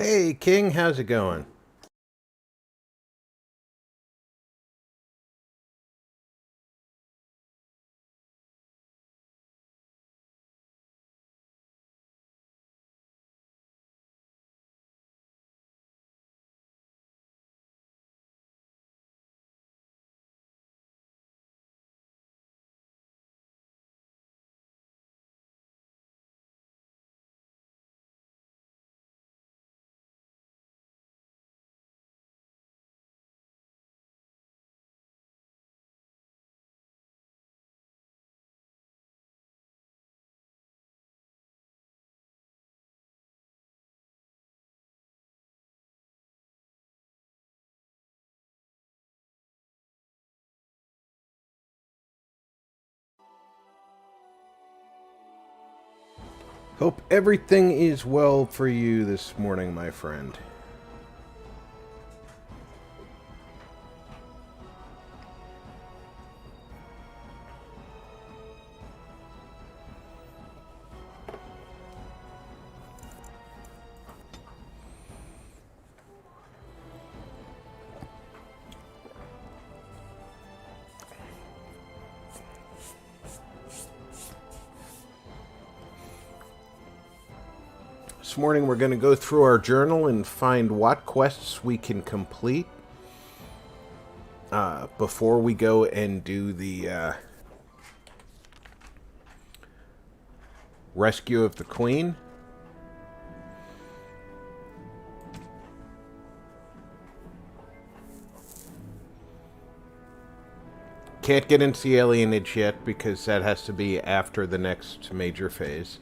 Hey, King, how's it going? Hope everything is well for you this morning, my friend. This morning we're going to go through our journal and find what quests we can complete before we go and do the rescue of the Queen. Can't get into the alienage yet because that has to be after the next major phase.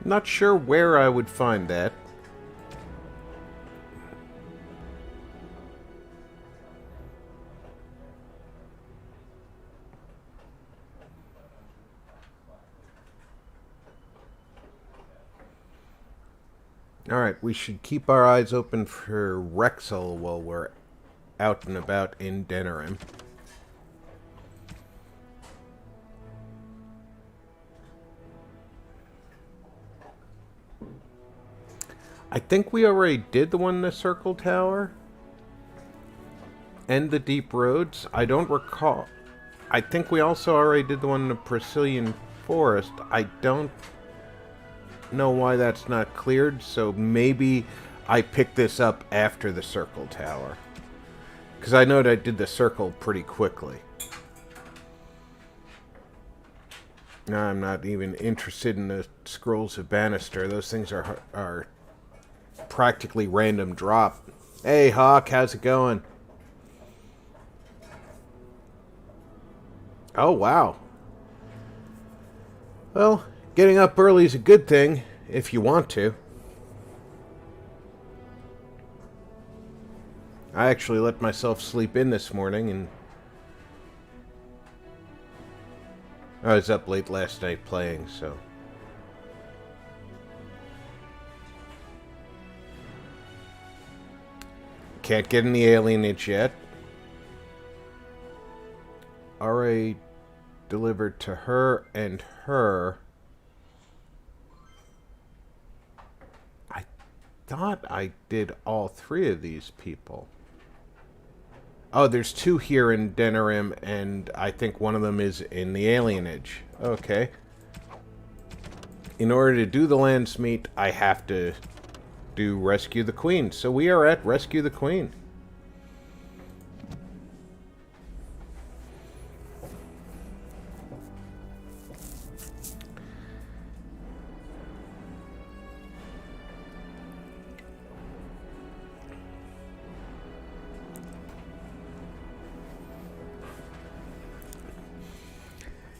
Not sure where I would find that. Alright, we should keep our eyes open for Rexel while we're out and about in Denerim. I think we already did the one in the Circle Tower and the Deep Roads. I don't recall. I think we also already did the one in the Brazilian Forest. I don't know why that's not cleared, so maybe I picked this up after the Circle Tower. Because I know that I did the Circle pretty quickly. Now I'm not even interested in the Scrolls of Bannister. Those things are practically random drop. Hey, Hawk, how's it going? Oh, wow. Well, getting up early is a good thing, if you want to. I actually let myself sleep in this morning, and I was up late last night playing, so... Can't get in the alienage yet. Already delivered to her and her. I thought I did all three of these people. Oh, there's two here in Denerim, and I think one of them is in the alienage. Okay. In order to do the Landsmeet, I have to do Rescue the Queen. So we are at Rescue the Queen.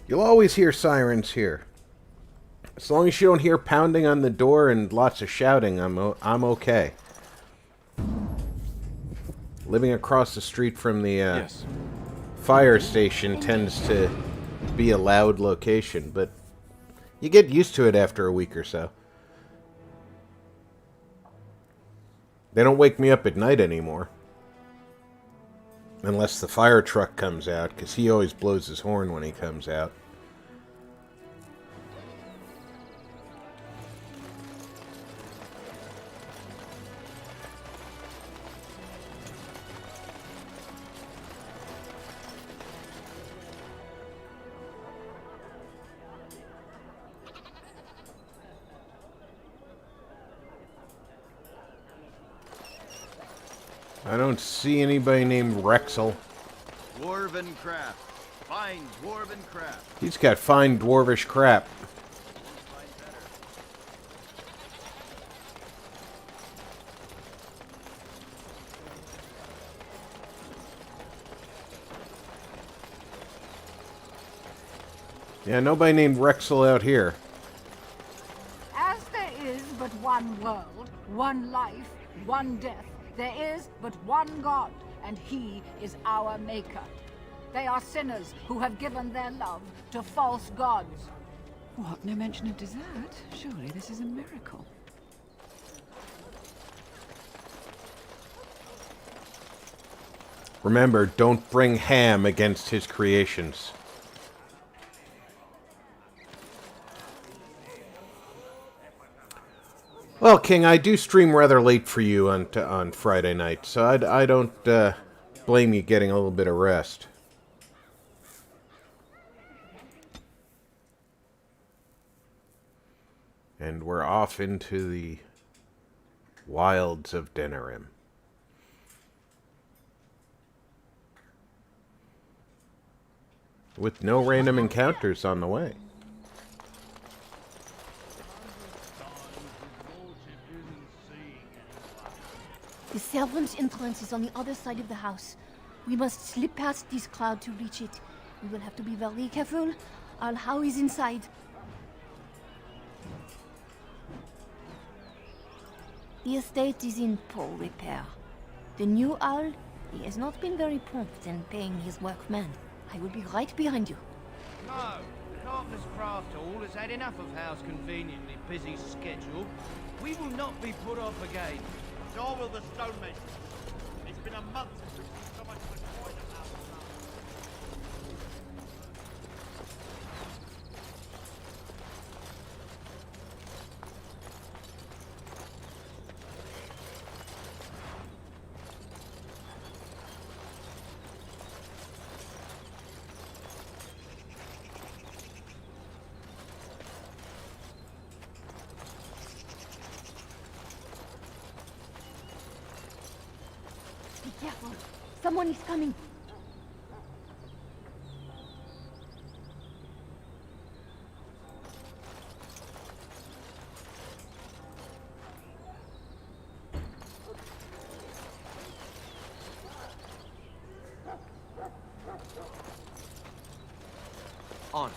You'll always hear sirens here. As long as you don't hear pounding on the door and lots of shouting, I'm okay. Living across the street from the Yes. fire station tends to be a loud location, but you get used to it after a week or so. They don't wake me up at night anymore. Unless the fire truck comes out, because he always blows his horn when he comes out. I don't see anybody named Rexel. Dwarven craft. Fine dwarven craft. He's got fine dwarvish crap. Yeah, nobody named Rexel out here. As there is but one world, one life, one death, there is but one God, and He is our Maker. They are sinners who have given their love to false gods. What? No mention of dessert? Surely this is a miracle. Remember, don't bring ham against his creations. Well, King, I do stream rather late for you on Friday night, so I don't blame you getting a little bit of rest. And we're off into the wilds of Denerim. With no random encounters on the way. The servant's entrance is on the other side of the house. We must slip past this crowd to reach it. We will have to be very careful. Our How is inside. The estate is in poor repair. The new owl, he has not been very prompt in paying his workmen. I will be right behind you. No, Carpenter's Craft Hall has had enough of Hal's conveniently busy schedule. We will not be put off again. Nor will the stonemasons. It's been a month since we've seen so much of the coin of our Be careful. Someone is coming. On.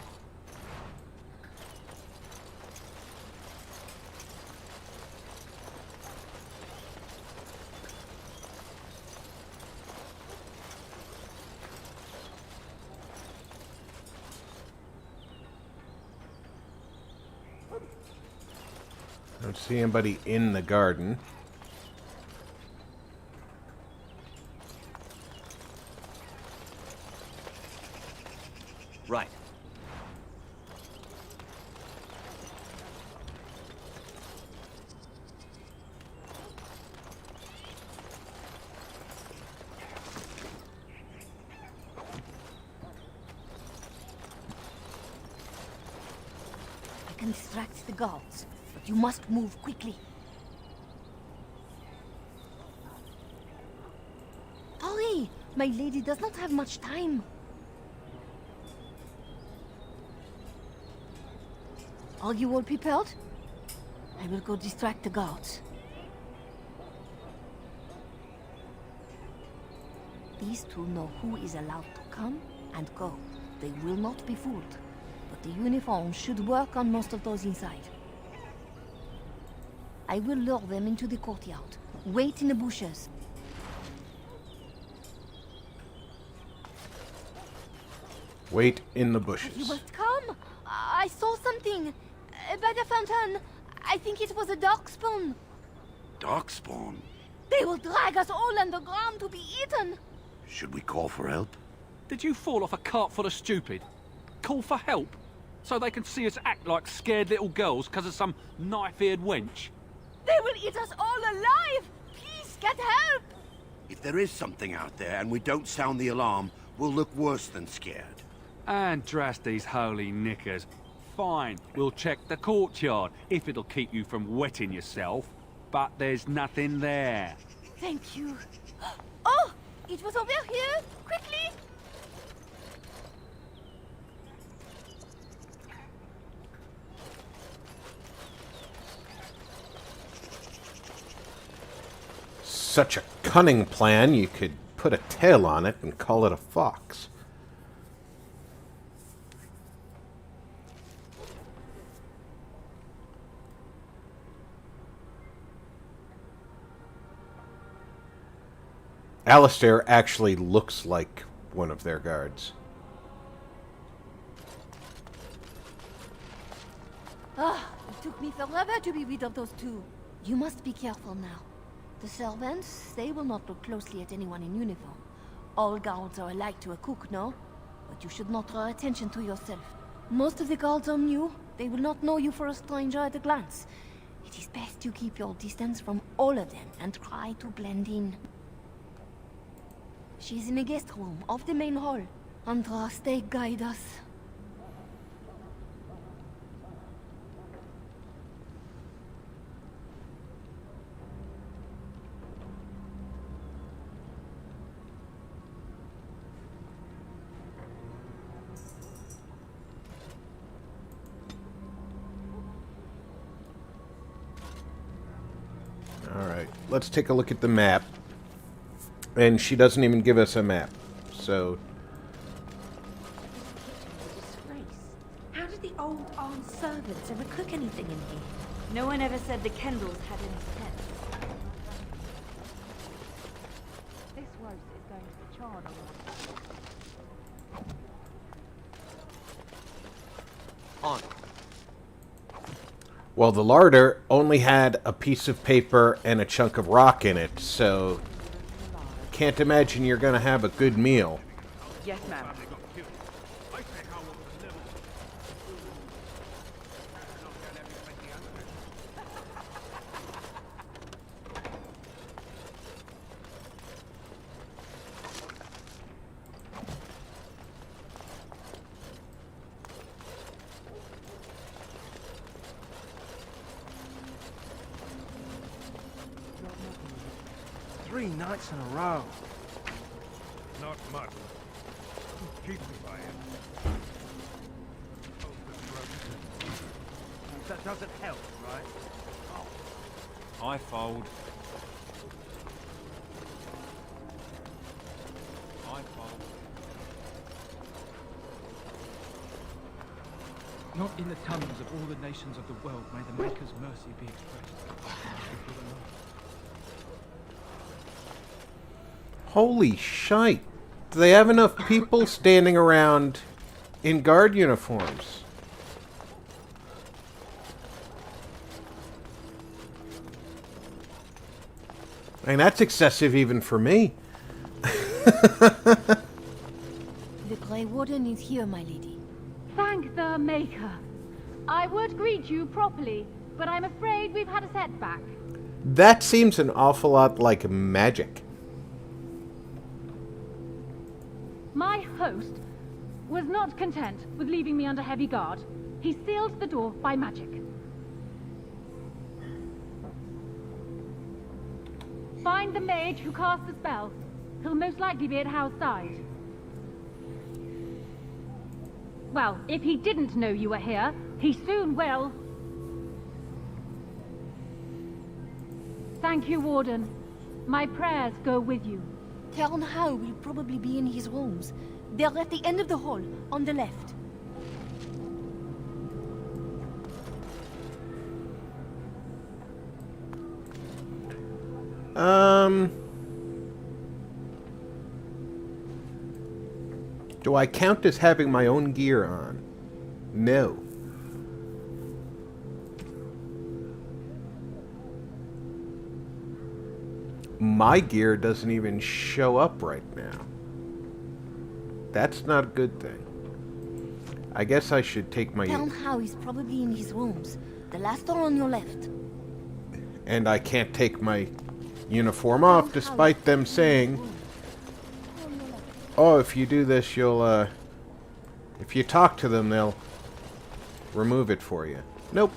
I don't see anybody in the garden. Right. I can distract the guards, but you must move quickly. Hurry! My lady does not have much time. Are you all prepared? I will go distract the guards. These two know who is allowed to come and go. They will not be fooled. But the uniform should work on most of those inside. I will lure them into the courtyard. Wait in the bushes. Wait in the You bushes. must come. I saw something. By the fountain. I think it was a darkspawn. Darkspawn? They will drag us all underground to be eaten. Should we call for help? Did you fall off a cart full of stupid? Call for help? So they can see us act like scared little girls because of some knife-eared wench? They will eat us all alive! Please, get help! If there is something out there and we don't sound the alarm, we'll look worse than scared. And drast these holy knickers. Fine, we'll check the courtyard, if it'll keep you from wetting yourself. But there's nothing there. Thank you. Oh! It was over here! Quickly! Such a cunning plan, you could put a tail on it and call it a fox. Alistair actually looks like one of their guards. Ah, it took me forever to be rid of those two. You must be careful now. The servants, they will not look closely at anyone in uniform. All guards are alike to a cook, no? But you should not draw attention to yourself. Most of the guards are new. They will not know you for a stranger at a glance. It is best to keep your distance from all of them and try to blend in. She's in the guest room off the main hall. Andraste, guide us. Alright, let's take a look at the map. And she doesn't even give us a map. So, Disgrace. How did the old armed servants ever cook anything in here? No one ever said the Kendalls had any pets. This roast is going to be charred On. well, the larder only had a piece of paper and a chunk of rock in it, so can't imagine you're going to have a good meal. Yes, ma'am. Three nights in a row. Not much. Keep me by it. That doesn't help, right? I fold. I fold. Not in the tongues of all the nations of the world may the Maker's mercy be expressed. Holy shite. Do they have enough people standing around in guard uniforms? I mean, that's excessive even for me. The Grey Warden is here, my lady. Thank the Maker. I would greet you properly, but I'm afraid we've had a setback. That seems an awful lot like magic. My host was not content with leaving me under heavy guard. He sealed the door by magic. Find the mage who cast the spell. He'll most likely be at Howe's side. Well, if he didn't know you were here, he soon will. Thank you, Warden. My prayers go with you. Count Howe will probably be in his rooms. They're at the end of the hall, on the left. Do I count as having my own gear on? No. My gear doesn't even show up right now. That's not a good thing. I guess I should take my... Count Howie's probably in his rooms. The last door on your left. And I can't take my uniform off despite them saying, oh, if you do this, you'll, if you talk to them, they'll remove it for you. Nope.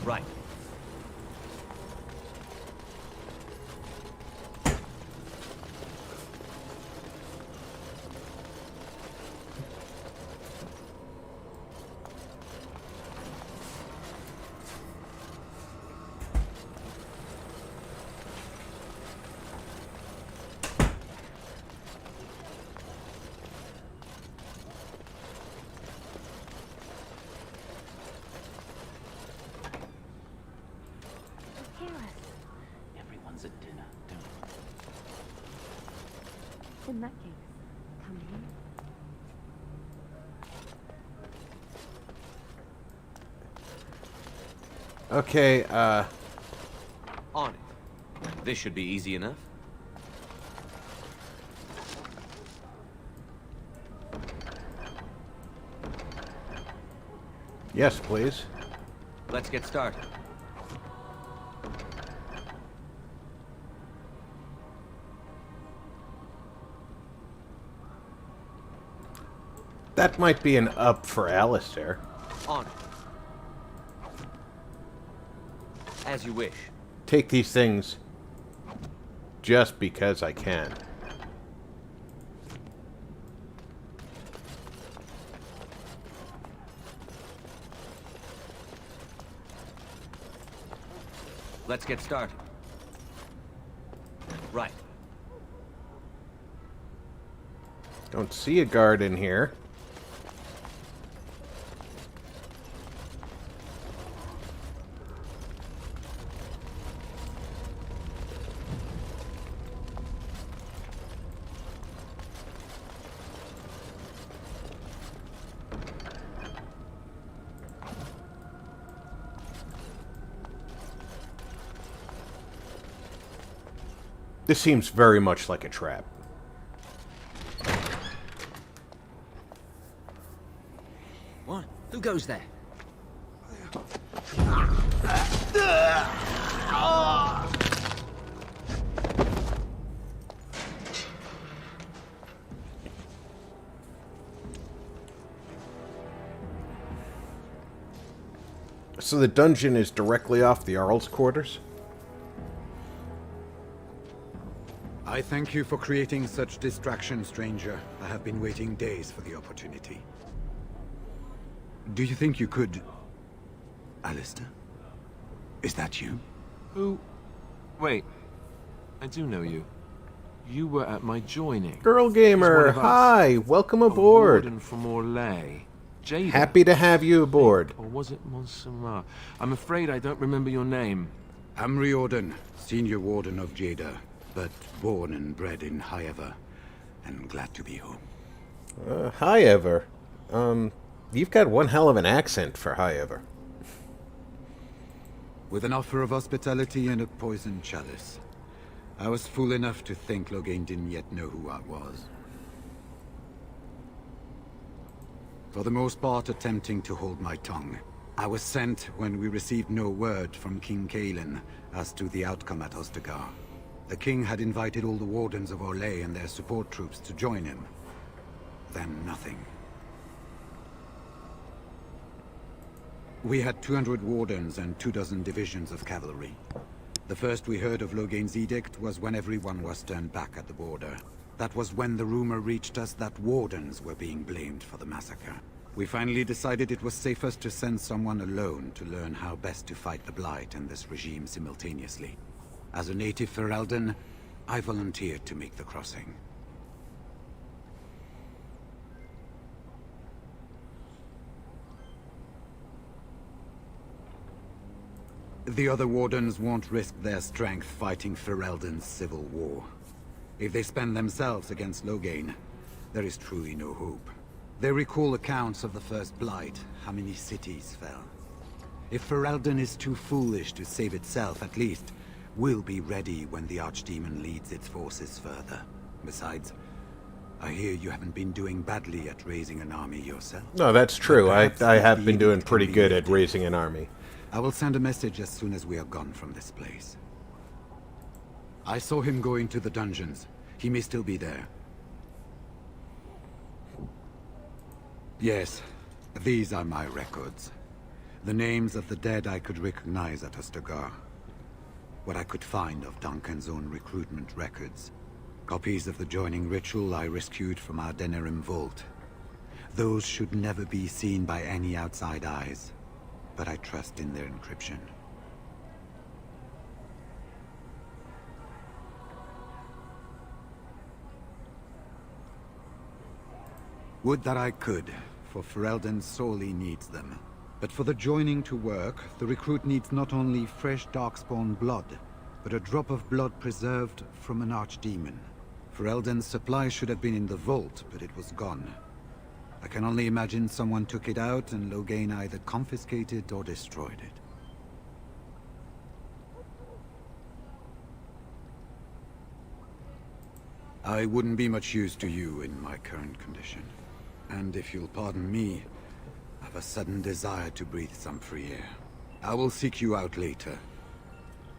Right. Everyone's at dinner, don't. In that case, come in. Okay, On it. This should be easy enough. yes, please. Let's get started. That might be an up for Alistair. On it. As you wish. Take these things just because I can. Let's get started. Right. Don't see a guard in here. This seems very much like a trap. What? Who goes there? So the dungeon is directly off the Jarl's quarters? I thank you for creating such distraction, stranger. I have been waiting days for the opportunity. Do you think you could... Alistair? Is that you? Who? Wait. I do know you. You were at my joining. Girl Gamer, hi! Welcome aboard! Warden from Orlais. Jada. Happy to have you aboard. Or was it Montserrat? I'm afraid I don't remember your name. I'm Riordan, Senior Warden of Jada, but born and bred in Highever, and glad to be home. Highever? You've got one hell of an accent for Highever. With an offer of hospitality and a poisoned chalice. I was fool enough to think Loghain didn't yet know who I was. For the most part, attempting to hold my tongue. I was sent when we received no word from King Kaelin as to the outcome at Ostagar. The king had invited all the wardens of Orlais and their support troops to join him. Then nothing. We had 200 wardens and 24 divisions of cavalry. The first we heard of Loghain's edict was when everyone was turned back at the border. That was when the rumor reached us that wardens were being blamed for the massacre. We finally decided it was safest to send someone alone to learn how best to fight the Blight and this regime simultaneously. As a native Ferelden, I volunteered to make the crossing. The other wardens won't risk their strength fighting Ferelden's civil war. If they spend themselves against Loghain, there is truly no hope. They recall accounts of the First Blight, how many cities fell. If Ferelden is too foolish to save itself, at least will be ready when the Archdemon leads its forces further. Besides, I hear you haven't been doing badly at raising an army yourself. No, that's true. I Perhaps have been the doing edict pretty can be good at lifted. raising an army. I will send a message as soon as we are gone from this place. I saw him go into the dungeons. He may still be there. Yes, these are my records. The names of the dead I could recognize at Ostagar. What I could find of Duncan's own recruitment records. Copies of the joining ritual I rescued from our Denerim vault. Those should never be seen by any outside eyes, but I trust in their encryption. Would that I could, for Ferelden sorely needs them. But for the joining to work, the recruit needs not only fresh Darkspawn blood, but a drop of blood preserved from an Archdemon. Ferelden's supply should have been in the vault, but it was gone. I can only imagine someone took it out and Loghain either confiscated or destroyed it. I wouldn't be much use to you in my current condition. And if you'll pardon me, I have a sudden desire to breathe some free air. I will seek you out later,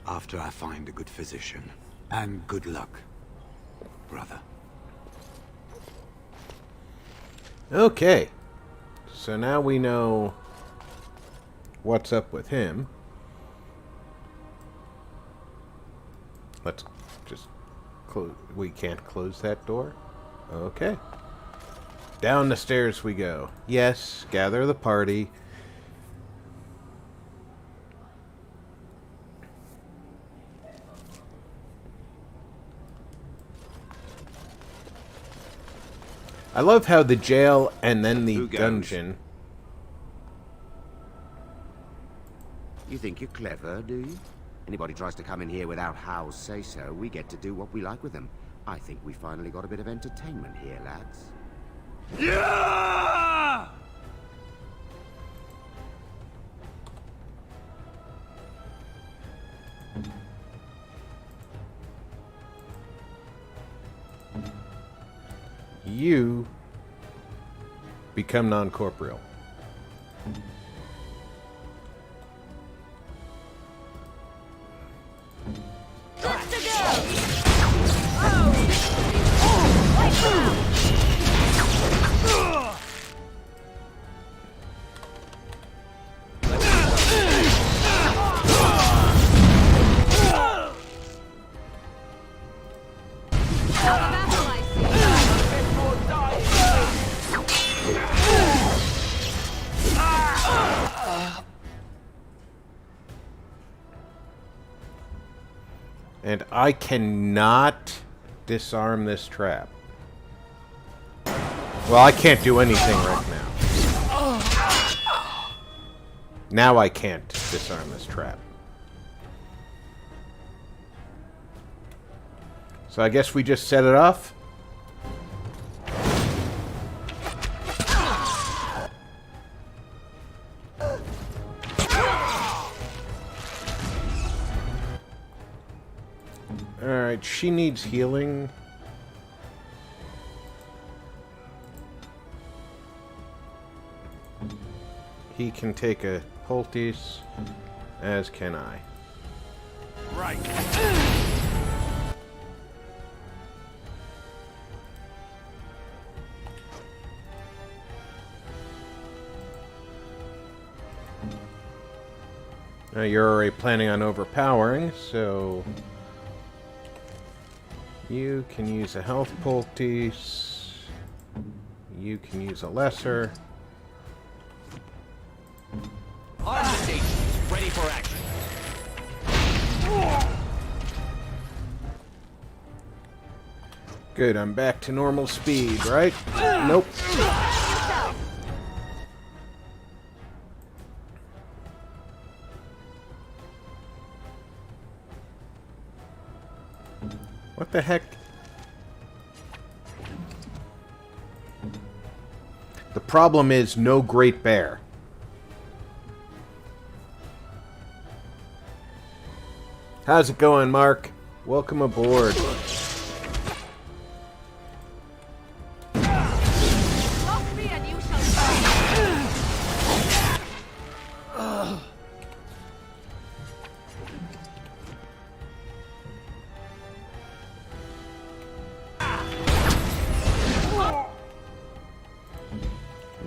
after I find a good physician. And good luck, brother. Okay. So now we know what's up with him. Let's just close. We can't close that door. Okay. Down the stairs we go. Yes, gather the party. I love how the jail and then the dungeon. You think you're clever, do you? Anybody tries to come in here without Hal's say-so, we get to do what we like with them. I think we finally got a bit of entertainment here, lads. Yeah! You become non-corporeal. And I cannot disarm this trap. Well, I can't do anything right now. Now I can't disarm this trap. So I guess we just set it off. Alright, she needs healing. He can take a poultice, as can I. Right. Now you're already planning on overpowering, so you can use a health poultice. You can use a lesser. On the station, ready for action. Good, I'm back to normal speed, right? Nope. What the heck? The problem is no Great Bear. How's it going, Mark? Welcome aboard. Lock me and you shall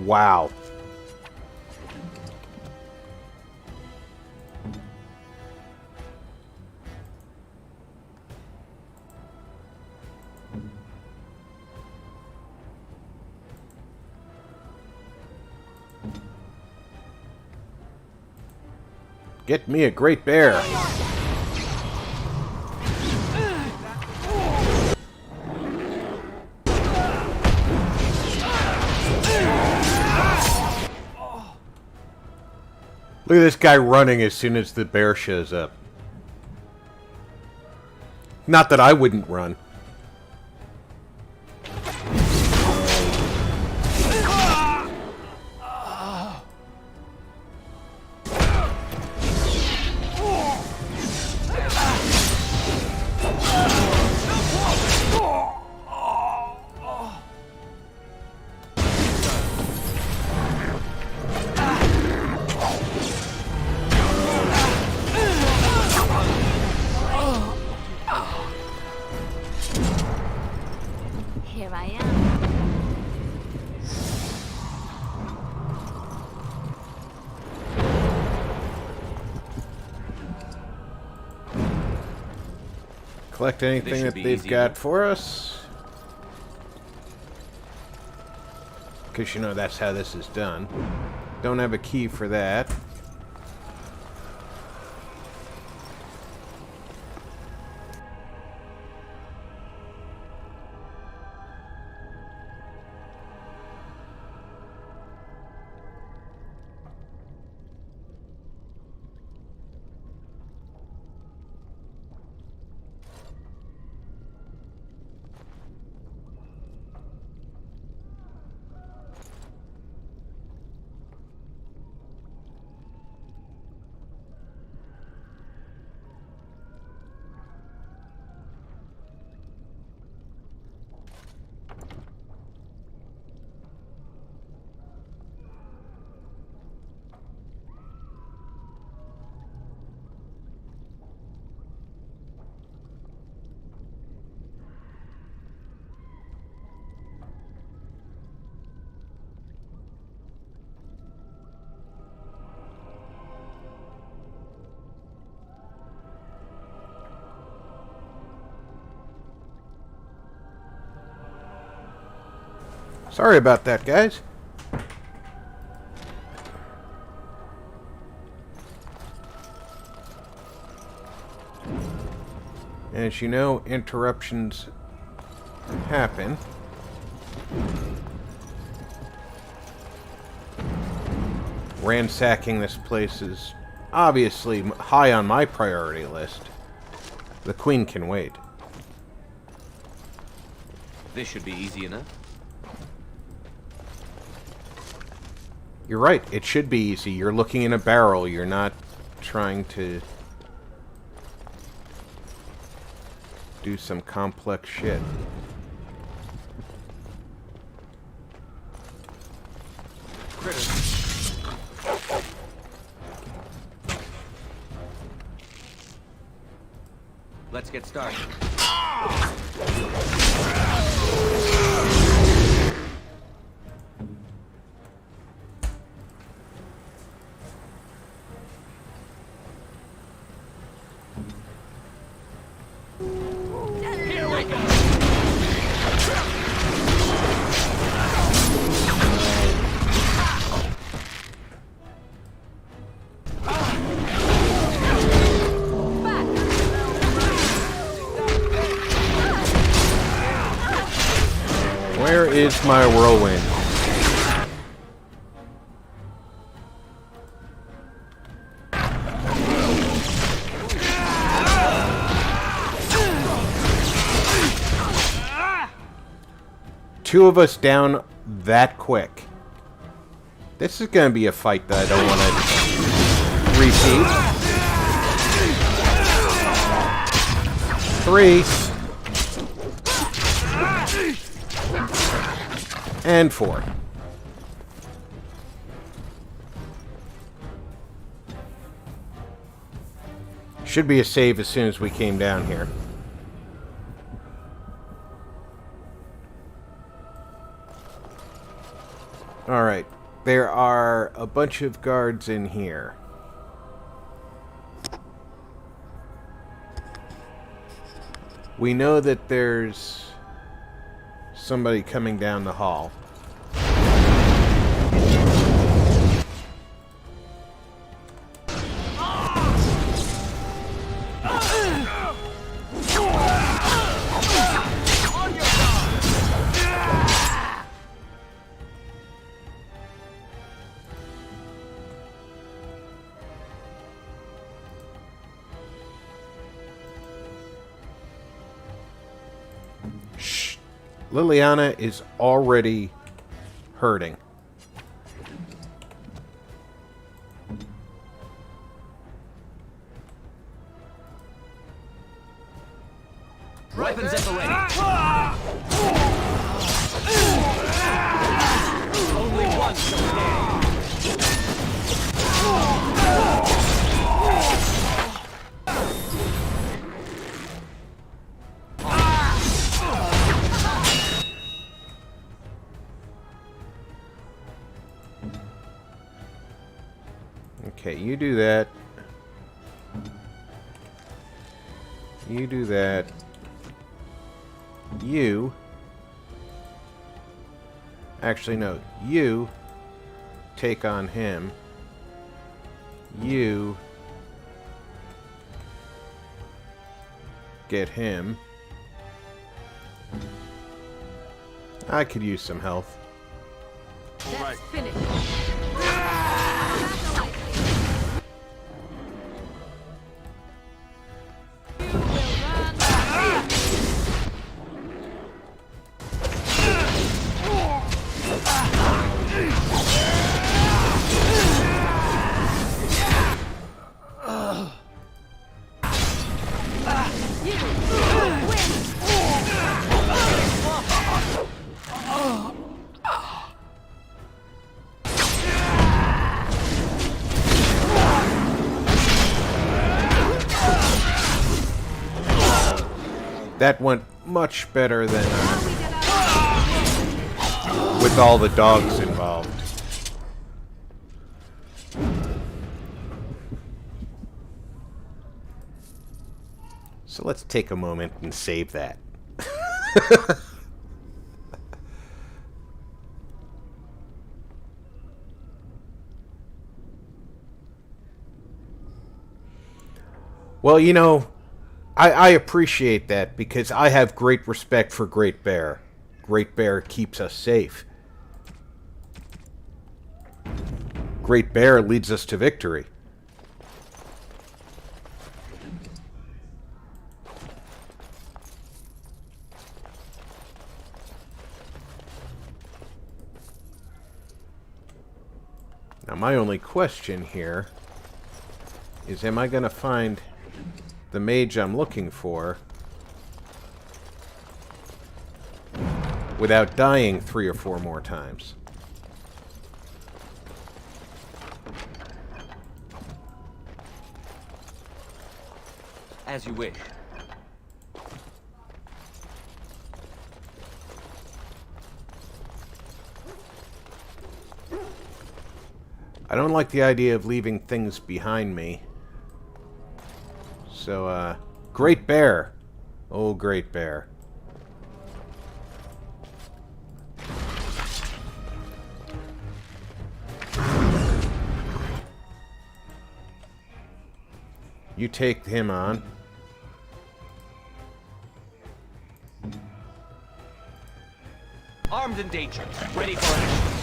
Wow. Get me a great bear. Look at this guy running as soon as the bear shows up. Not that I wouldn't run. Here I am. Collect anything that they've got for us. Because you know that's how this is done. Don't have a key for that. Sorry about that, guys. As you know, interruptions happen. Ransacking this place is obviously high on my priority list. The Queen can wait. This should be easy enough. You're right, it should be easy. You're looking in a barrel, you're not trying to do some complex shit. Let's get started. Where is my whirlwind? Two of us down that quick. This is going to be a fight that I don't want to repeat. 3. And 4. Should be a save as soon as we came down here. Alright. There are a bunch of guards in here. We know that there's somebody coming down the hall. Liliana is already hurting. Weapons at the ready. Only one shall stand. Okay, you do that. You do that. You... Actually, no. You take on him. You get him. I could use some health. That's finished. That went much better than with all the dogs involved. So let's take a moment and save that. Well, you know, I appreciate that because I have great respect for Great Bear. Great Bear keeps us safe. Great Bear leads us to victory. Now my only question here is, am I going to find the mage I'm looking for without dying 3 or 4 more times? As you wish. I don't like the idea of leaving things behind me. So, Great Bear. Oh, Great Bear. You take him on. Armed and dangerous. Ready for action.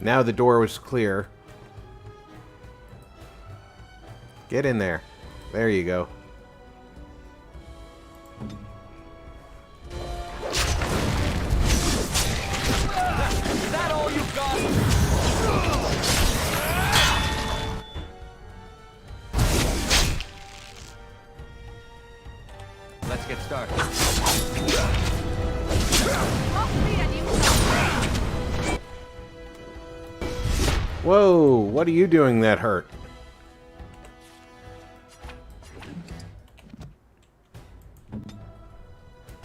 Now the door was clear. Get in there. There you go. Is that all you've got? Whoa, what are you doing that hurt?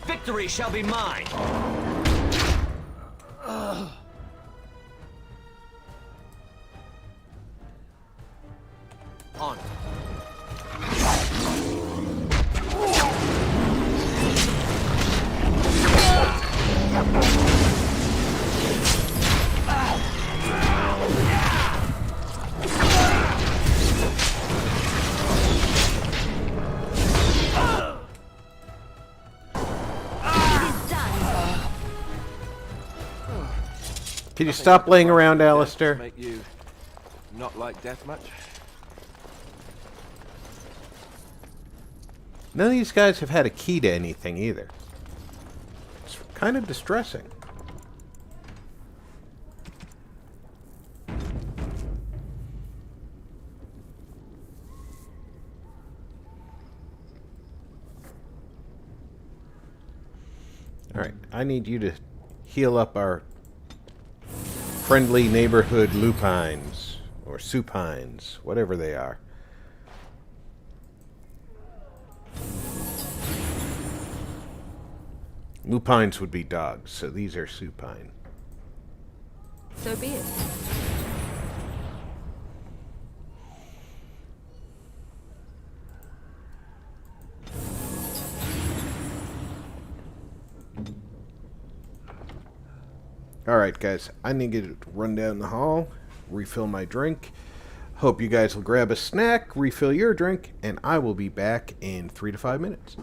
Victory shall be mine! On. Can you stop laying around, Alistair? Make you not like death much? None of these guys have had a key to anything either. It's kind of distressing. Alright, I need you to heal up our friendly neighborhood lupines, or supines, whatever they are. Lupines would be dogs, so these are supine. So be it. Alright guys, I need to run down the hall, refill my drink. Hope you guys will grab a snack, refill your drink, and I will be back in 3 to 5 minutes.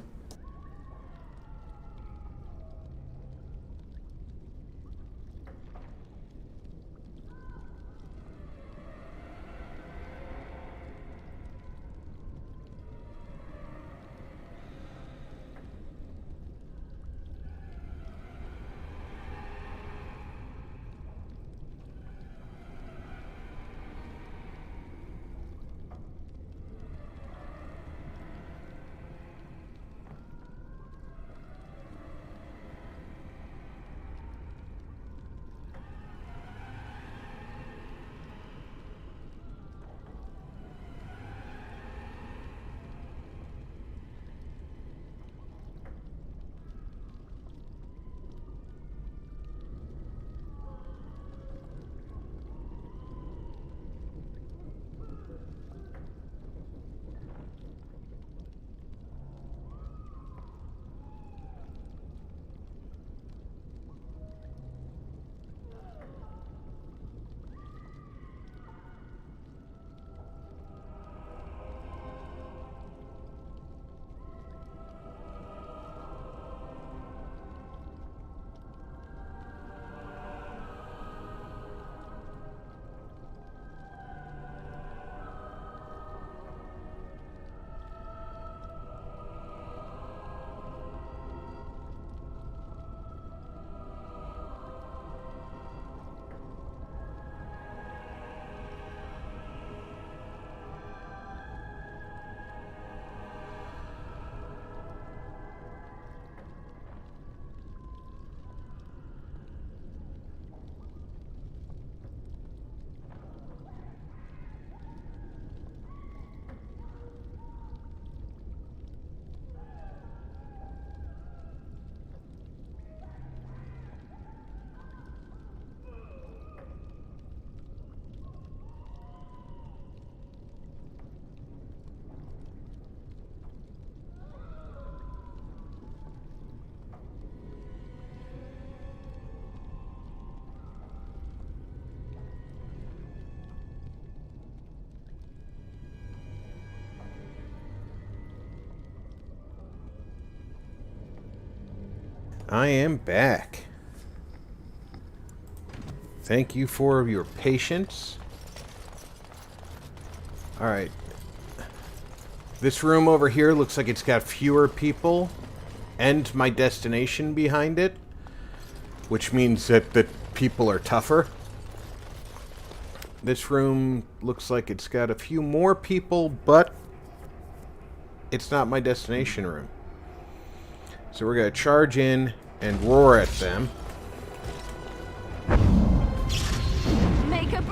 I am back. Thank you for your patience. Alright. This room over here looks like it's got fewer people and my destination behind it, which means that the people are tougher. This room looks like it's got a few more people, but it's not my destination room. So we're going to charge in and roar at them. Make a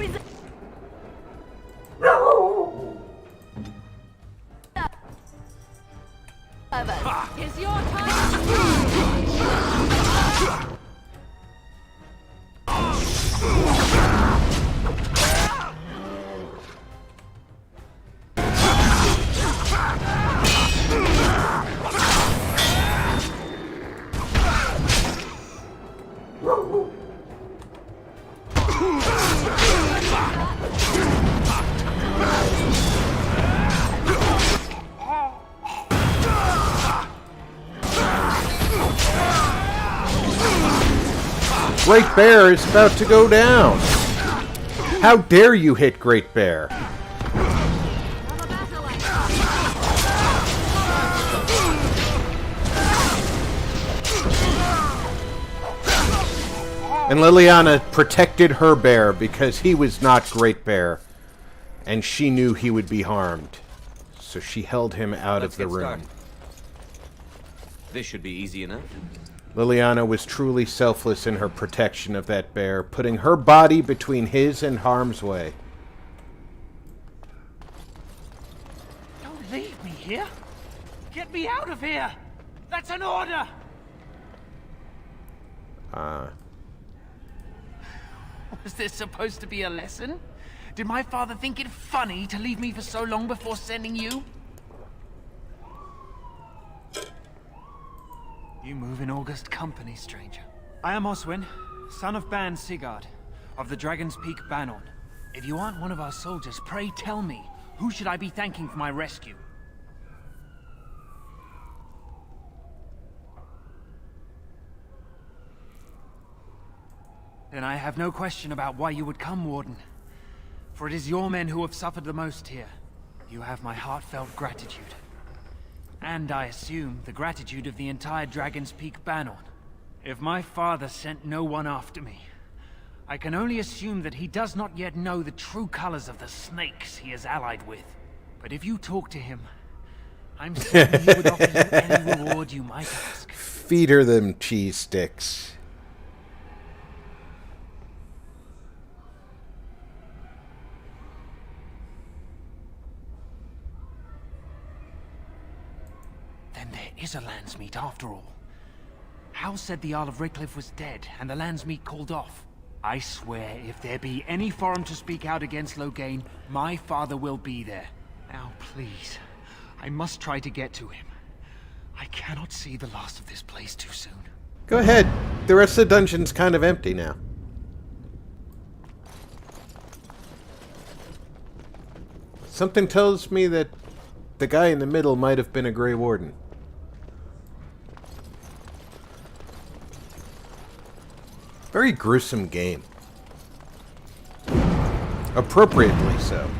Great Bear is about to go down. How dare you hit Great Bear? And Liliana protected her bear because he was not Great Bear. And she knew he would be harmed. So she held him out of the room. Started. This should be easy enough. Liliana was truly selfless in her protection of that bear, putting her body between his and harm's way. Don't leave me here. Get me out of here. That's an order. Was this supposed to be a lesson? Did my father think it funny to leave me for so long before sending you? You move in August company, stranger. I am Oswin, son of Ban Sigurd, of the Dragon's Peak Banon. If you aren't one of our soldiers, pray tell me, who should I be thanking for my rescue? Then I have no question about why you would come, Warden. For it is your men who have suffered the most here. You have my heartfelt gratitude. And I assume the gratitude of the entire Dragon's Peak Banon. If my father sent no one after me, I can only assume that he does not yet know the true colors of the snakes he is allied with. But if you talk to him, I'm certain he would offer you any reward you might ask. Feed her them cheese sticks. Then there is a Landsmeet after all. Hal said the Isle of Redcliffe was dead, and the Landsmeet called off. I swear, if there be any forum to speak out against Loghain, my father will be there. Now, please, I must try to get to him. I cannot see the last of this place too soon. Go ahead. The rest of the dungeon's kind of empty now. Something tells me that the guy in the middle might have been a Grey Warden. Very gruesome game. Appropriately so.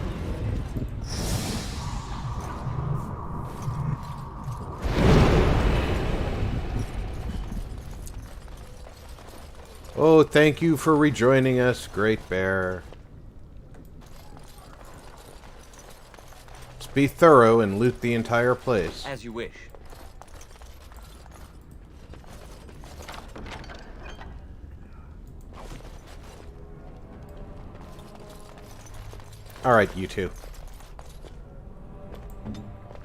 Oh, thank you for rejoining us, Great Bear. Let's be thorough and loot the entire place. As you wish. Alright, you two.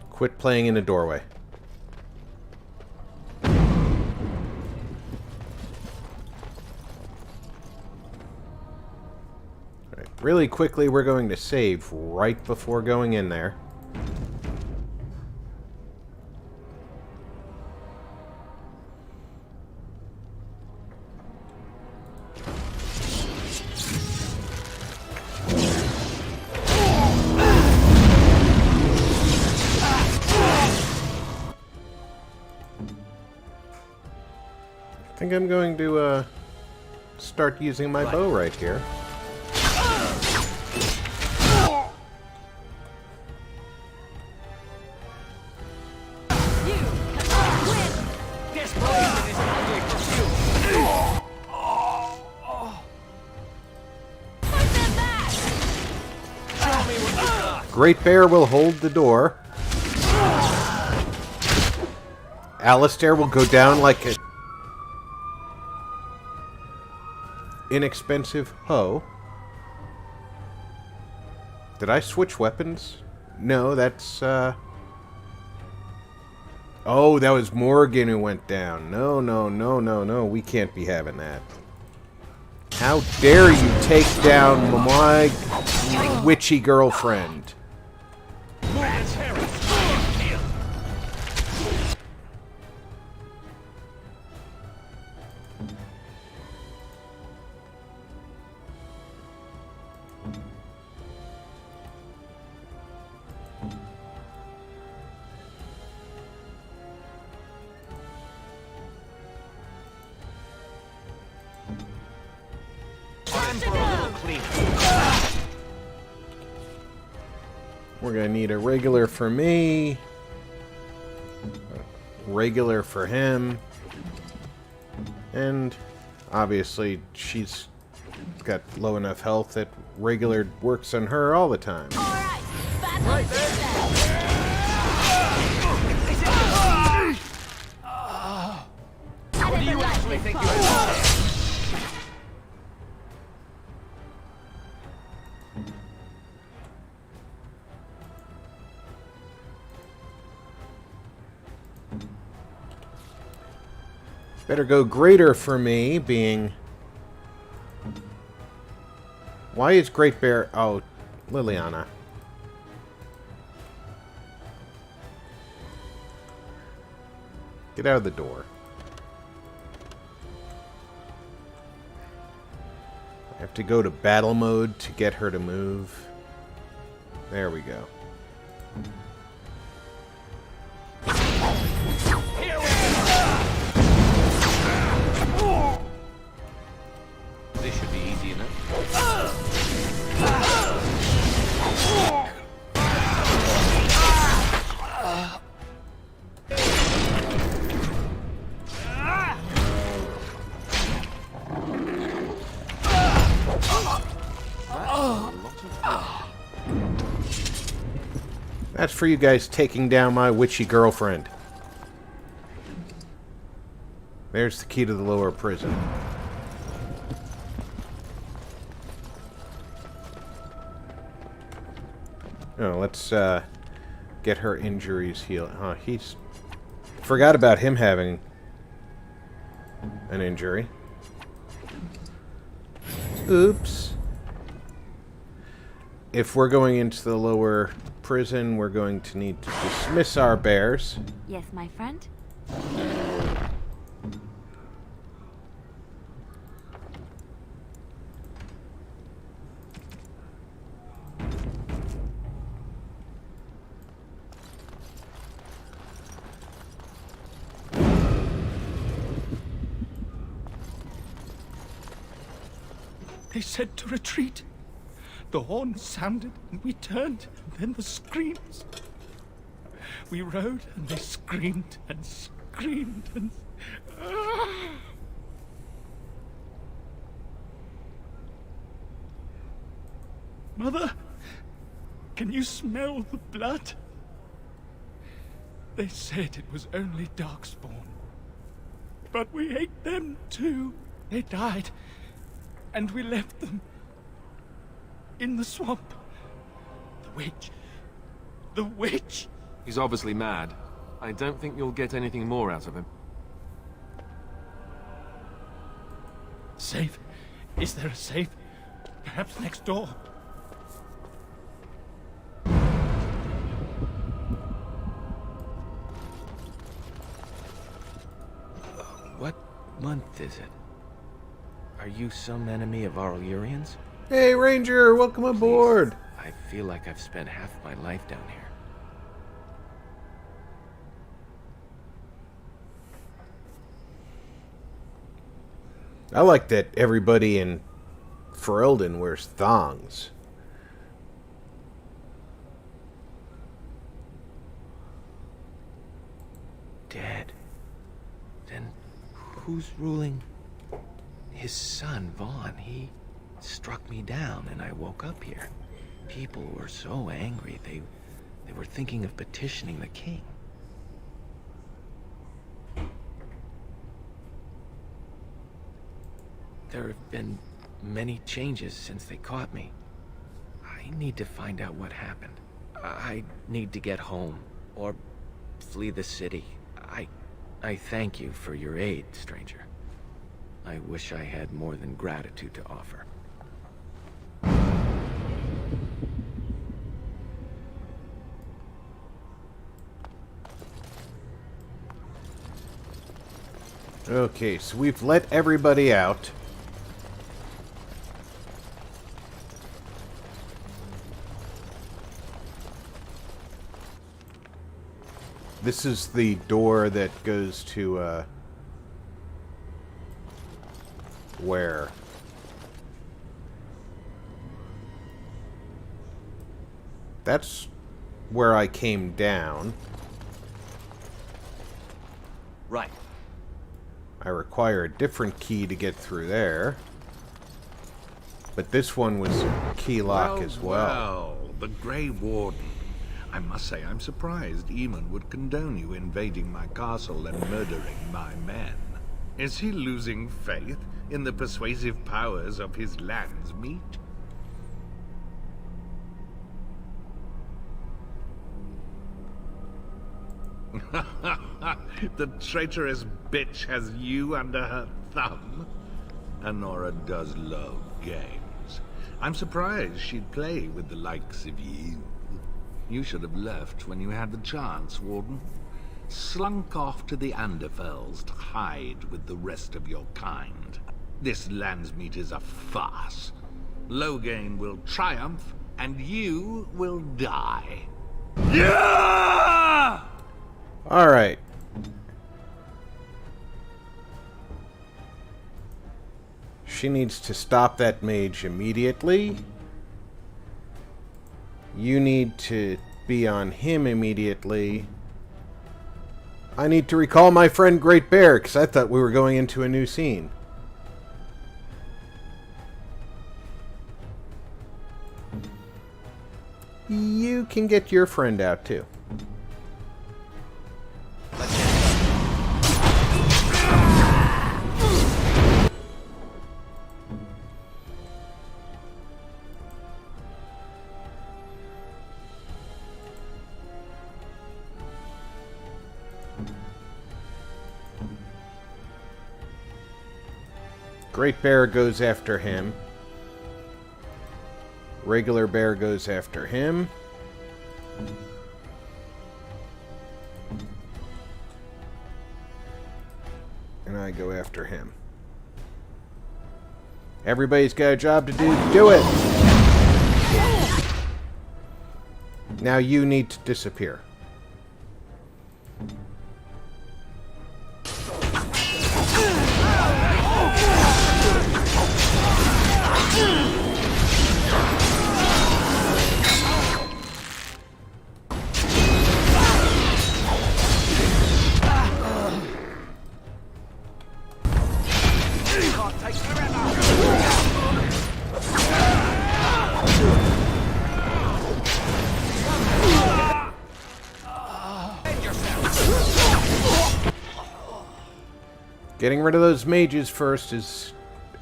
Quit playing in a doorway. Alright, really quickly, we're going to save right before going in there. I think I'm going to start using my bow right here. Great Bear will hold the door. Alistair will go down like a inexpensive hoe. Did I switch weapons? No, that's oh, that was Morgan who went down. No, no, no, no, no. We can't be having that. How dare you take down my witchy girlfriend? me. We're gonna need a regular for me. A regular for him. And obviously she's got low enough health that regular works on her all the time. Right there. What do you actually think you are? Better go greater for me, being... Why is Great Bear... Oh, Liliana. Get out of the door. I have to go to battle mode to get her to move. There we go. This should be easy enough. That's for you guys taking down my witchy girlfriend. There's the key to the lower prison. Oh, let's get her injuries healed. Oh, he's... Forgot about him having an injury. Oops. If we're going into the lower prison, we're going to need to dismiss our bears. Yes, my friend? They said to retreat. The horn sounded and we turned, and then the screams. We rode and they screamed and screamed and... Mother, can you smell the blood? They said it was only Darkspawn. But we ate them too. They died, and we left them in the swamp. The witch. The witch! He's obviously mad. I don't think you'll get anything more out of him. Safe? Is there a safe? Perhaps next door? What month is it? Are you some enemy of our Illyrians? Hey, Ranger, welcome aboard. I feel like I've spent half my life down here. I like that everybody in Ferelden wears thongs. Dead. Then who's ruling? His son, Vaughn. He struck me down and I woke up here. People were so angry, they were thinking of petitioning the king. There have been many changes since they caught me. I need to find out what happened. I need to get home, or flee the city. I thank you for your aid, stranger. I wish I had more than gratitude to offer. Okay, so we've let everybody out. This is the door that goes to, where? That's where I came down. Right. I require a different key to get through there. But this one was key lock as well. Well, the Grey Warden. I must say I'm surprised Eamon would condone you invading my castle and murdering my men. Is he losing faith in the persuasive powers of his land's meat? The traitorous bitch has you under her thumb. Honora does love games. I'm surprised she'd play with the likes of you. You should have left when you had the chance, Warden. Slunk off to the Anderfells to hide with the rest of your kind. This Landsmeet is a farce. Loghain will triumph, and you will die. Yeah! Alright. She needs to stop that mage immediately. You need to be on him immediately. I need to recall my friend Great Bear, because I thought we were going into a new scene. You can get your friend out, too. Great Bear goes after him. Regular Bear goes after him. And I go after him. Everybody's got a job to do. Do it! Now you need to disappear. Getting rid of those mages first is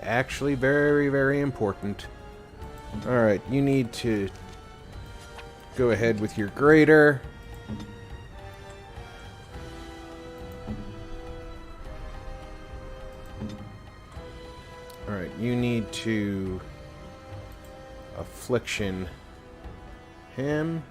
actually very, very important. Alright, you need to go ahead with your grader. Alright, you need to affliction him.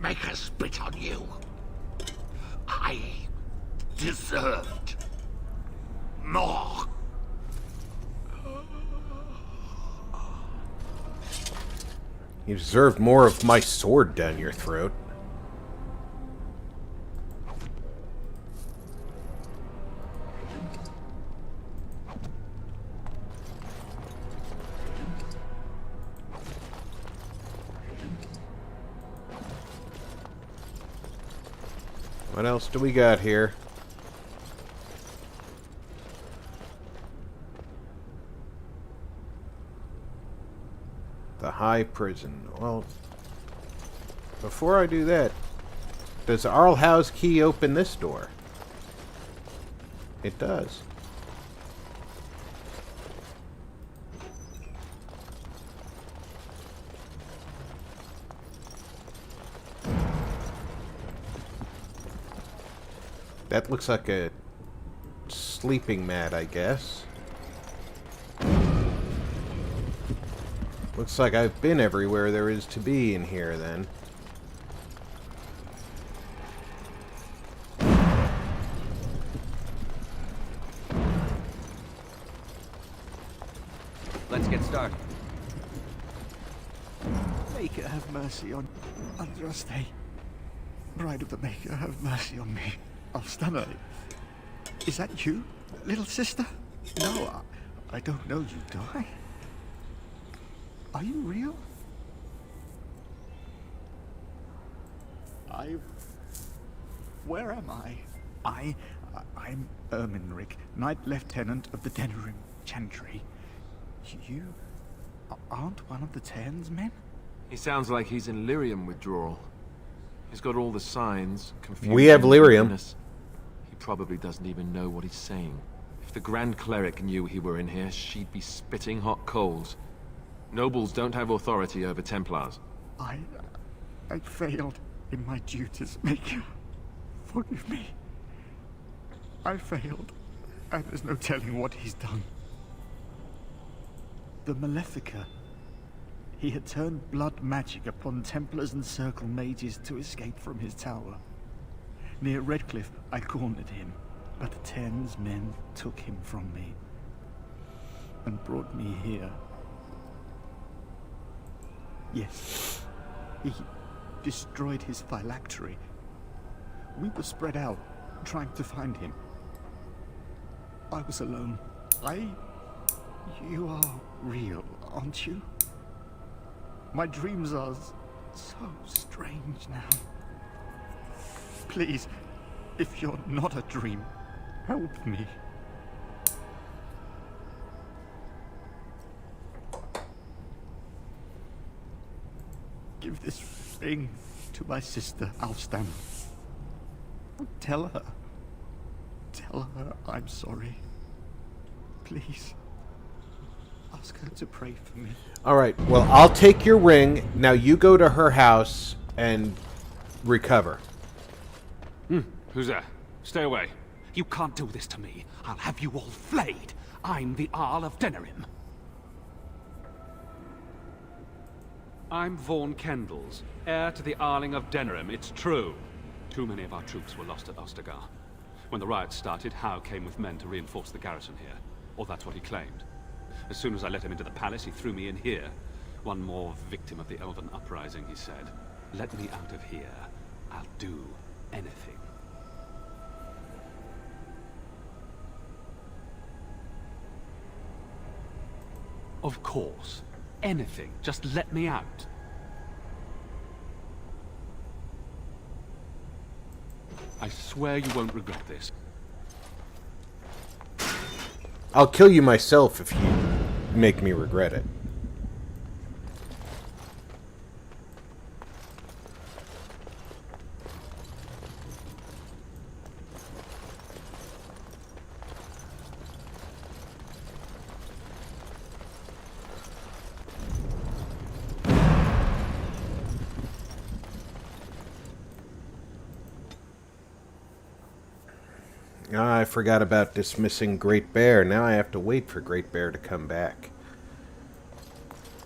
Make her spit on you. I deserved more. You deserve more of my sword down your throat. What else do we got here? The High Prison. Well, before I do that, does Arlhow's key open this door? It does. That looks like a sleeping mat, I guess. Looks like I've been everywhere there is to be in here, then. Let's get started. Maker, have mercy on Andraste. Bride of the Maker, have mercy on me. Alstana, is that you, little sister? No, I don't know you, do I? Are you real? Where am I? I'm Erminric, Knight Lieutenant of the Denerim Chantry. You aren't one of the Tern's men? He sounds like he's in lyrium withdrawal. He's got all the signs, confusion. We have lyrium. Weakness. He probably doesn't even know what he's saying. If the Grand Cleric knew he were in here, she'd be spitting hot coals. Nobles don't have authority over Templars. I failed in my duties, Maker. Forgive me. I failed, and there's no telling what he's done. The Malefica. He had turned blood magic upon Templars and Circle mages to escape from his tower. Near Redcliffe, I cornered him, but the Tern's men took him from me and brought me here. Yes, he destroyed his phylactery. We were spread out, trying to find him. I was alone. You are real, aren't you? My dreams are so strange now. Please, if you're not a dream, help me. Give this ring to my sister, Alstan. Tell her I'm sorry. Please. Ask her to pray for me. Alright, well, I'll take your ring. Now you go to her house and recover. Who's there? Stay away. You can't do this to me. I'll have you all flayed. I'm the Arl of Denerim. I'm Vaughan Kendalls, heir to the Arling of Denerim. It's true. Too many of our troops were lost at Ostagar. When the riots started, Howe came with men to reinforce the garrison here. Or that's what he claimed. As soon as I let him into the palace, he threw me in here. One more victim of the Elven Uprising, he said. Let me out of here. I'll do anything. Of course. Anything. Just let me out. I swear you won't regret this. I'll kill you myself if you make me regret it. I forgot about dismissing Great Bear. Now I have to wait for Great Bear to come back.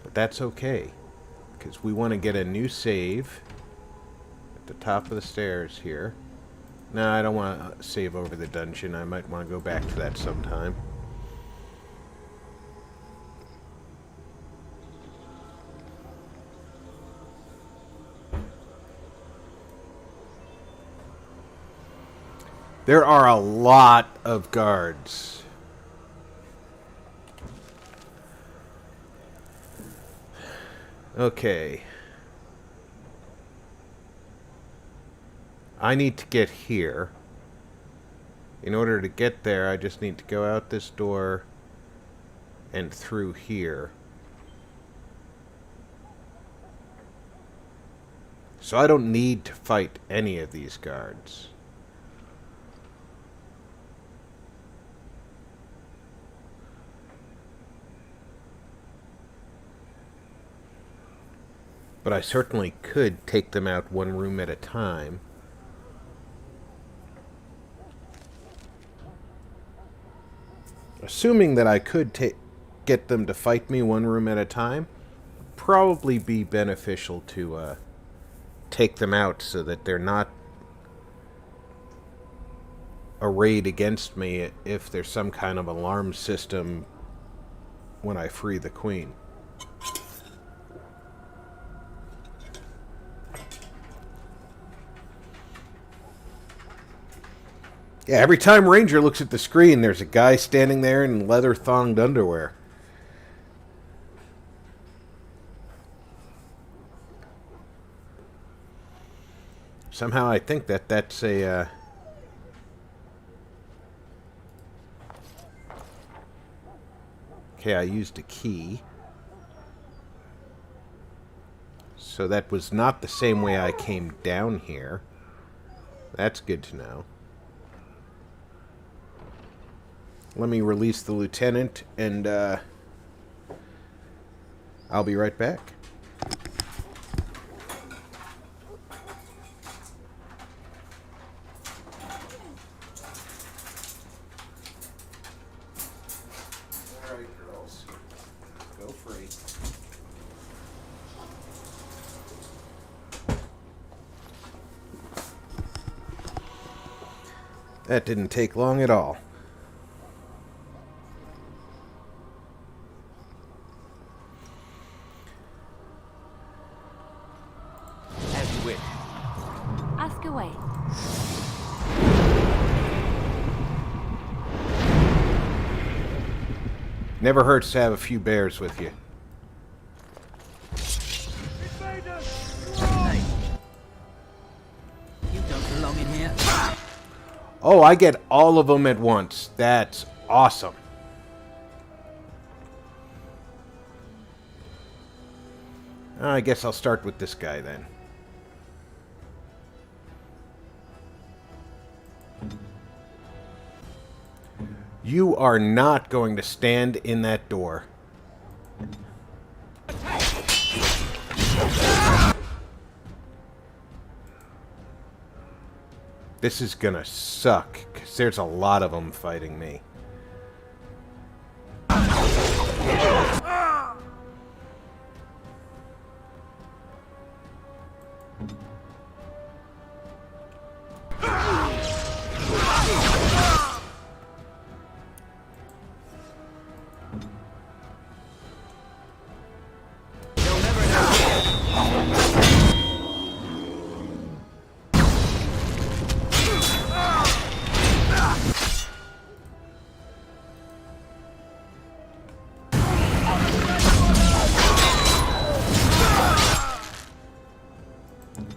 But that's okay, because we want to get a new save at the top of the stairs here. No, I don't want to save over the dungeon. I might want to go back to that sometime. There are a lot of guards. Okay. I need to get here. In order to get there, I just need to go out this door and through here. So I don't need to fight any of these guards. But I certainly could take them out one room at a time. Assuming that I could get them to fight me one room at a time, probably be beneficial to take them out so that they're not arrayed against me if there's some kind of alarm system when I free the queen. Yeah, every time Ranger looks at the screen, there's a guy standing there in leather-thonged underwear. Somehow I think that that's a... Okay, I used a key. So that was not the same way I came down here. That's good to know. Let me release the lieutenant, and I'll be right back. All right, girls. Go free. That didn't take long at all. Ask away. Never hurts to have a few bears with you. You don't belong in here. Oh, I get all of them at once. That's awesome. I guess I'll start with this guy then. You are not going to stand in that door. This is gonna suck, because there's a lot of them fighting me.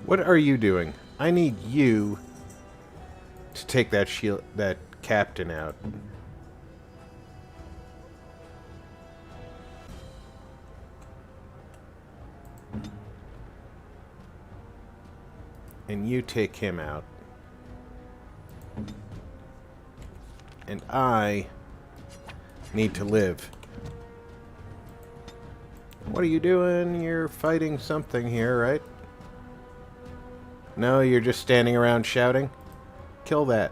What are you doing? I need you to take that that captain out. And you take him out. And I need to live. What are you doing? You're fighting something here, right? No, you're just standing around shouting? Kill that.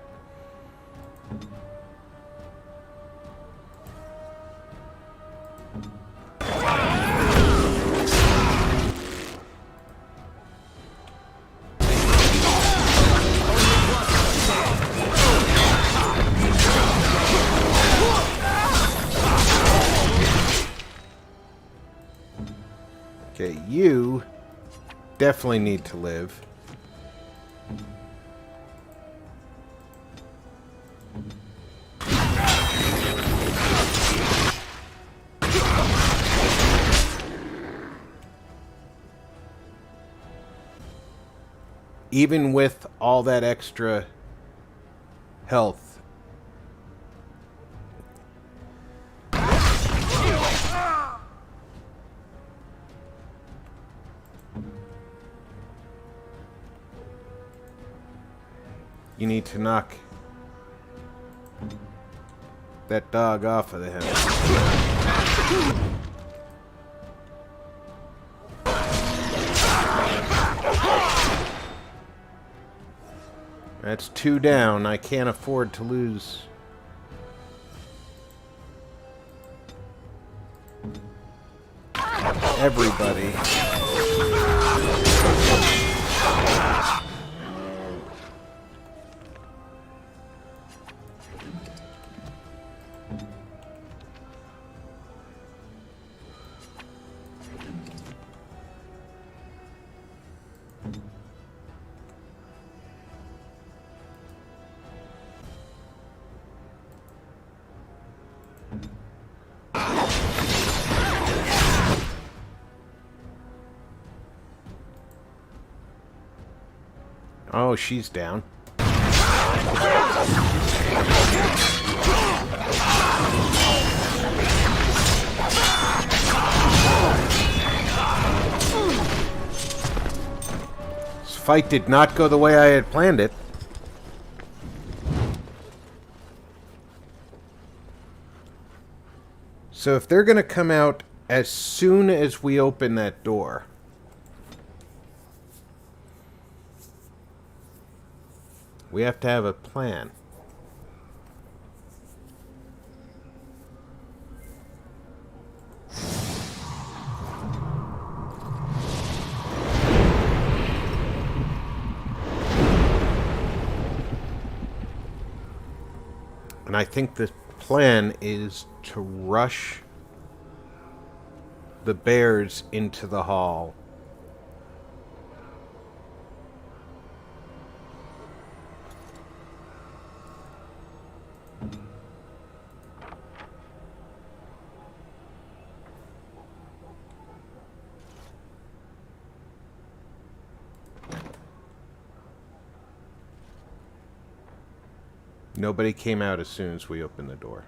Okay, you definitely need to live. Even with all that extra health. You need to knock that dog off of the head. That's 2 down. I can't afford to lose everybody. Oh, she's down. This fight did not go the way I had planned it. So if they're going to come out as soon as we open that door... we have to have a plan. And I think the plan is to rush the bears into the hall. Nobody came out as soon as we opened the door.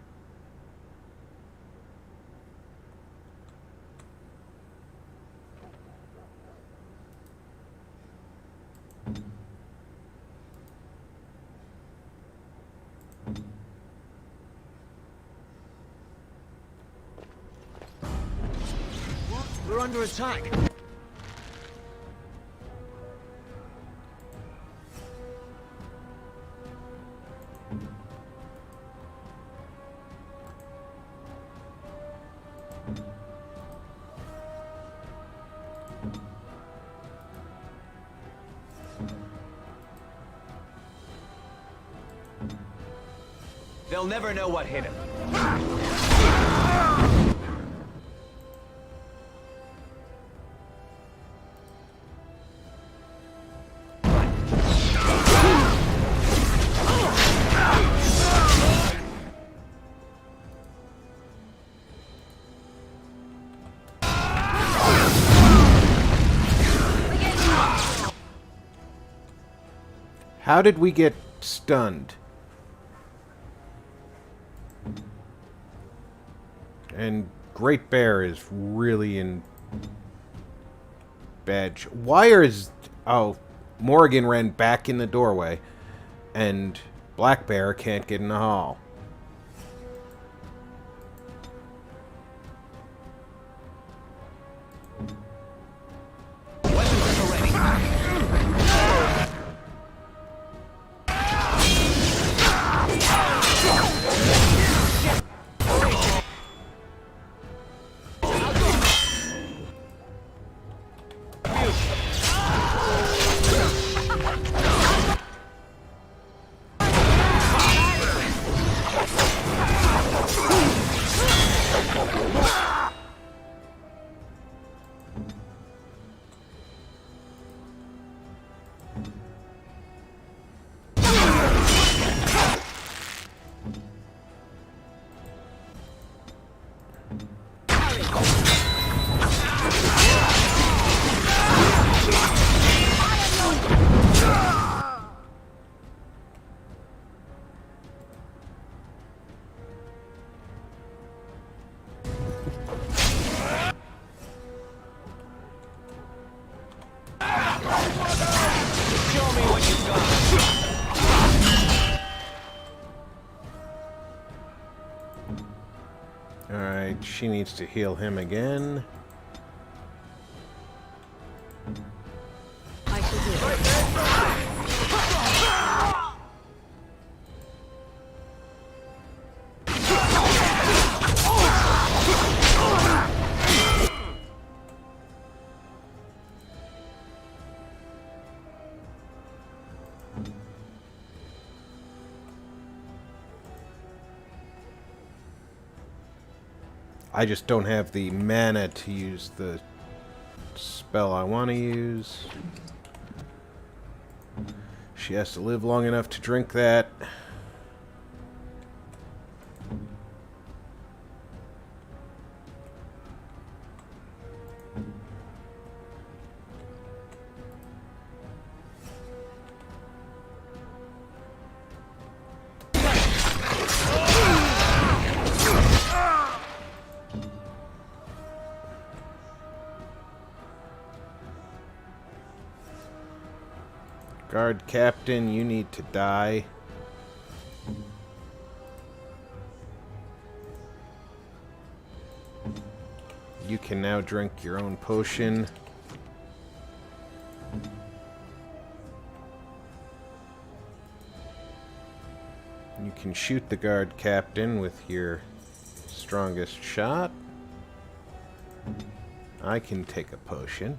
What? We're under attack. They'll never know what hit him. How did we get stunned? And Great Bear is really in bad... Why is... Oh, Morrigan ran back in the doorway, and Black Bear can't get in the hall. Alright, she needs to heal him again. I shall do it. I just don't have the mana to use the spell I want to use. She has to live long enough to drink that. Guard captain, you need to die. You can now drink your own potion. You can shoot the guard captain with your strongest shot. I can take a potion.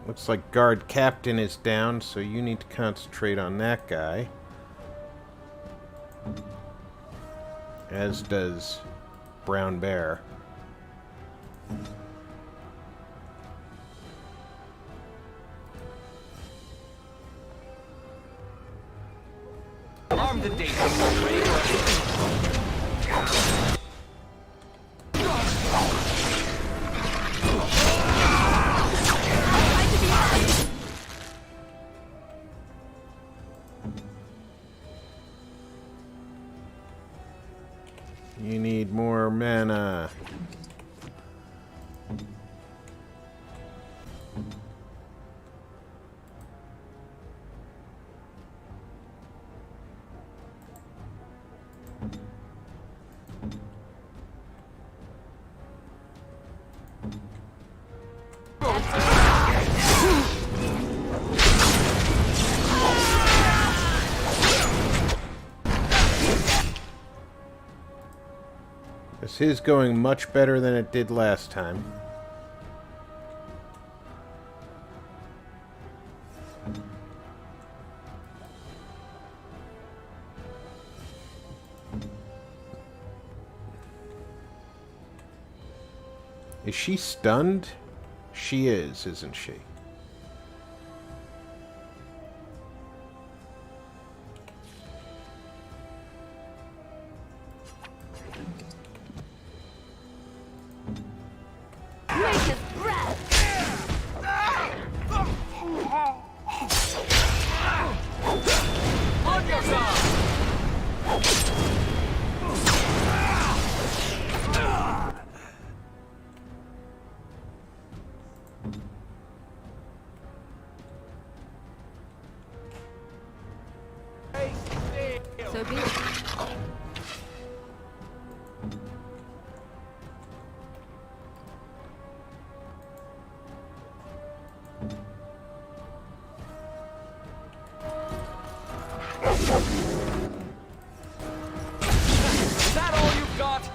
Looks like guard captain is down, so you need to concentrate on that guy. As does Brown Bear. Armed and dangerous. You need more mana. This is going much better than it did last time. Is she stunned? She is, isn't she? So be it. Is that all you've got?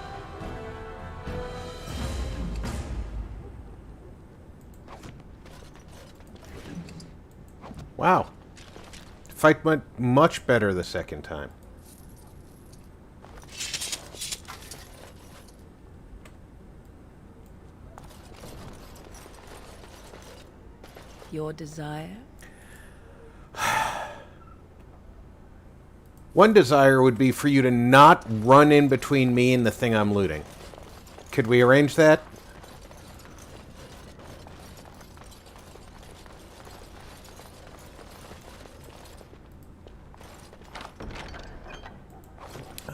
Wow. Fight went much better the second time. Your desire? One desire would be for you to not run in between me and the thing I'm looting. Could we arrange that?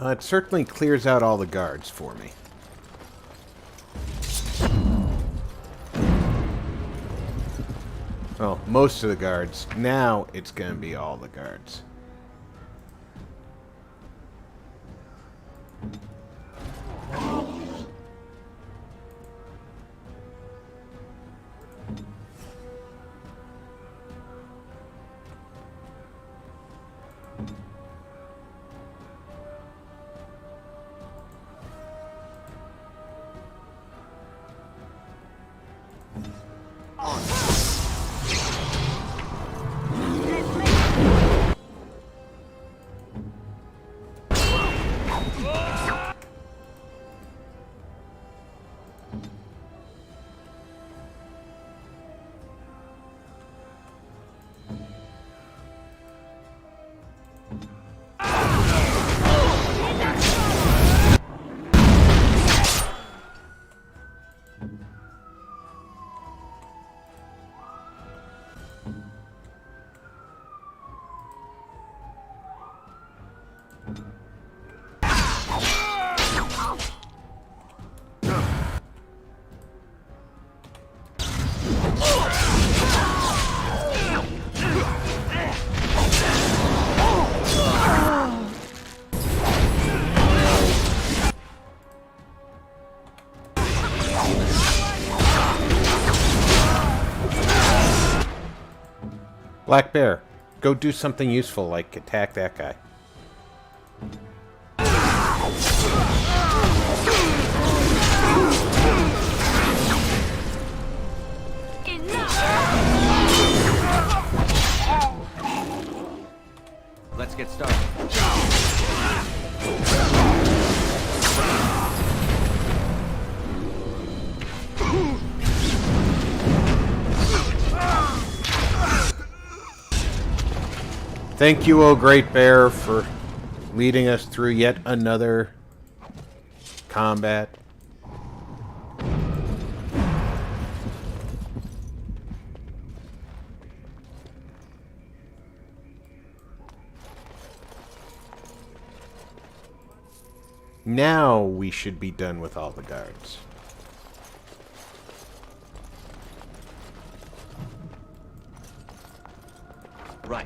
It certainly clears out all the guards for me. Well, most of the guards. Now it's going to be all the guards. Black Bear, go do something useful like attack that guy. Let's get started. Thank you, O Great Bear, for leading us through yet another combat. Now we should be done with all the guards. Right.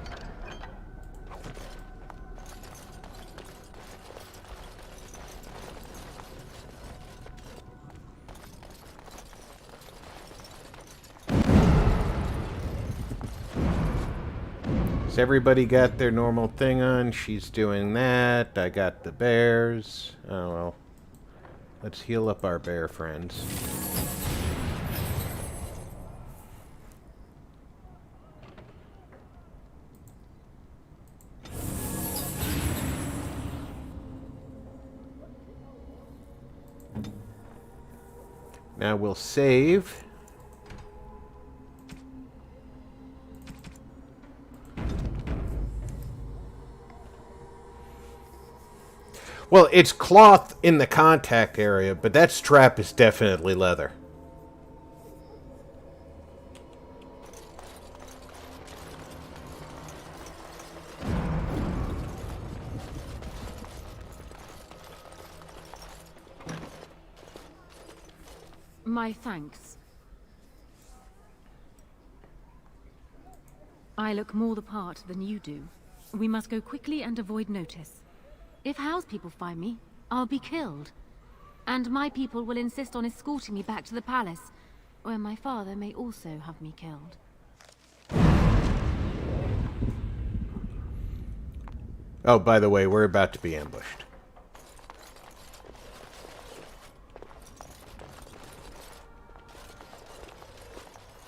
Has everybody got their normal thing on? She's doing that. I got the bears. Oh, well. Let's heal up our bear friends. Now we'll save. Well, it's cloth in the contact area, but that strap is definitely leather. My thanks. I look more the part than you do. We must go quickly and avoid notice. If Howe's people find me, I'll be killed. And my people will insist on escorting me back to the palace, where my father may also have me killed. Oh, by the way, we're about to be ambushed.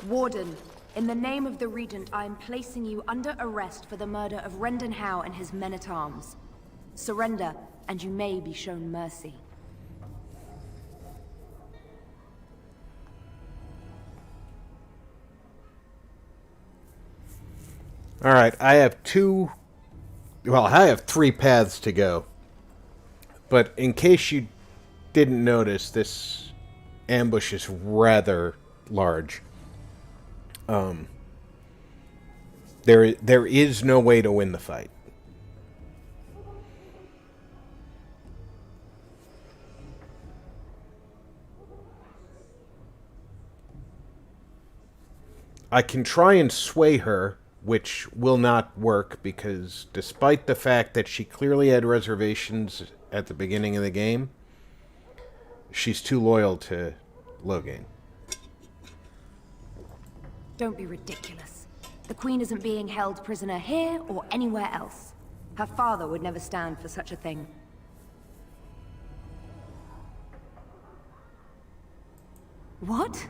Warden, in the name of the Regent, I am placing you under arrest for the murder of Rendon Howe and his men-at-arms. Surrender, and you may be shown mercy. Alright, I have three paths to go. But in case you didn't notice, this ambush is rather large. There is no way to win the fight. I can try and sway her, which will not work because despite the fact that she clearly had reservations at the beginning of the game, she's too loyal to Logain. Don't be ridiculous. The Queen isn't being held prisoner here or anywhere else. Her father would never stand for such a thing. What?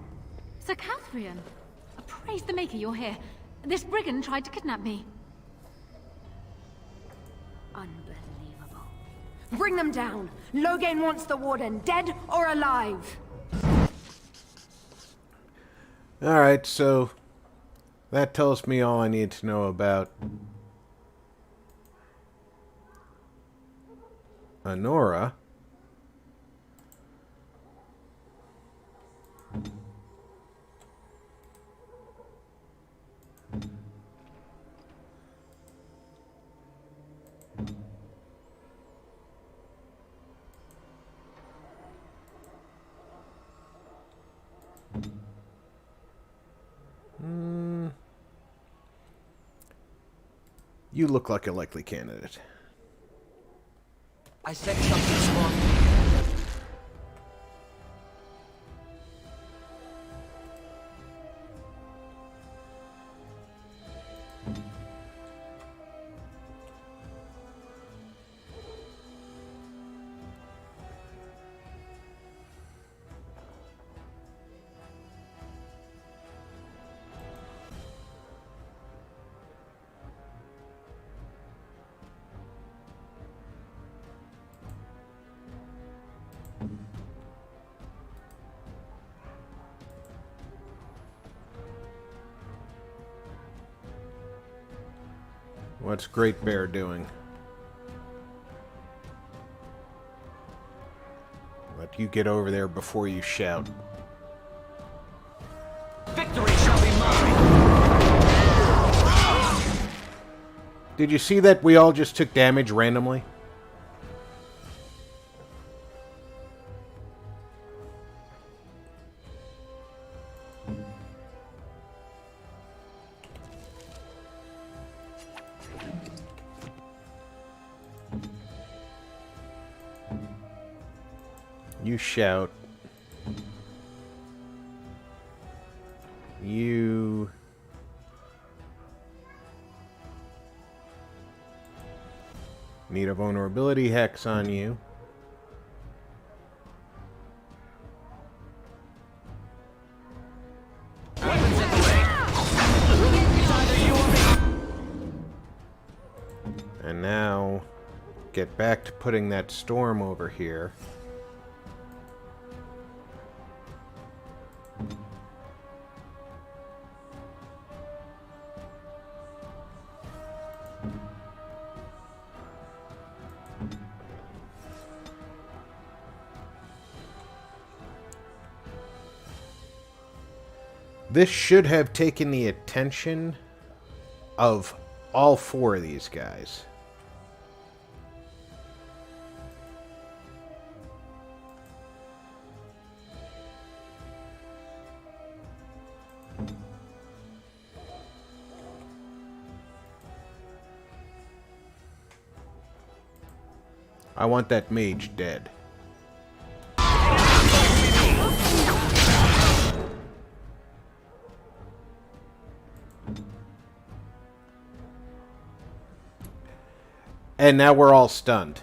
Sir Catherine! Praise the Maker you're here. This brigand tried to kidnap me. Unbelievable. Bring them down! Logain wants the Warden, dead or alive! Alright, so that tells me all I need to know about Honora. You look like a likely candidate. I said something smart. What's Great Bear doing? Let you get over there before you shout. Victory shall be mine! Did you see that we all just took damage randomly? You shout. You... need a vulnerability hex on you. And now, get back to putting that storm over here. This should have taken the attention of all four of these guys. I want that mage dead. And now we're all stunned.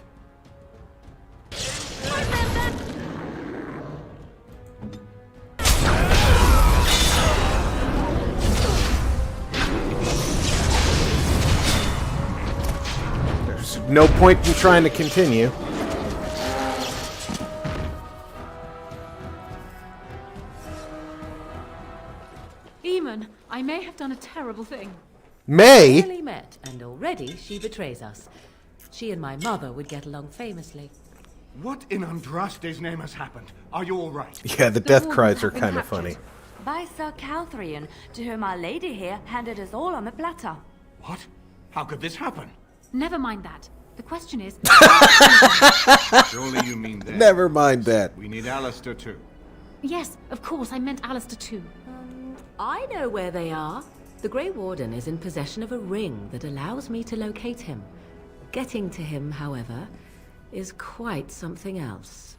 There's no point in trying to continue. Eamon, I may have done a terrible thing. May? Barely met, and already she betrays us. She and my mother would get along famously. What in Andraste's name has happened? Are you all right? Yeah, the death cries are kind of funny. By Sir Calthrian, to whom our lady here handed us all on a platter. What? How could this happen? Never mind that. The question is... Surely you mean that. Never mind that. We need Alistair too. Yes, of course, I meant Alistair too. I know where they are. The Grey Warden is in possession of a ring that allows me to locate him. Getting to him, however, is quite something else.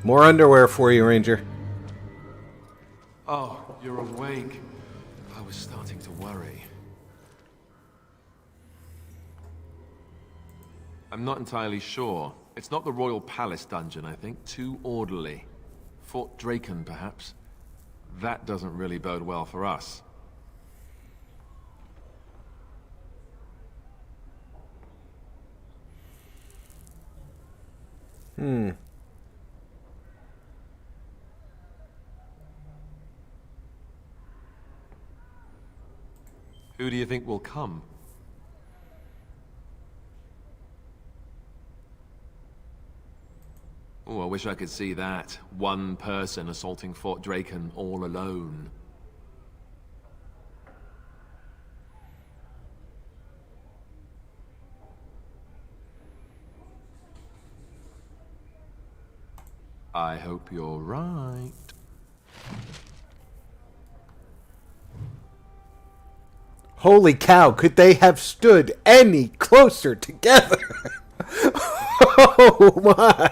More underwear for you, Ranger. Oh, you're awake. I was starting to worry. I'm not entirely sure. It's not the Royal Palace dungeon, I think. Too orderly. Fort Draken, perhaps. That doesn't really bode well for us. Who do you think will come? Oh, I wish I could see that. One person assaulting Fort Draken all alone. I hope you're right. Holy cow, could they have stood any closer together? Oh my!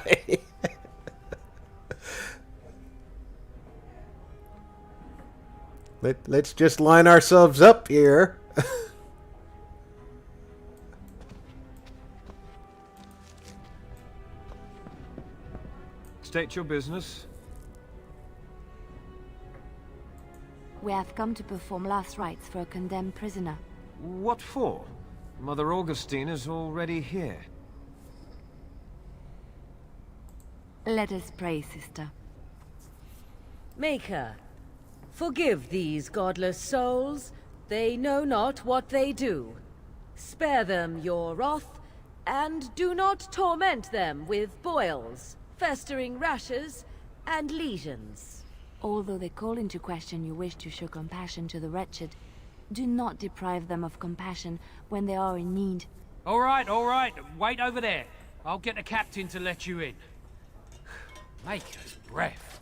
Let's just line ourselves up here. State your business. We have come to perform last rites for a condemned prisoner. What for? Mother Augustine is already here. Let us pray, sister. Maker, forgive these godless souls. They know not what they do. Spare them your wrath, and do not torment them with boils, festering rashes, and lesions. Although they call into question your wish to show compassion to the wretched, do not deprive them of compassion when they are in need. All right. Wait over there. I'll get the captain to let you in. Maker's breath.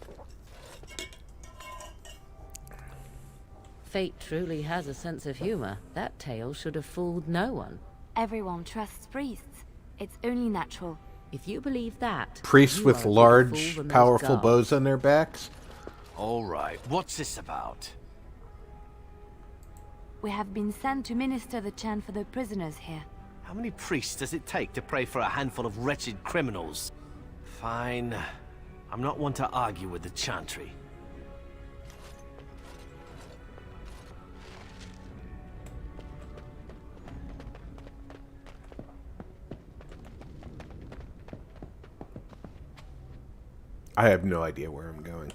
Fate truly has a sense of humor. That tale should have fooled no one. Everyone trusts priests. It's only natural. If you believe that... Priests you with are large, the most powerful guards. bows on their backs? All right, what's this about? We have been sent to minister the chant for the prisoners here. How many priests does it take to pray for a handful of wretched criminals? Fine. I'm not one to argue with the chantry. I have no idea where I'm going.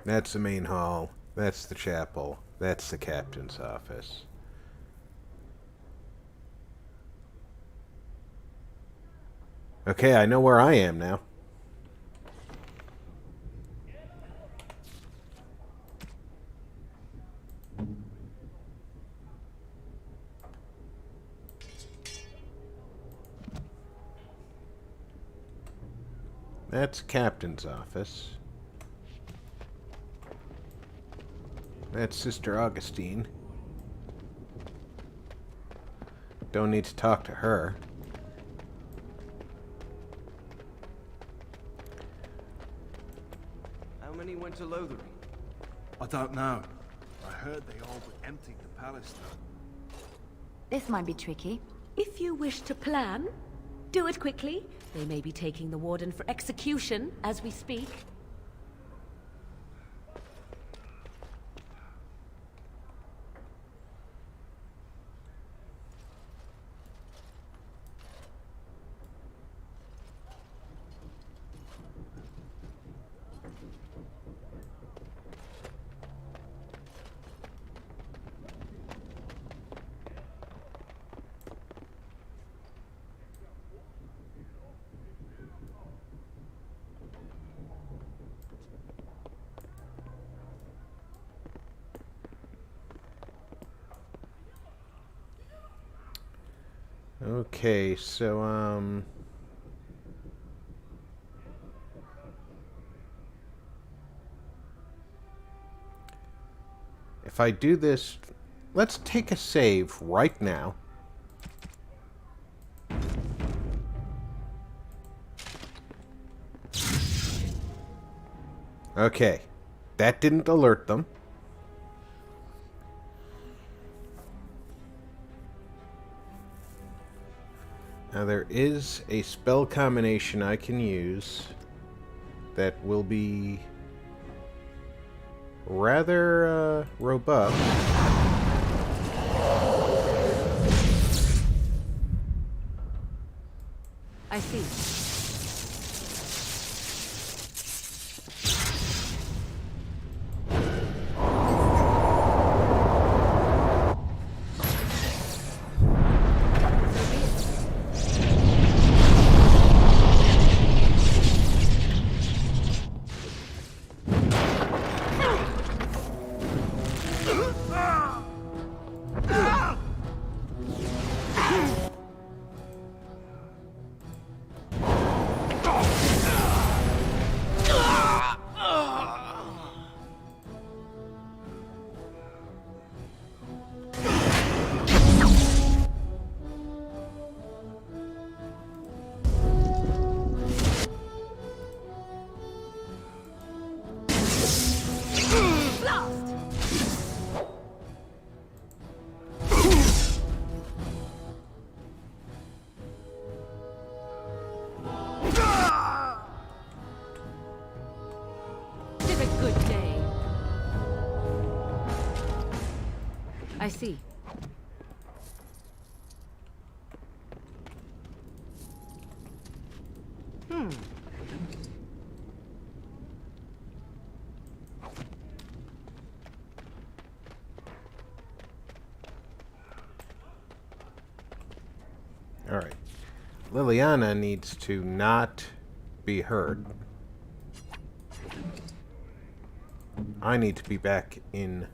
That's the main hall. That's the chapel. That's the captain's office. Okay, I know where I am now. That's captain's office. That's Sister Augustine. Don't need to talk to her. How many went to Lothering? I don't know. I heard they all but emptied the palace, though. This might be tricky. If you wish to plan, do it quickly. They may be taking the warden for execution as we speak. Okay, so, if I do this, let's take a save right now. Okay, that didn't alert them. Now there is a spell combination I can use that will be rather robust. I see. I see. Alright. Liliana needs to not be hurt. I need to be back in...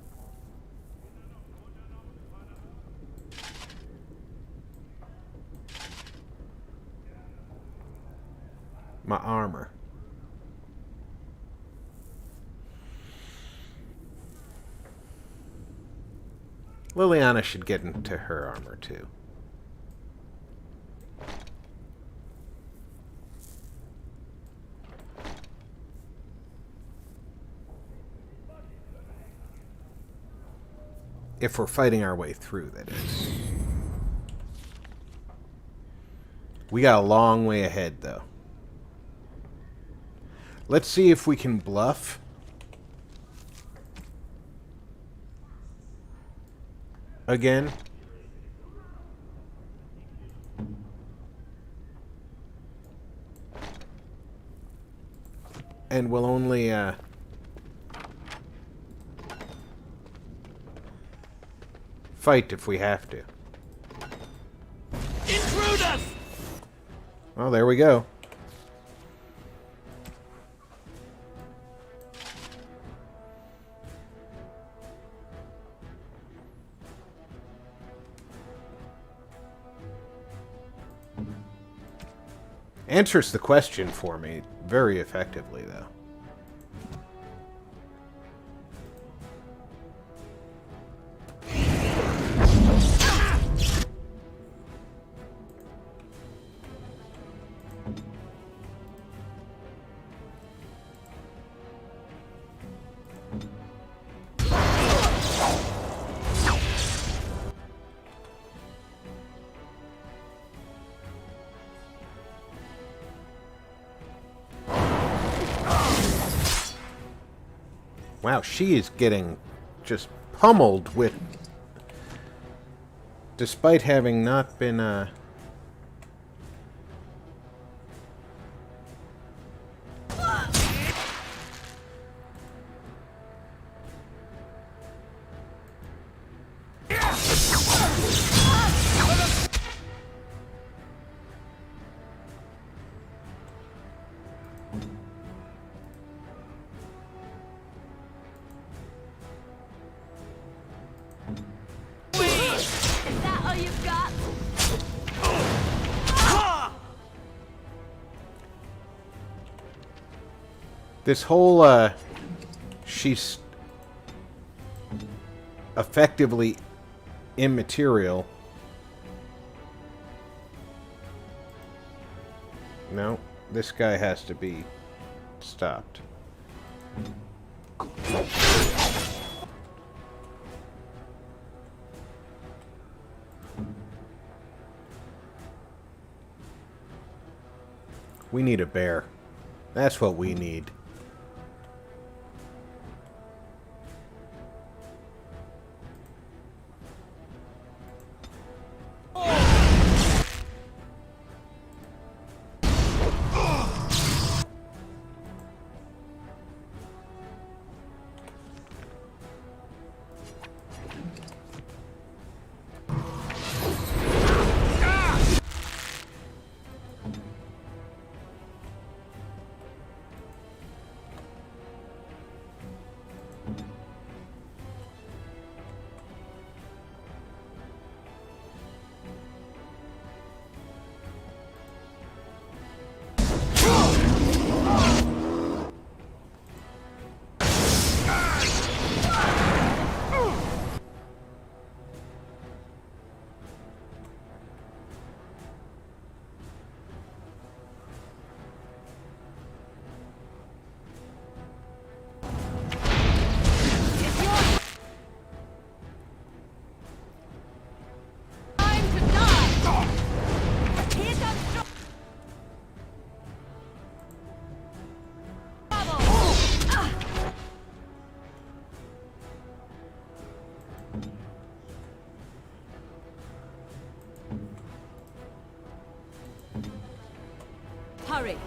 my armor. Liliana should get into her armor too. If we're fighting our way through, that is. We got a long way ahead, though. Let's see if we can bluff. Again. And we'll only, fight if we have to. Intruders! Oh, there we go. Answers the question for me very effectively, though. Wow, she is getting just pummeled with... Despite having not been, Is that all you've got? This whole, she's effectively immaterial. No, this guy has to be stopped. We need a bear. That's what we need. hurry.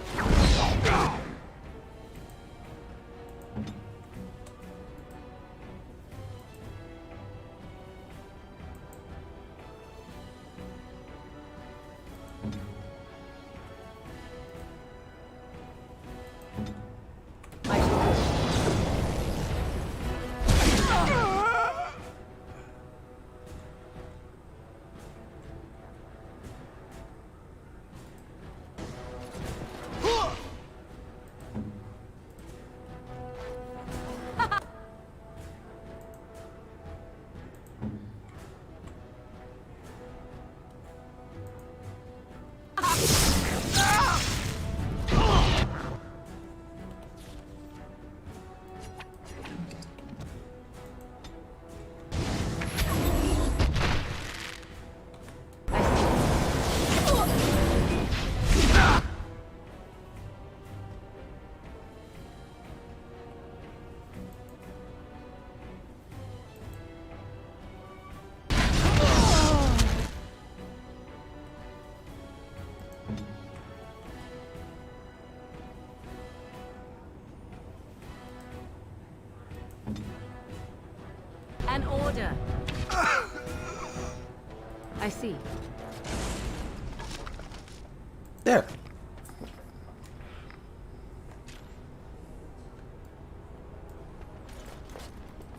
An order. I see. There.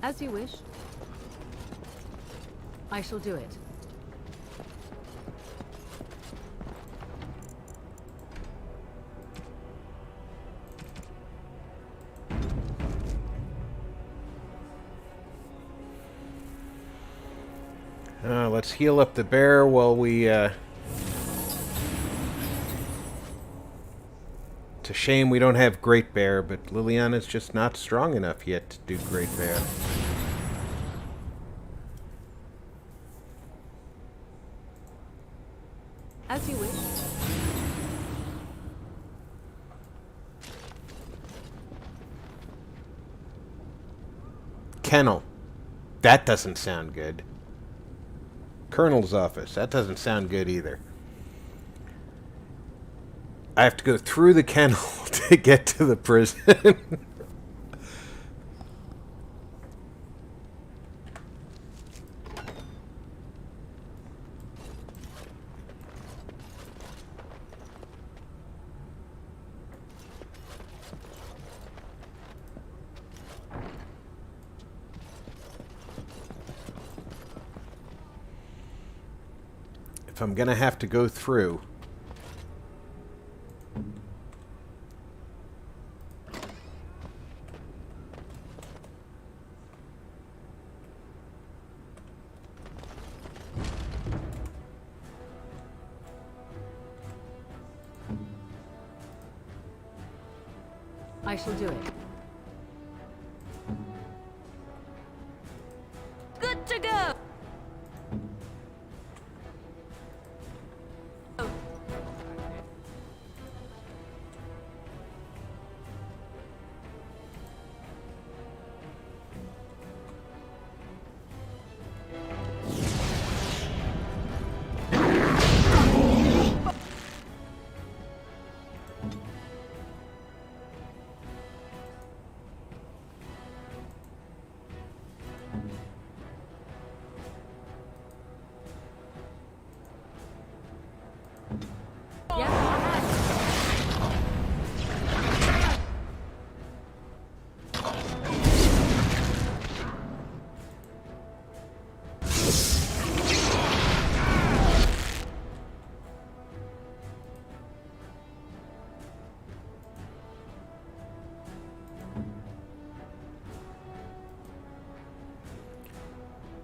As you wish. I shall do it. Let's heal up the bear while we, It's a shame we don't have Great Bear, but Liliana's just not strong enough yet to do Great Bear. As you wish. Kennel. That doesn't sound good. Colonel's office. That doesn't sound good either. I have to go through the kennel to get to the prison. If I'm gonna have to go through. I shall do it. Good to go!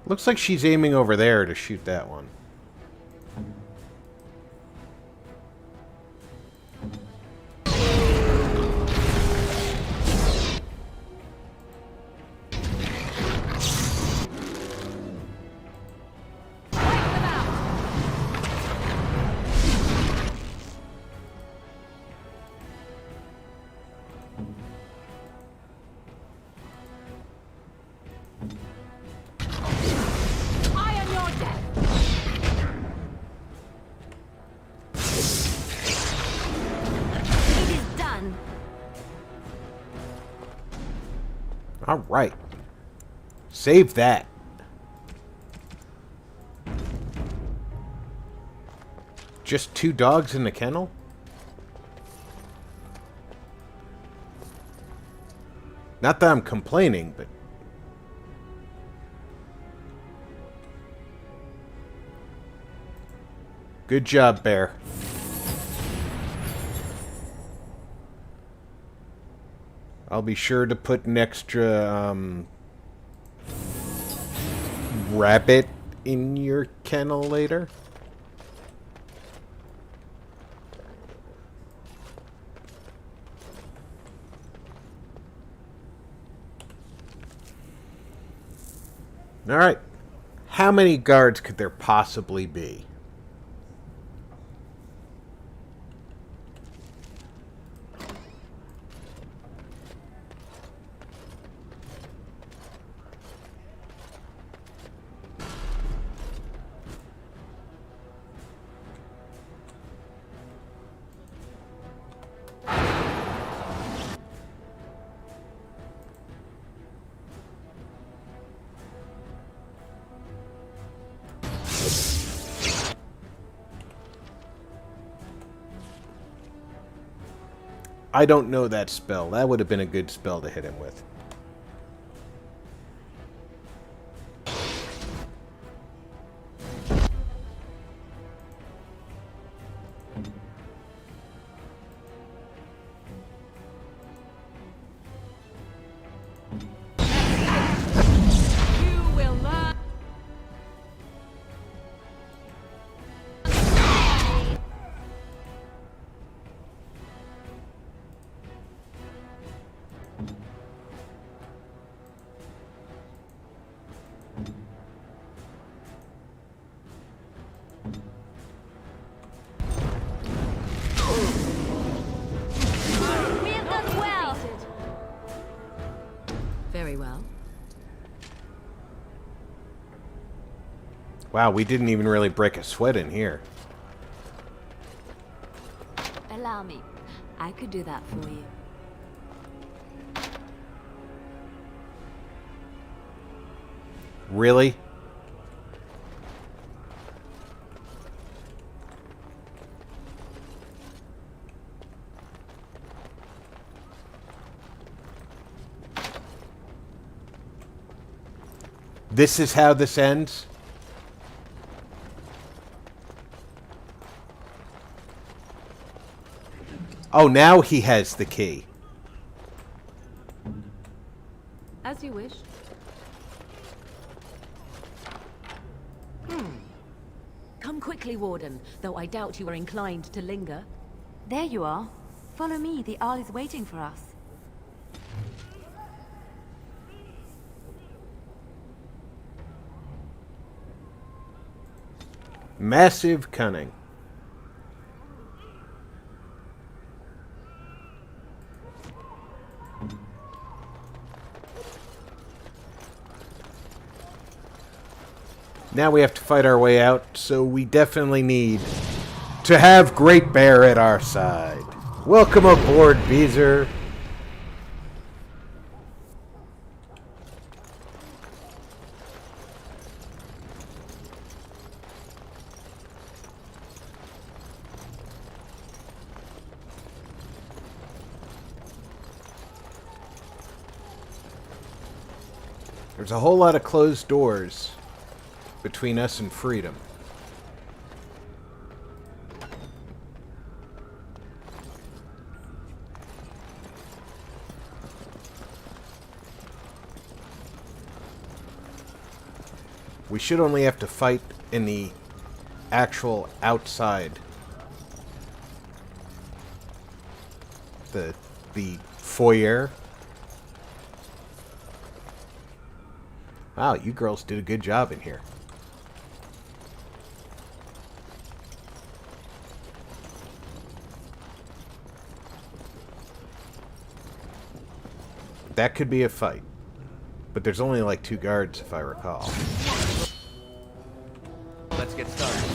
Looks like she's aiming over there to shoot that one. All right. Save that. Just 2 dogs in the kennel? Not that I'm complaining, but... Good job, Bear. I'll be sure to put an extra, rabbit in your kennel later. Alright. How many guards could there possibly be? I don't know that spell. That would have been a good spell to hit him with. You will learn. We have done well. Very well. Wow, we didn't even really break a sweat in here. Allow me. I could do that for you. Really? This is how this ends? Oh, now he has the key. As you wish. Come quickly, Warden, though I doubt you are inclined to linger. There you are. Follow me, the Arl is waiting for us. Massive cunning. Now we have to fight our way out, so we definitely need to have Great Bear at our side. Welcome aboard, Beezer. There's a whole lot of closed doors between us and freedom. We should only have to fight in the actual outside. The foyer. Wow, you girls did a good job in here. That could be a fight. But there's only like 2 guards, if I recall. Let's get started.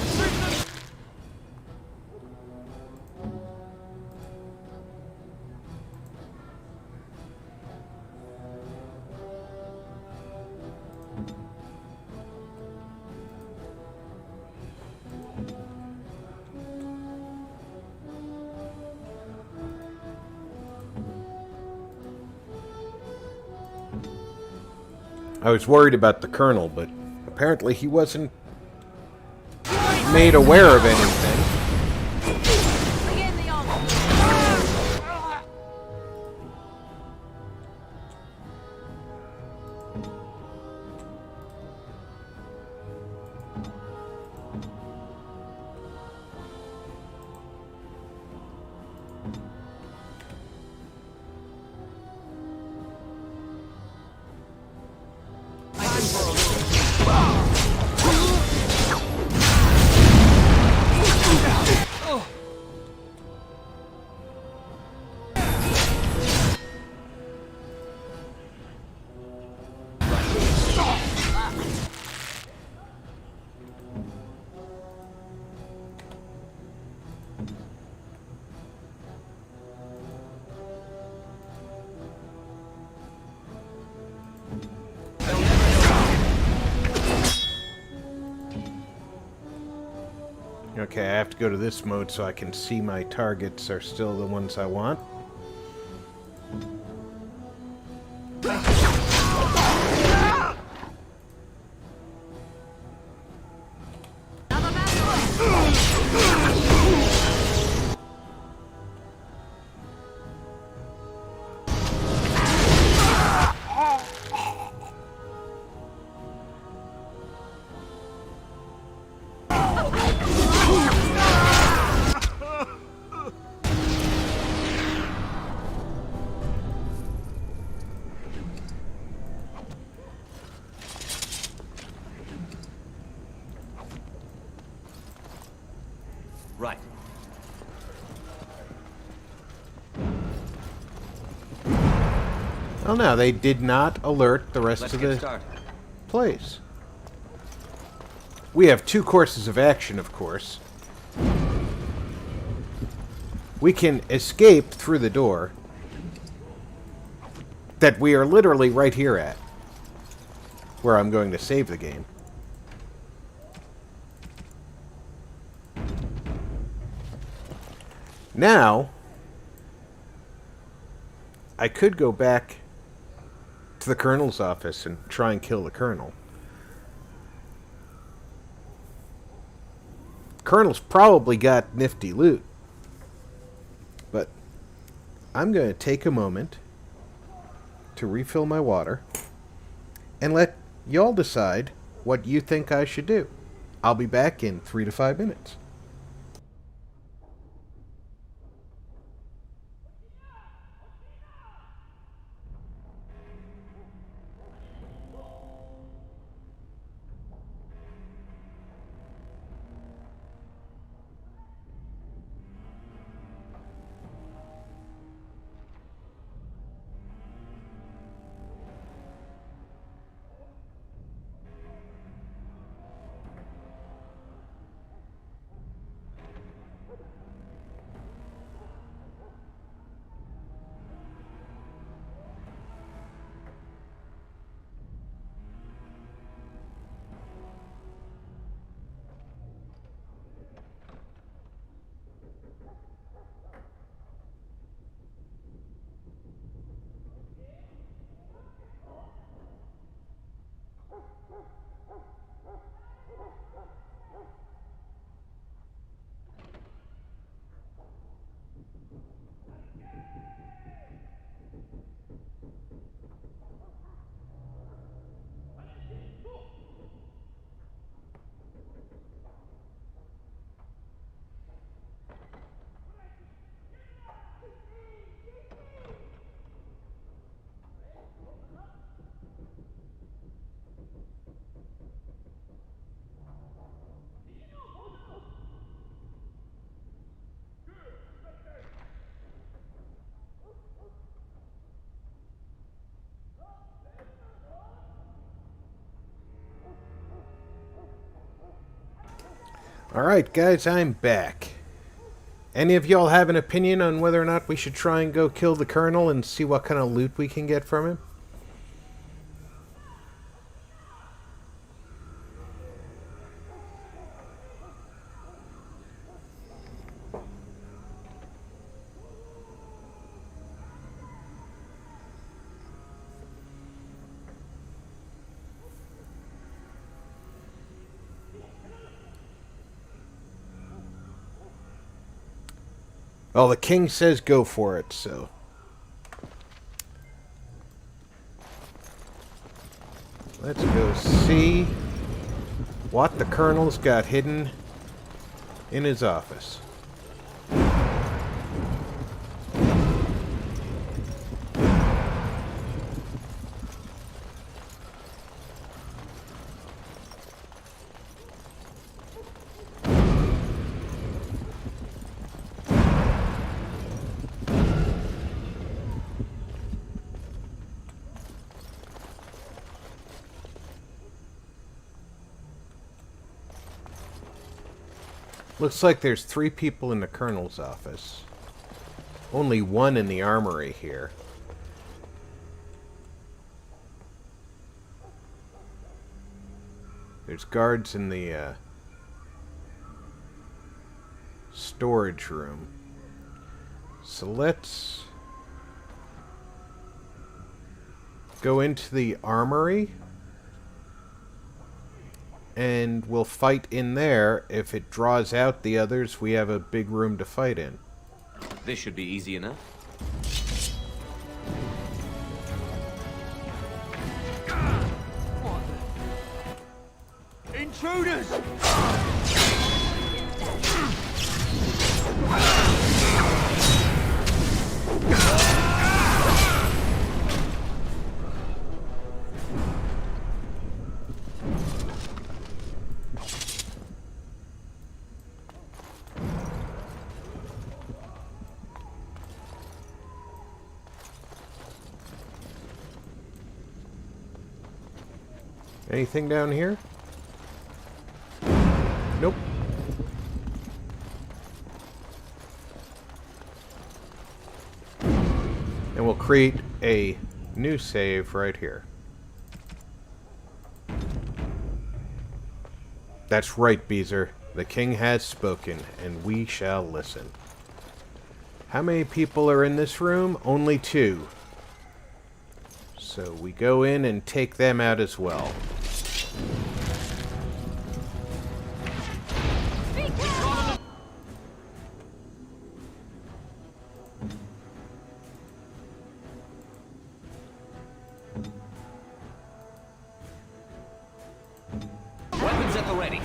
I was worried about the Colonel, but apparently he wasn't made aware of anything. Okay, I have to go to this mode so I can see my targets are still the ones I want. Right. Oh no, they did not alert the rest Let's of get the started. place. We have two courses of action, of course. We can escape through the door that we are literally right here at, where I'm going to save the game. Now, I could go back to the Colonel's office and try and kill the Colonel. Colonel's probably got nifty loot. But I'm going to take a moment to refill my water and let y'all decide what you think I should do. I'll be back in 3 to 5 minutes. Alright guys, I'm back. Any of y'all have an opinion on whether or not we should try and go kill the Colonel and see what kind of loot we can get from him? Well, the king says go for it, so... Let's go see what the colonel's got hidden in his office. Looks like there's 3 people in the colonel's office. Only 1 in the armory here. There's guards in the storage room. So let's go into the armory. And we'll fight in there. If it draws out the others, we have a big room to fight in. This should be easy enough. Intruders! Anything down here? Nope. And we'll create a new save right here. That's right, Beezer. The king has spoken, and we shall listen. How many people are in this room? Only 2. So we go in and take them out as well. Weapons at the ready.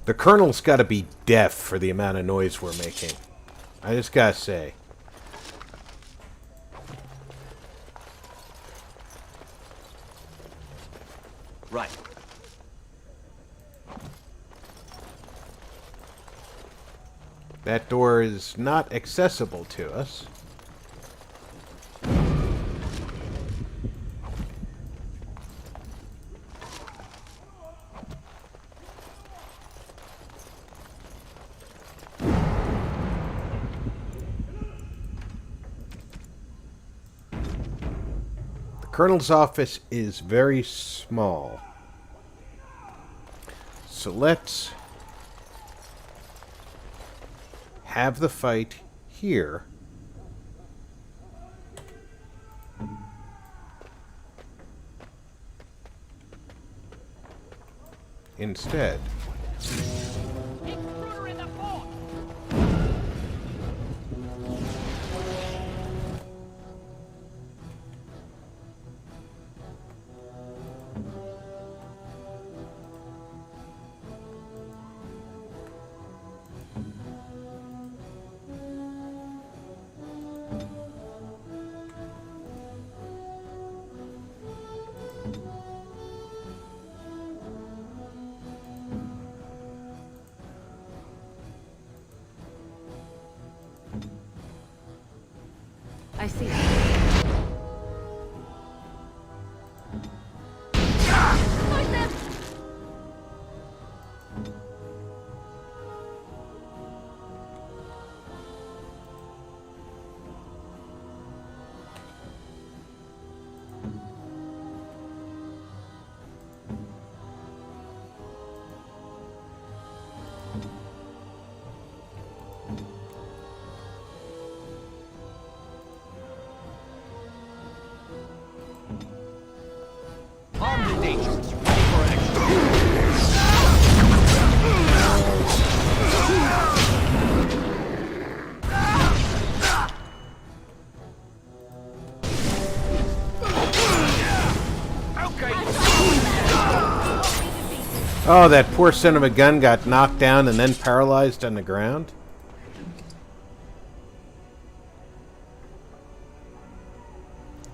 The colonel's got to be deaf for the amount of noise we're making. I just gotta say. Right. That door is not accessible to us. The colonel's office is very small. So let's have the fight here. Instead. I see. Oh, that poor son of a gun got knocked down and then paralyzed on the ground?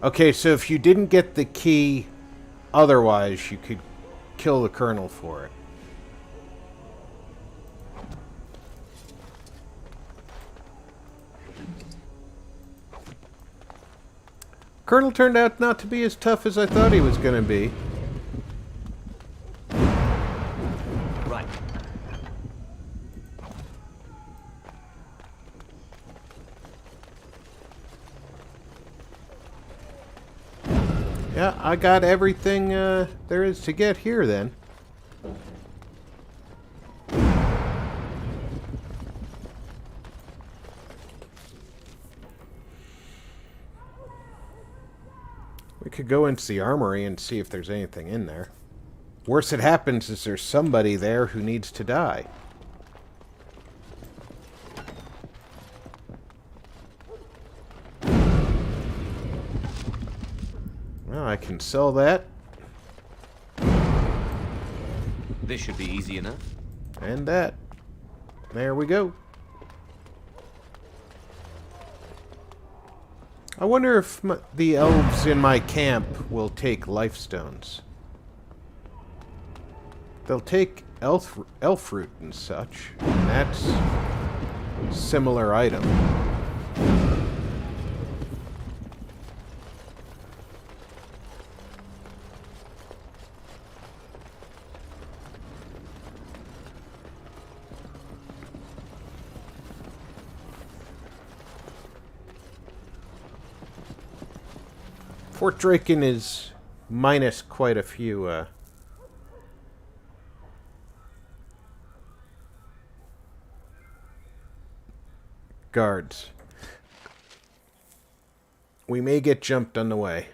Okay, so if you didn't get the key otherwise, you could kill the Colonel for it. Colonel turned out not to be as tough as I thought he was going to be. Right. Yeah, I got everything there is to get here then. We could go into the armory and see if there's anything in there. Worst that happens is there's somebody there who needs to die. Well, I can sell that. This should be easy enough. And that. There we go. I wonder if the elves in my camp will take life stones. They'll take elf fruit and such. And that's a similar item. Fort Draken is minus quite a few guards. We may get jumped on the way.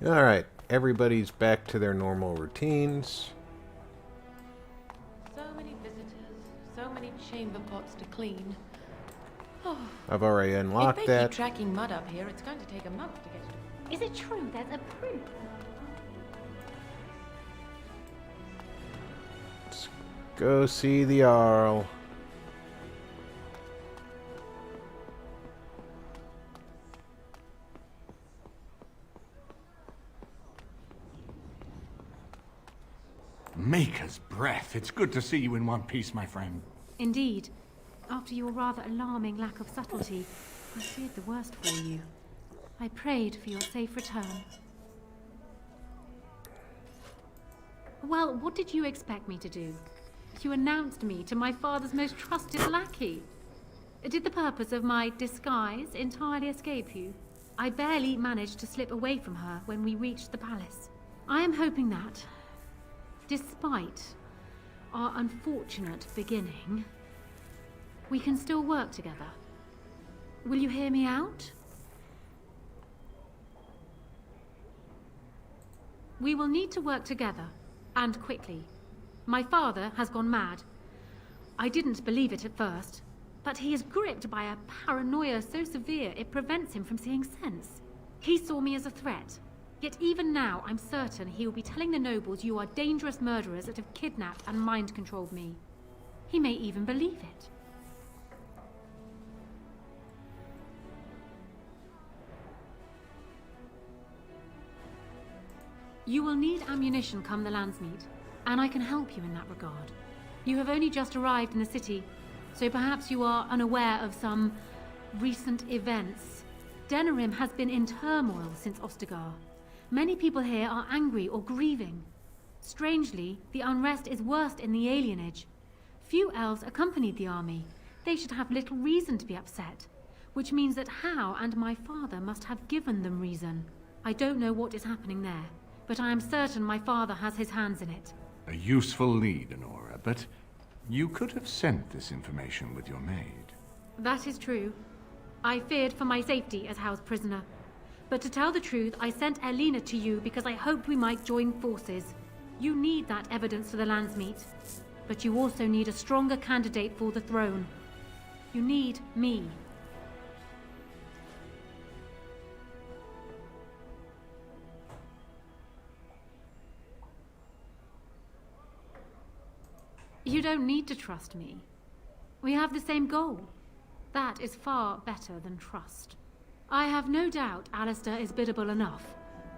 Alright, everybody's back to their normal routines. So many visitors, so many chamber pots to clean. Oh, I've already unlocked if they that. keep tracking mud up here, it's going to take a month to get it. Is it true there's a proof? Let's go see the Arl. Maker's breath. It's good to see you in one piece, my friend. Indeed. After your rather alarming lack of subtlety, I feared the worst for you. I prayed for your safe return. Well, what did you expect me to do? You announced me to my father's most trusted lackey. Did the purpose of my disguise entirely escape you? I barely managed to slip away from her when we reached the palace. I am hoping that, despite our unfortunate beginning, we can still work together. Will you hear me out? We will need to work together, and quickly. My father has gone mad. I didn't believe it at first, but he is gripped by a paranoia so severe it prevents him from seeing sense. He saw me as a threat. Yet even now, I'm certain he will be telling the nobles you are dangerous murderers that have kidnapped and mind-controlled me. He may even believe it. You will need ammunition come the Landsmeet, and I can help you in that regard. You have only just arrived in the city, so perhaps you are unaware of some recent events. Denerim has been in turmoil since Ostagar. Many people here are angry or grieving. Strangely, the unrest is worst in the alienage. Few elves accompanied the army. They should have little reason to be upset, which means that Hal and my father must have given them reason. I don't know what is happening there, but I am certain my father has his hands in it. A useful lead, Honora, but You could have sent this information with your maid. That is true. I feared for my safety as house prisoner. But to tell the truth, I sent Elena to you because I hoped we might join forces. You need that evidence for the Landsmeet. But you also need a stronger candidate for the throne. You need me. You don't need to trust me. We have the same goal. That is far better than trust. I have no doubt Alistair is biddable enough,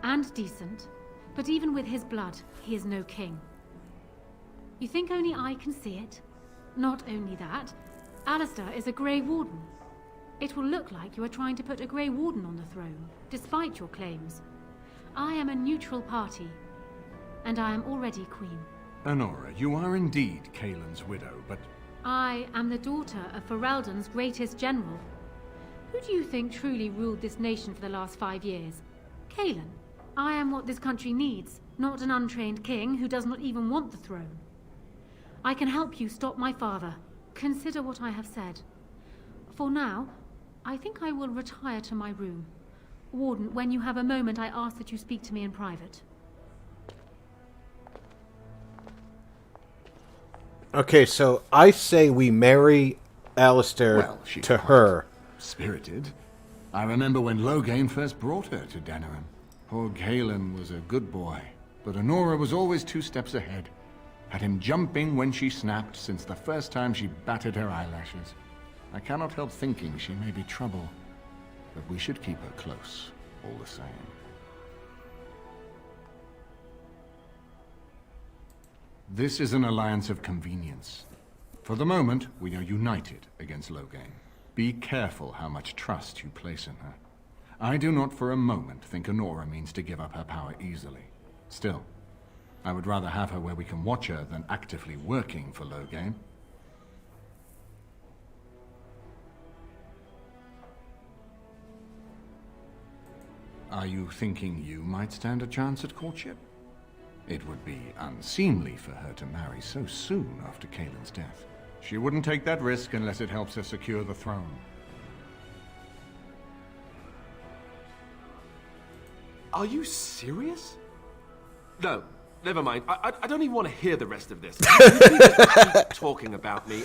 and decent, but even with his blood, he is no king. You think only I can see it? Not only that, Alistair is a Grey Warden. It will look like you are trying to put a Grey Warden on the throne, despite your claims. I am a neutral party, and I am already queen. Honora, you are indeed Kaelin's widow, but... I am the daughter of Ferelden's greatest general. Who do you think truly ruled this nation for the last 5 years? Kaelin. I am what this country needs, not an untrained king who does not even want the throne. I can help you stop my father. Consider what I have said. For now, I think I will retire to my room. Warden, when you have a moment, I ask that you speak to me in private. Okay, so I say we marry Alistair to her. Spirited. I remember when Loghain first brought her to Denerim. Poor Kaelin was a good boy, but Honora was always 2 steps ahead. Had him jumping when she snapped since the first time she batted her eyelashes. I cannot help thinking she may be trouble, but we should keep her close, all the same. This is an alliance of convenience. For the moment, we are united against Loghain. Be careful how much trust you place in her. I do not for a moment think Honora means to give up her power easily. Still, I would rather have her where we can watch her than actively working for Loghain. Are you thinking you might stand a chance at courtship? It would be unseemly for her to marry so soon after Kaelin's death. She wouldn't take that risk unless it helps her secure the throne. Are you serious? No, never mind. I don't even want to hear the rest of this. Keep talking about me.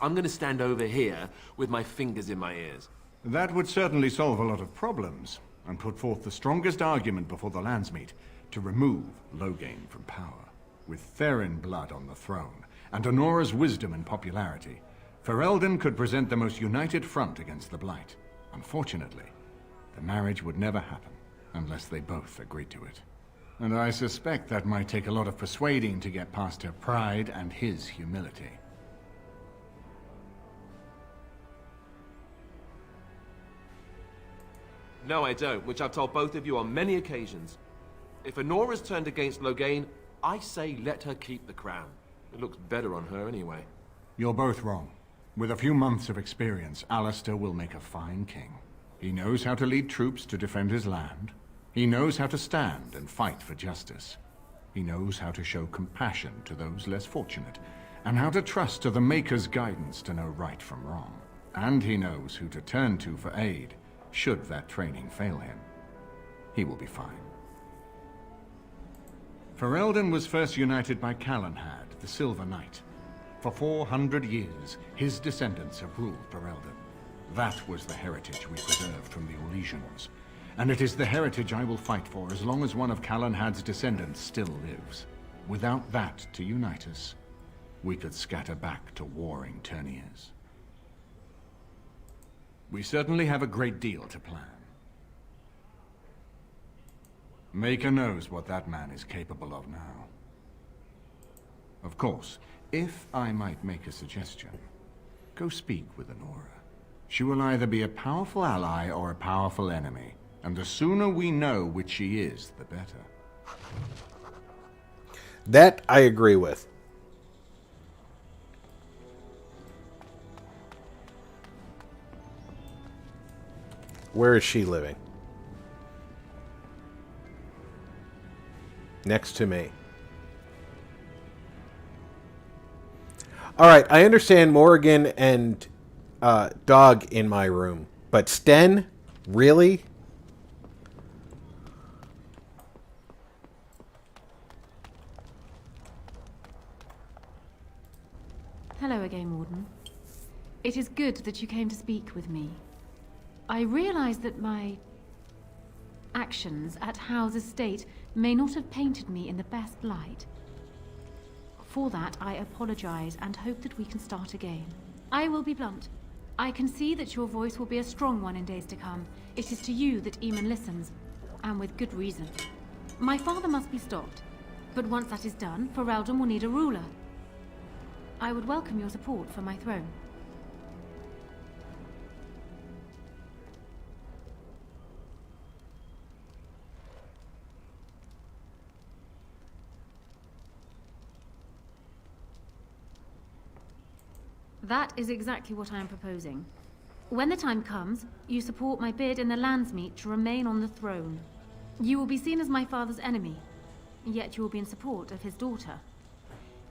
I'm going to stand over here with my fingers in my ears. That would certainly solve a lot of problems, and put forth the strongest argument before the Landsmeet to remove Loghain from power. With Therin blood on the throne, and Honora's wisdom and popularity, Ferelden could present the most united front against the Blight. Unfortunately, the marriage would never happen, unless they both agreed to it. And I suspect that might take a lot of persuading to get past her pride and his humility. No, I don't, which I've told both of you on many occasions. If Honora's turned against Loghain, I say let her keep the crown. It looks better on her anyway. You're both wrong. With a few months of experience, Alistair will make a fine king. He knows how to lead troops to defend his land. He knows how to stand and fight for justice. He knows how to show compassion to those less fortunate, and how to trust to the Maker's guidance to know right from wrong. And he knows who to turn to for aid, should that training fail him. He will be fine. Ferelden was first united by Calenhad, the Silver Knight. For 400 years, his descendants have ruled Ferelden. That was the heritage we preserved from the Orlesians. And it is the heritage I will fight for as long as one of Calenhad's descendants still lives. Without that to unite us, we could scatter back to warring Terniers. We certainly have a great deal to plan. Maker knows what that man is capable of now. Of course, if I might make a suggestion, go speak with Honora. She will either be a powerful ally or a powerful enemy, and the sooner we know which she is, the better. That I agree with. Where is she living? Next to me. All right, I understand Morrigan and Dog in my room, but Sten, really? Hello again, Warden. It is good that you came to speak with me. I realize that my actions at Howe's estate may not have painted me in the best light. For that, I apologize and hope that we can start again. I will be blunt. I can see that your voice will be a strong one in days to come. It is to you that Eamon listens, and with good reason. My father must be stopped, but once that is done, Ferelden will need a ruler. I would welcome your support for my throne. That is exactly what I am proposing. When the time comes, you support my bid in the Landsmeet to remain on the throne. You will be seen as my father's enemy, yet you will be in support of his daughter.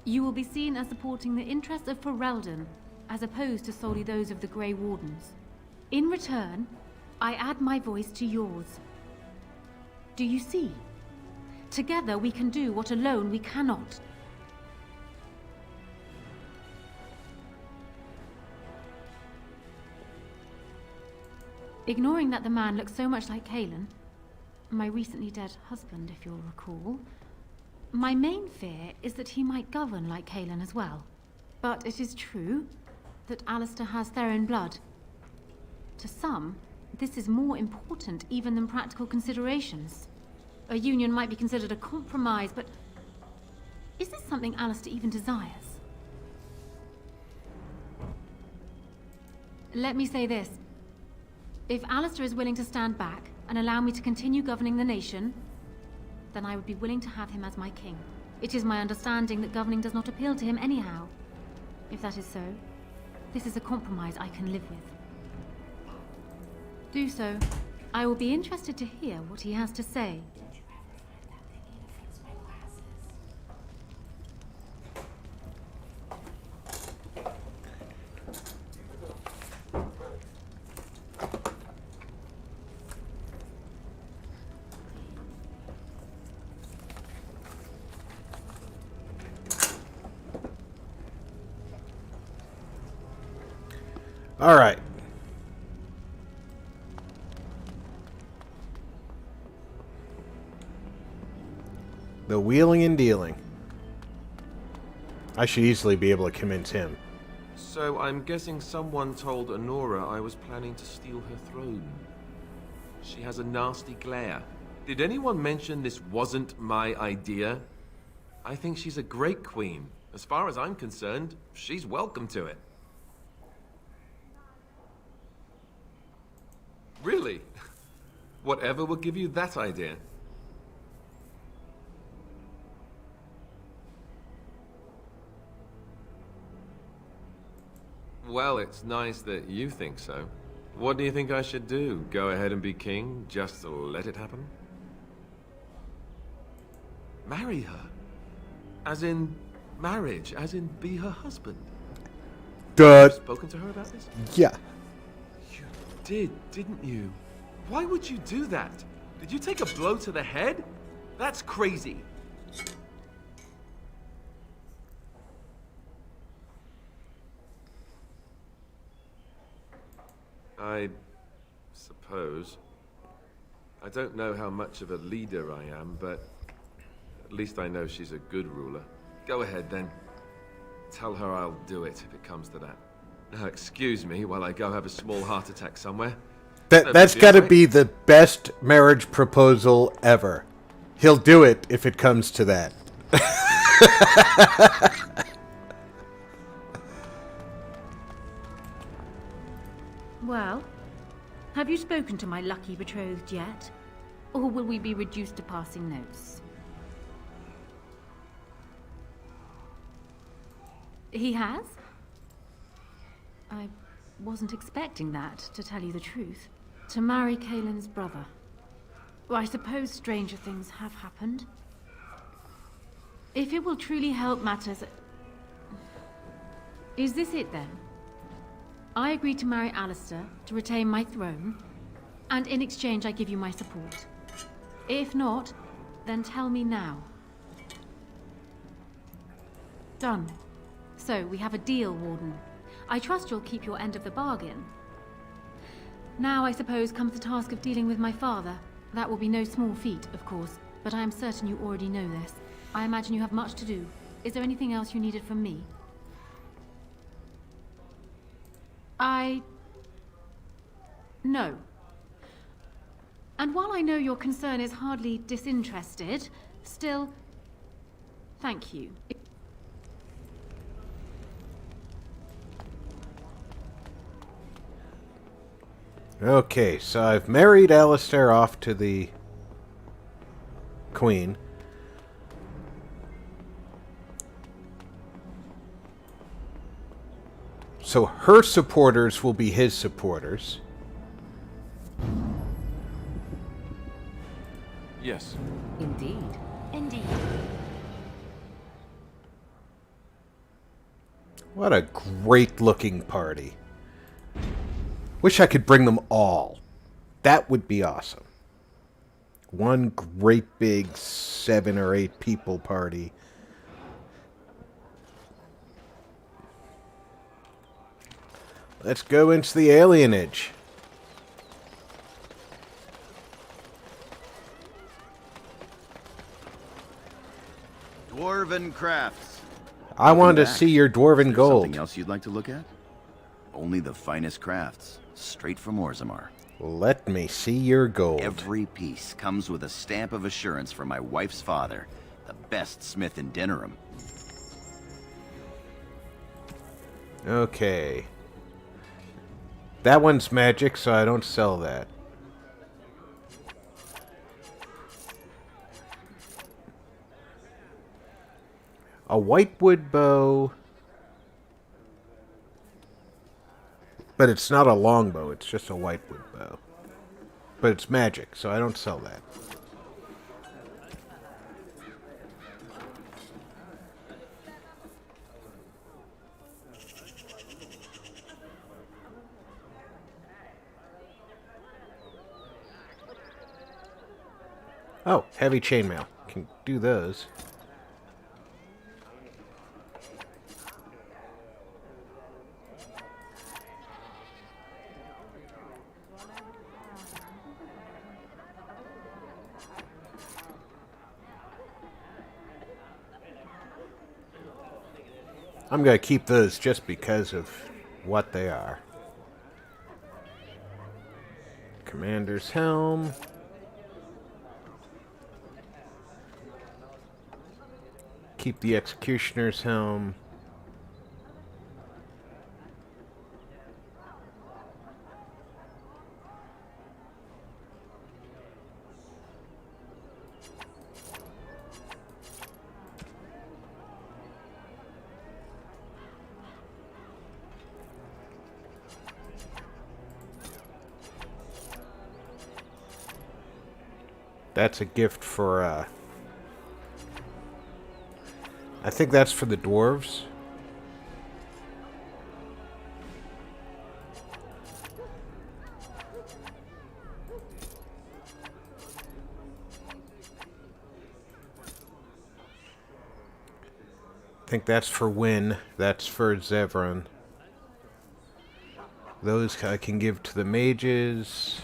You will be seen as supporting the interests of Ferelden, as opposed to solely those of the Grey Wardens. In return, I add my voice to yours. Do you see? Together we can do what alone we cannot. Ignoring that the man looks so much like Cailan, my recently dead husband, if you'll recall, my main fear is that he might govern like Cailan as well. But it is true that Alistair has Theron blood. To some, this is more important even than practical considerations. A union might be considered a compromise, but is this something Alistair even desires? Let me say this. If Alistair is willing to stand back and allow me to continue governing the nation, then I would be willing to have him as my king. It is my understanding that governing does not appeal to him anyhow. If that is so, this is a compromise I can live with. Do so. I will be interested to hear what he has to say. All right. The wheeling and dealing. I should easily be able to convince him. So I'm guessing someone told Honora I was planning to steal her throne. She has a nasty glare. Did anyone mention this wasn't my idea? I think she's a great queen. As far as I'm concerned, she's welcome to it. Really? Whatever will give you that idea? Well, it's nice that you think so. What do you think I should do? Go ahead and be king, just to let it happen? Marry her? As in marriage, as in be her husband? Duh. Have you spoken to her about this? Yeah. Didn't you? Why would you do that? Did you take a blow to the head? That's crazy. I suppose. I don't know how much of a leader I am, but at least I know she's a good ruler. Go ahead then. Tell her I'll do it if it comes to that. Now, excuse me while I go have a small heart attack somewhere. That's got to be the best marriage proposal ever. He'll do it if it comes to that. Well, have you spoken to my lucky betrothed yet? Or will we be reduced to passing notes? He has? I wasn't expecting that, to tell you the truth. To marry Cailan's brother. Well, I suppose stranger things have happened. If it will truly help matters... Is this it then? I agreed to marry Alistair to retain my throne, and in exchange I give you my support. If not, then tell me now. Done. So, we have a deal, Warden. I trust you'll keep your end of the bargain. Now, I suppose, comes the task of dealing with my father. That will be no small feat, of course, but I am certain you already know this. I imagine you have much to do. Is there anything else you needed from me? No. And while I know your concern is hardly disinterested, still, thank you. Okay, so I've married Alistair off to the Queen. So her supporters will be his supporters. Yes. Indeed. Indeed. What a great looking party. Wish I could bring them all. That would be awesome. One great big 7 or 8 people party. Let's go into the alienage. Dwarven crafts. I wanted to Welcome back. see your dwarven Is there gold. Something else you'd like to look at? Only the finest crafts, straight from Orzammar. Let me see your gold. Every piece comes with a stamp of assurance from my wife's father, the best smith in Denerim. Okay. That one's magic, so I don't sell that. A whitewood bow. But it's not a longbow, it's just a whitewood bow. But it's magic, so I don't sell that. Oh, heavy chainmail. Can do those. I'm going to keep those just because of what they are. Commander's helm. Keep the executioner's helm. That's a gift for, I think that's for the dwarves. I think that's for Wynn. That's for Zevran. Those I can give to the mages.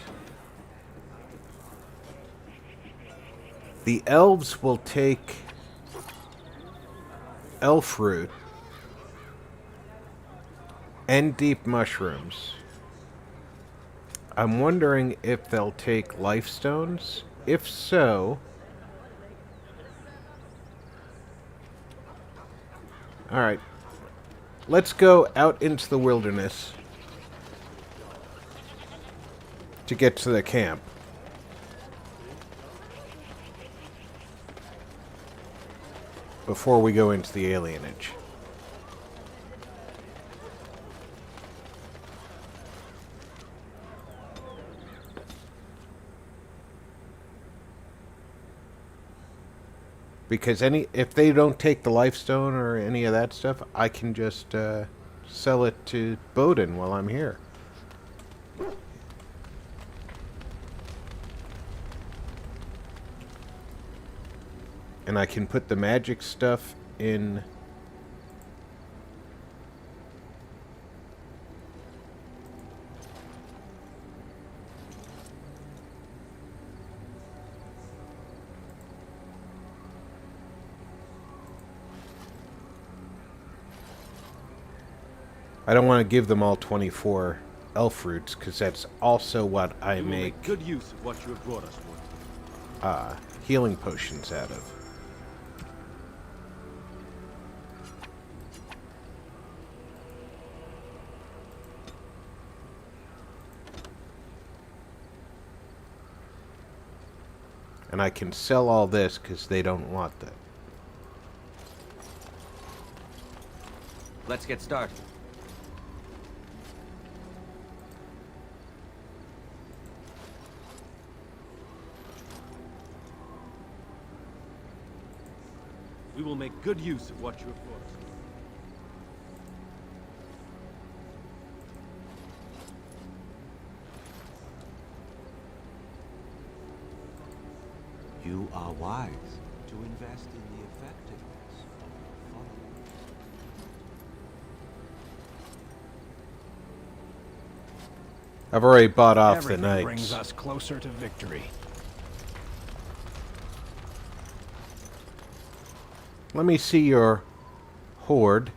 The elves will take elf root and deep mushrooms. I'm wondering if they'll take life stones. If so, alright, let's go out into the wilderness to get to the camp. Before we go into the alienage. Because if they don't take the life stone or any of that stuff, I can just sell it to Bowden while I'm here. And I can put the magic stuff in... I don't want to give them all 24 elf roots, because that's also what I make good use of what you have brought us, Warden. Healing potions out of. And I can sell all this because they don't want that. Let's get started. We will make good use of what you have brought us. You are wise to invest in the effectiveness of followers. I've already bought off Everything the knights. brings us closer to victory. Let me see your horde.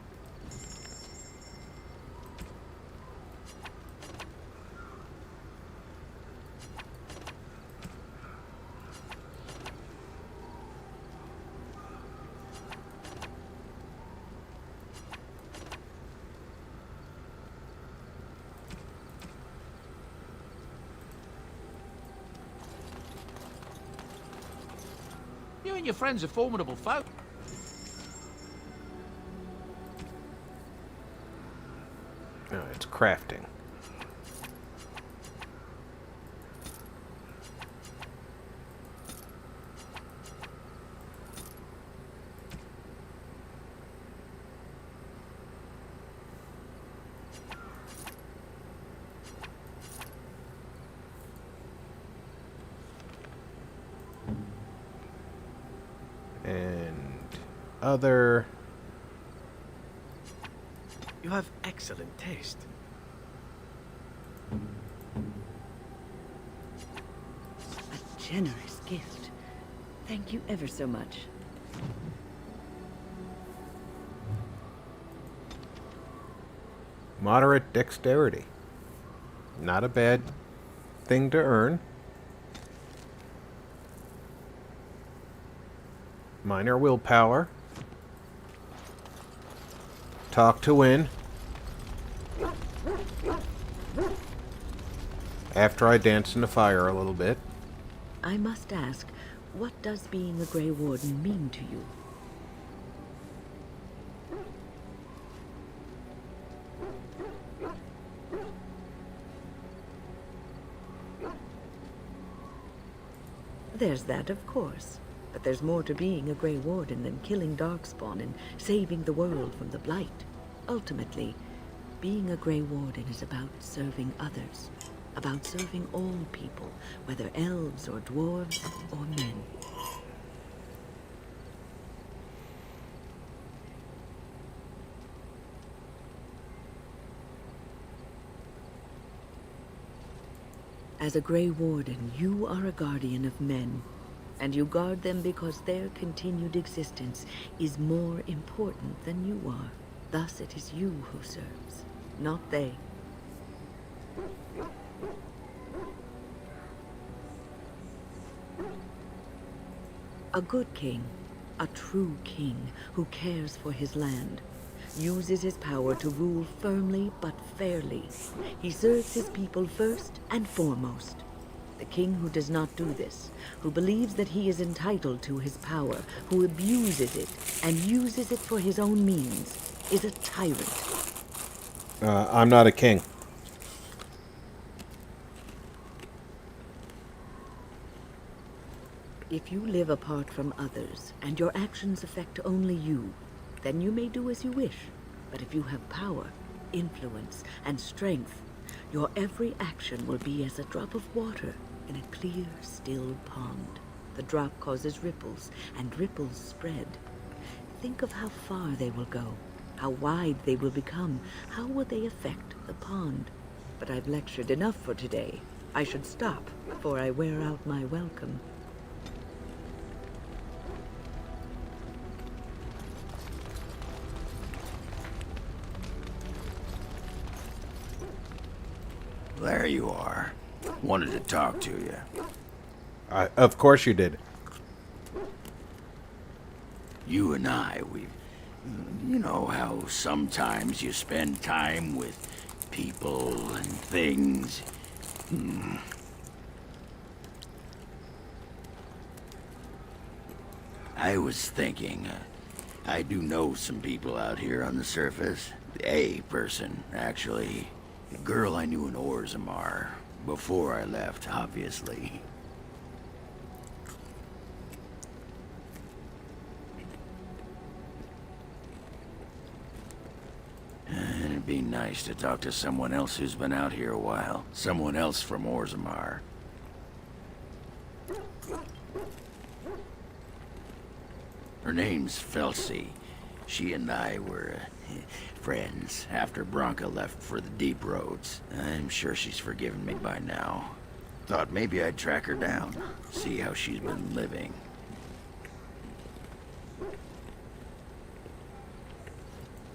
You and your friends are formidable folk. No, it's crafting. And other... You have excellent taste. A generous gift. Thank you ever so much. Moderate dexterity. Not a bad thing to earn. Minor willpower. Talk to win. After I dance in the fire a little bit. I must ask, what does being a Grey Warden mean to you? There's that, of course. But there's more to being a Grey Warden than killing Darkspawn and saving the world from the Blight. Ultimately, being a Grey Warden is about serving others. About serving all people, whether elves or dwarves or men. As a Grey Warden, you are a guardian of men. And you guard them because their continued existence is more important than you are. Thus it is you who serves, not they. A good king, a true king who cares for his land, uses his power to rule firmly but fairly. He serves his people first and foremost. The king who does not do this, who believes that he is entitled to his power, who abuses it and uses it for his own means, is a tyrant. I'm not a king. If you live apart from others, and your actions affect only you, then you may do as you wish. But if you have power, influence, and strength, your every action will be as a drop of water in a clear, still pond. The drop causes ripples, and ripples spread. Think of how far they will go, how wide they will become, how will they affect the pond. But I've lectured enough for today. I should stop before I wear out my welcome. There you are. Wanted to talk to you. Of course you did. You and I, you know how sometimes you spend time with people and things. I was thinking, I do know some people out here on the surface. A person, actually. A girl I knew in Orzammar. Before I left, obviously. It'd be nice to talk to someone else who's been out here a while. Someone else from Orzammar. Her name's Felsi. She and I were friends after Branka left for the deep roads. I'm sure she's forgiven me by now. Thought maybe I'd track her down, see how she's been living.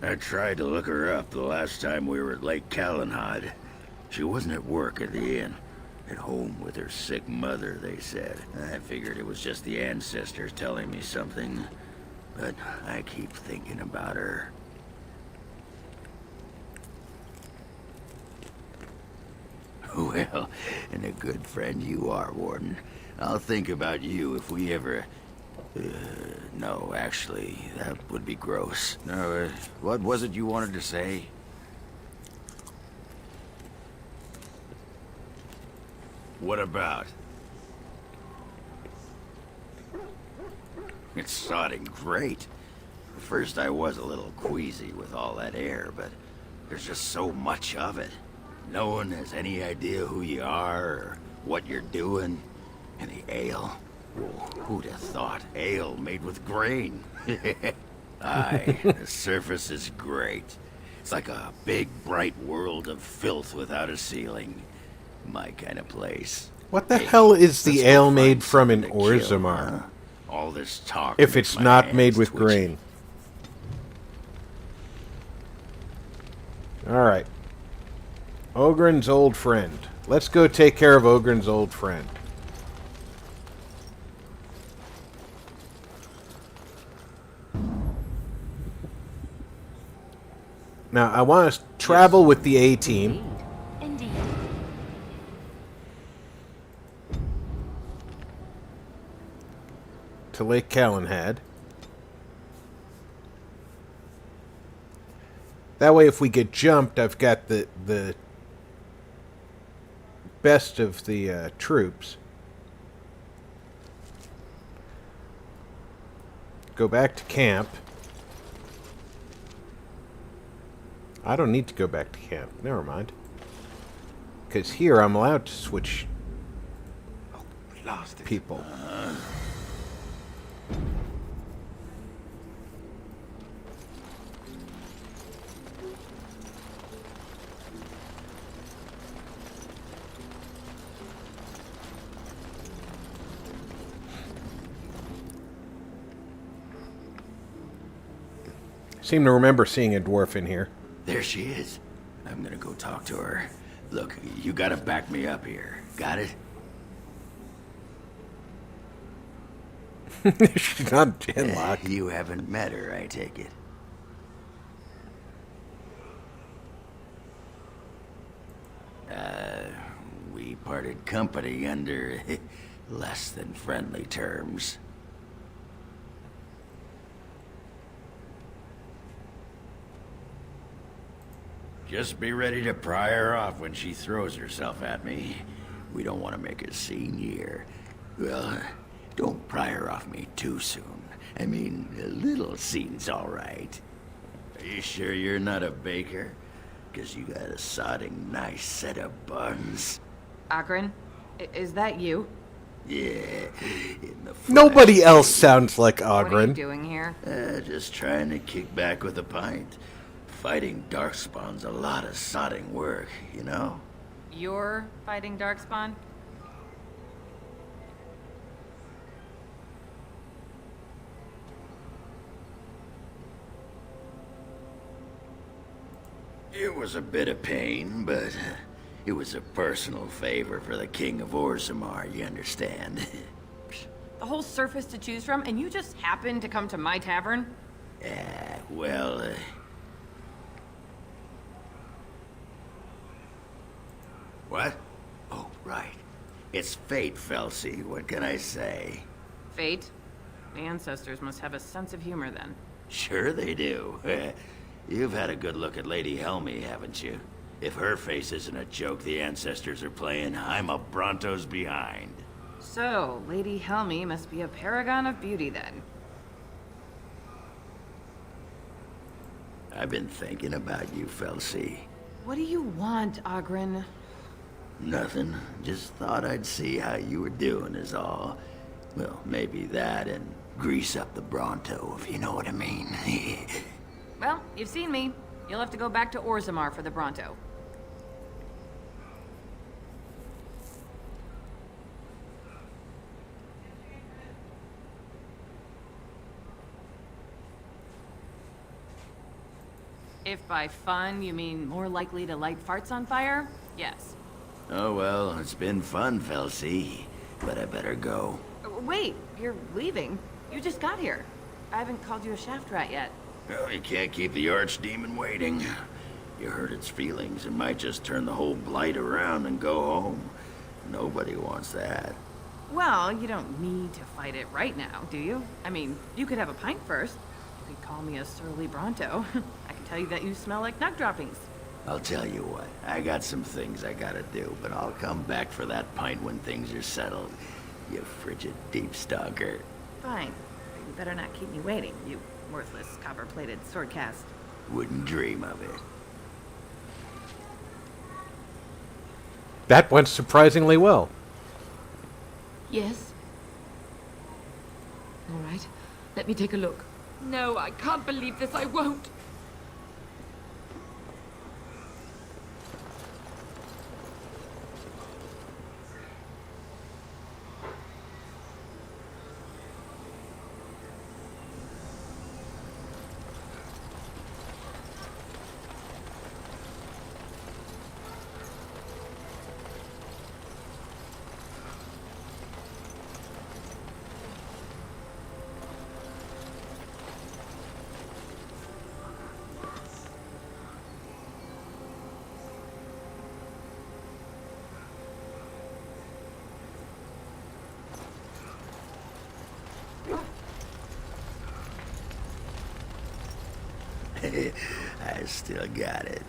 I tried to look her up the last time we were at Lake Calenhad. She wasn't at work at the inn. At home with her sick mother, they said. I figured it was just the ancestors telling me something. But I keep thinking about her. Well, and a good friend you are, Warden. I'll think about you if we ever... no, actually, that would be gross. No, what was it you wanted to say? What about? It's sodding great. At first I was a little queasy with all that air, but there's just so much of it. No one has any idea who you are or what you're doing. And the ale? Whoa, who'd have thought? Ale made with grain. Aye, the surface is great. It's like a big, bright world of filth without a ceiling. My kind of place. What the hell is the ale made from in Orzammar? All this talk. If it's not made with grain. Alright. Ogren's old friend. Let's go take care of Ogren's old friend. Now, I want to travel with the A-team. Indeed. To Lake Calenhad. That way, if we get jumped, I've got the best of the troops. Go back to camp. I don't need to go back to camp. Never mind. Because here I'm allowed to switch people. Seem to remember seeing a dwarf in here. There she is. I'm gonna go talk to her. Look, you gotta back me up here. Got it? She's not Genlock. You haven't met her, I take it. We parted company under less than friendly terms. Just be ready to pry her off when she throws herself at me. We don't want to make a scene here. Well, don't pry her off me too soon. I mean, a little scene's all right. Are you sure you're not a baker? 'cause you got a sodding nice set of buns. Akron, is that you? Yeah, in the flesh. Nobody else sounds like What are you Ogren. doing here? Just trying to kick back with a pint. Fighting Darkspawn's a lot of sodding work, you know? You're fighting Darkspawn? It was a bit of pain, but it was a personal favor for the King of Orzammar, you understand? The whole surface to choose from, and you just happened to come to my tavern? Well, What? Oh, right. It's fate, Felsi. What can I say? Fate? The ancestors must have a sense of humor then. Sure they do. You've had a good look at Lady Helmy, haven't you? If her face isn't a joke the ancestors are playing, I'm a Bronto's behind. So, Lady Helmy must be a paragon of beauty then. I've been thinking about you, Felsi. What do you want, Ogren? Nothing. Just thought I'd see how you were doing is all. Well, maybe that and grease up the Bronto, if you know what I mean. Well, you've seen me. You'll have to go back to Orzammar for the Bronto. If by fun you mean more likely to light farts on fire, yes. Oh well, it's been fun, Felsi. But I better go. Wait, you're leaving? You just got here. I haven't called you a shaft rat yet. Well, you can't keep the archdemon waiting. You hurt its feelings and might just turn the whole blight around and go home. Nobody wants that. Well, you don't need to fight it right now, do you? I mean, you could have a pint first. You could call me a surly Bronto. I can tell you that you smell like nug droppings. I'll tell you what, I got some things I gotta do, but I'll come back for that pint when things are settled. You frigid deep stalker. Fine. But you better not keep me waiting, you worthless copper-plated sword cast. Wouldn't dream of it. That went surprisingly well. Yes? All right. Let me take a look. No, I can't believe this. I won't. I still got it.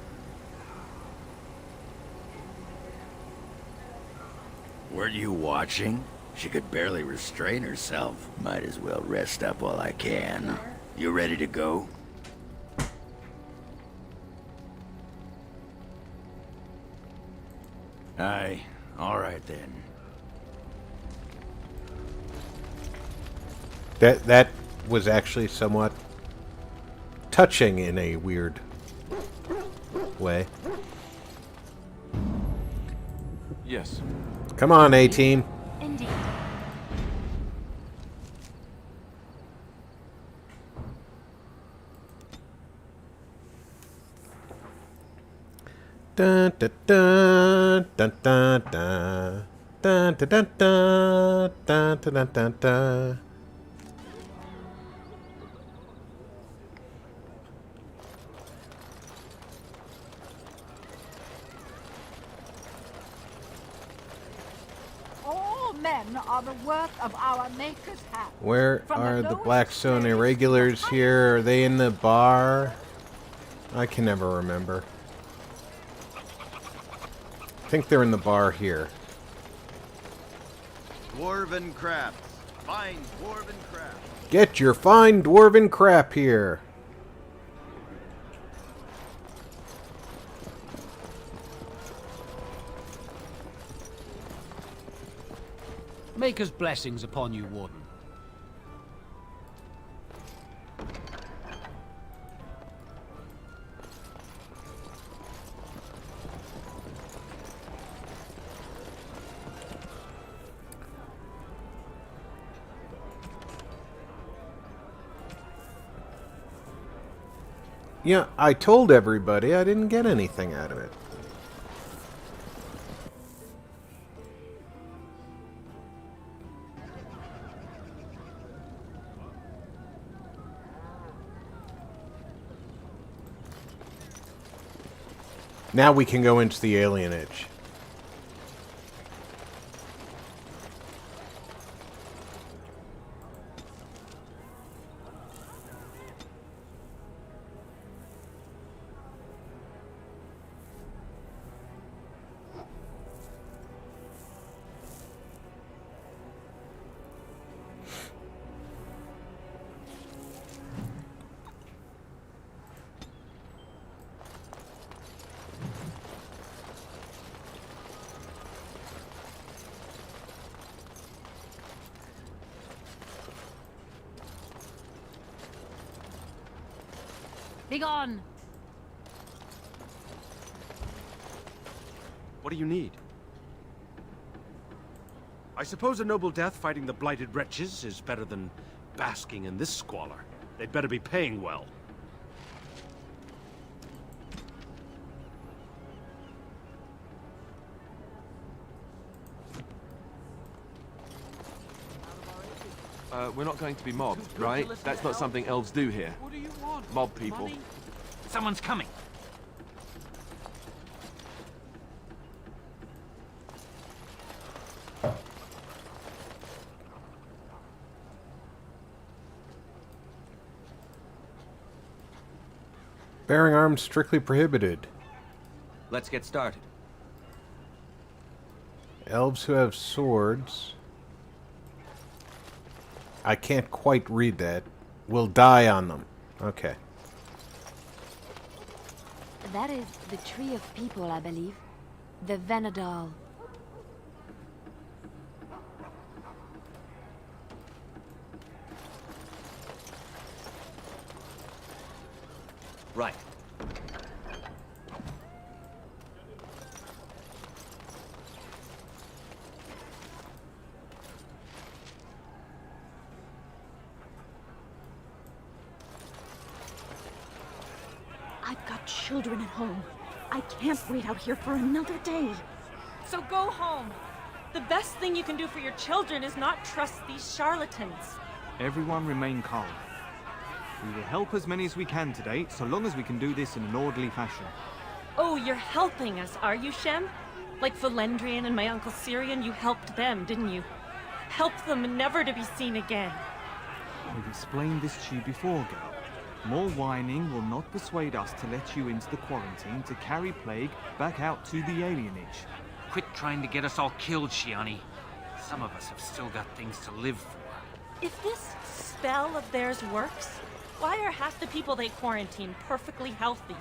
Weren't you watching? She could barely restrain herself. Might as well rest up while I can. You ready to go? Aye. All right then. That was actually somewhat touching in a weird way. Yes. Come on, A-Team. Indeed. Dun dun dun dun dun dun dun dun dun dun dun dun dun dun. All men are the work of our Maker's hand. Where From are the lowest Blackstone grade Irregulars here? Are they in the bar? I can never remember. I think they're in the bar here. Dwarven crafts. Fine dwarven crafts. Get your fine dwarven crap here. Maker's blessings upon you, Warden. Yeah, I told everybody I didn't get anything out of it. Now we can go into the alienage. Begone! What do you need? I suppose a noble death fighting the blighted wretches is better than basking in this squalor. They'd better be paying well. We're not going to be mobbed, right? That's not something elves do here. What do you want? Mob people. Money? Someone's coming. Bearing arms strictly prohibited. Let's get started. Elves who have swords. I can't quite read that. Will die on them. Okay. That is the Tree of People, I believe. The Venadal. Right. I've got children at home. I can't wait out here for another day. So go home. The best thing you can do for your children is not trust these charlatans. Everyone remain calm. We will help as many as we can today, so long as we can do this in an orderly fashion. Oh, you're helping us, are you, Shem? Like Valendrian and my Uncle Syrian, you helped them, didn't you? Helped them never to be seen again. We've explained this to you before, girl. More whining will not persuade us to let you into the quarantine to carry plague back out to the alienage. Quit trying to get us all killed, Shiani. Some of us have still got things to live for. If this spell of theirs works, why are half the people they quarantine perfectly healthy?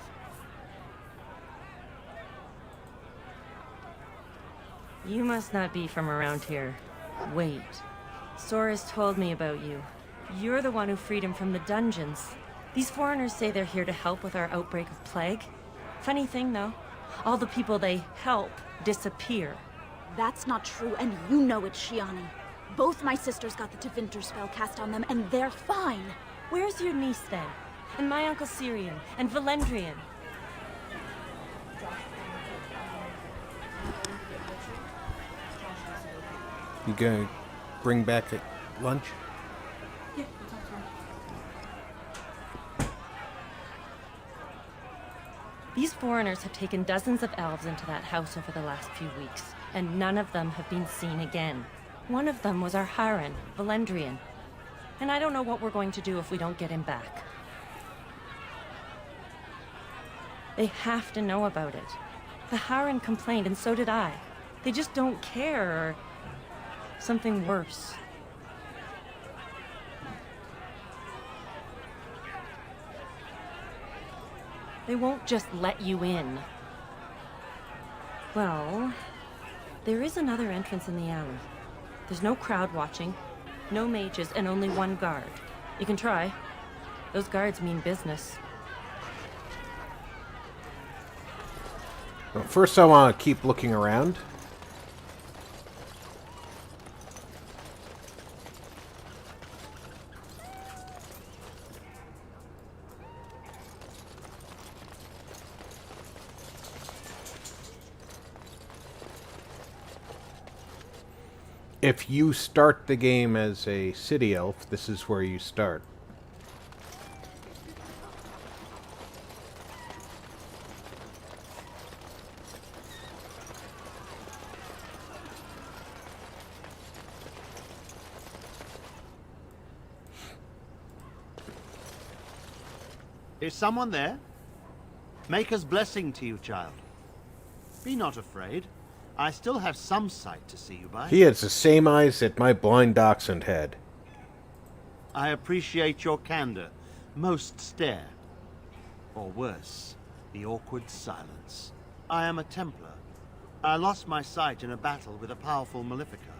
You must not be from around here. Wait. Sora's told me about you. You're the one who freed him from the dungeons. These foreigners say they're here to help with our outbreak of plague. Funny thing, though. All the people they help disappear. That's not true, and you know it, Shiani. Both my sisters got the Tevinter spell cast on them, and they're fine. Where's your niece, then? And my Uncle Syrian? And Valendrian? You gonna bring back at lunch? Yeah, These foreigners have taken dozens of elves into that house over the last few weeks, and none of them have been seen again. One of them was our Haran, Valendrian. And I don't know what we're going to do if we don't get him back. They have to know about it. The Haran complained, and so did I. They just don't care, or something worse. They won't just let you in. Well, there is another entrance in the alley. There's no crowd watching, no mages, and only one guard. You can try. Those guards mean business. Well, first I want to keep looking around. If you start the game as a city elf, this is where you start. Is someone there? Maker's blessing to you, child. Be not afraid. I still have some sight to see you by. He has the same eyes that my blind dachshund had. I appreciate your candor. Most stare. Or worse, the awkward silence. I am a Templar. I lost my sight in a battle with a powerful Maleficar.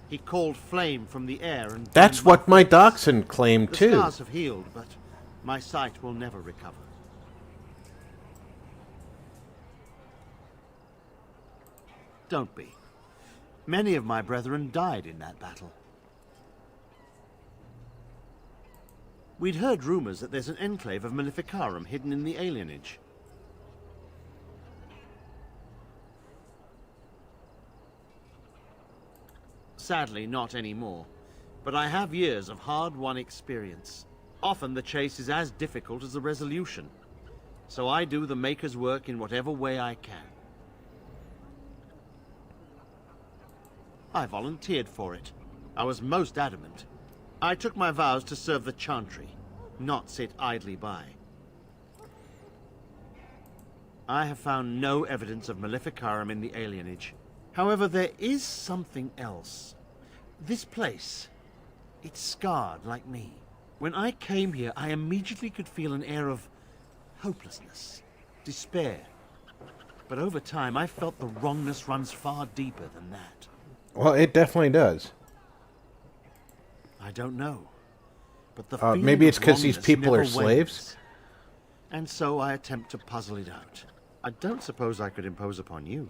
He called flame from the air and... That's what my dachshund claimed the too. The scars have healed, but my sight will never recover. Don't be. Many of my brethren died in that battle. We'd heard rumors that there's an enclave of Maleficarum hidden in the alienage. Sadly, not anymore. But I have years of hard-won experience. Often the chase is as difficult as the resolution. So I do the Maker's work in whatever way I can. I volunteered for it. I was most adamant. I took my vows to serve the Chantry, not sit idly by. I have found no evidence of Maleficarum in the alienage. However, there is something else. This place, it's scarred like me. When I came here, I immediately could feel an air of hopelessness, despair. But over time, I felt the wrongness runs far deeper than that. Well, it definitely does. I don't know. But the maybe it's because these wrongness people are never slaves? wanes. And so I attempt to puzzle it out. I don't suppose I could impose upon you.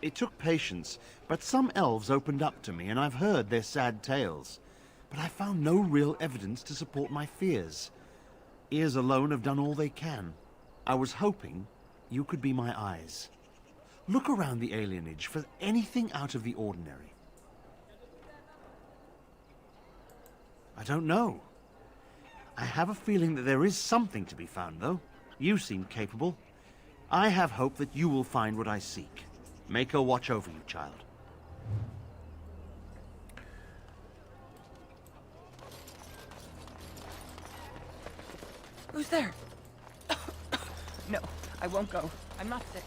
It took patience, but some elves opened up to me, and I've heard their sad tales. But I found no real evidence to support my fears. Ears alone have done all they can. I was hoping you could be my eyes. Look around the alienage for anything out of the ordinary. I don't know. I have a feeling that there is something to be found, though. You seem capable. I have hope that you will find what I seek. Maker watch over you, child. Who's there? No, I won't go. I'm not sick.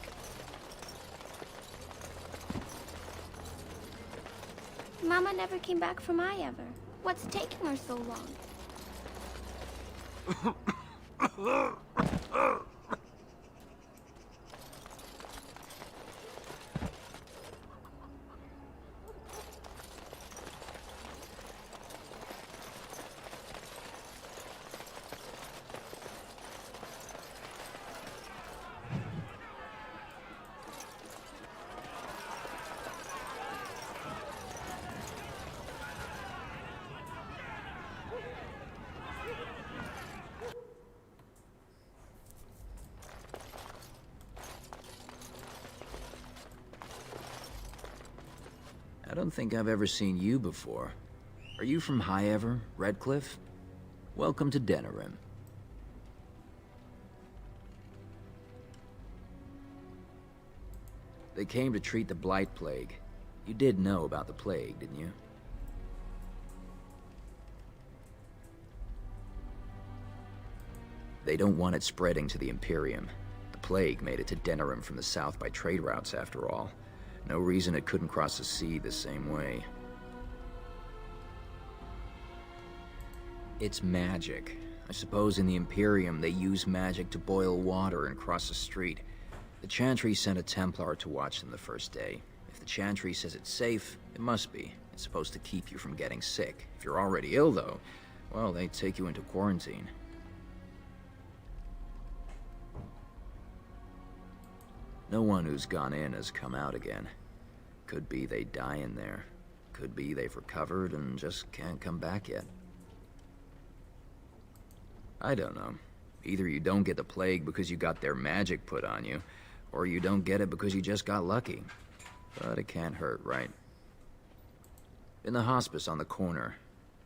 Mama never came back from Iever. What's taking her so long? I don't think I've ever seen you before. Are you from Highever, Redcliffe? Welcome to Denerim. They came to treat the Blight Plague. You did know about the plague, didn't you? They don't want it spreading to the Imperium. The plague made it to Denerim from the south by trade routes, after all. No reason it couldn't cross the sea the same way. It's magic. I suppose in the Imperium they use magic to boil water and cross a street. The Chantry sent a Templar to watch them the first day. If the Chantry says it's safe, it must be. It's supposed to keep you from getting sick. If you're already ill, though, well, they take you into quarantine. No one who's gone in has come out again. Could be they die in there. Could be they've recovered and just can't come back yet. I don't know. Either you don't get the plague because you got their magic put on you, or you don't get it because you just got lucky. But it can't hurt, right? In the hospice on the corner.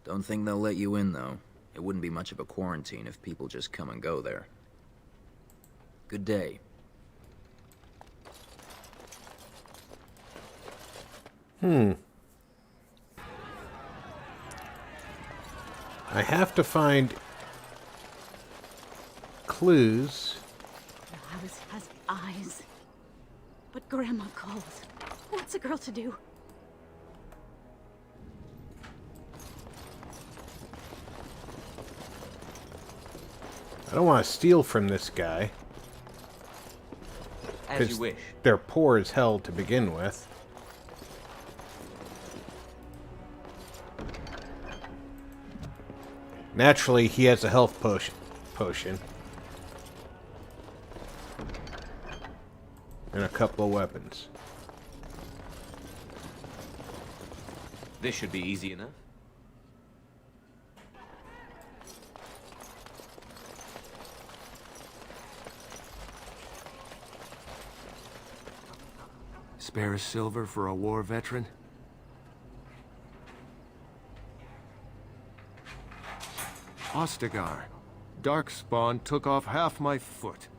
Don't think they'll let you in, though. It wouldn't be much of a quarantine if people just come and go there. Good day. I have to find clues. The house has eyes. But Grandma calls. What's a girl to do? I don't want to steal from this guy. As you wish. They're poor as hell to begin with. Naturally, he has a health potion. And a couple of weapons. This should be easy enough. Spare a silver for a war veteran? Ostagar. Darkspawn took off half my foot.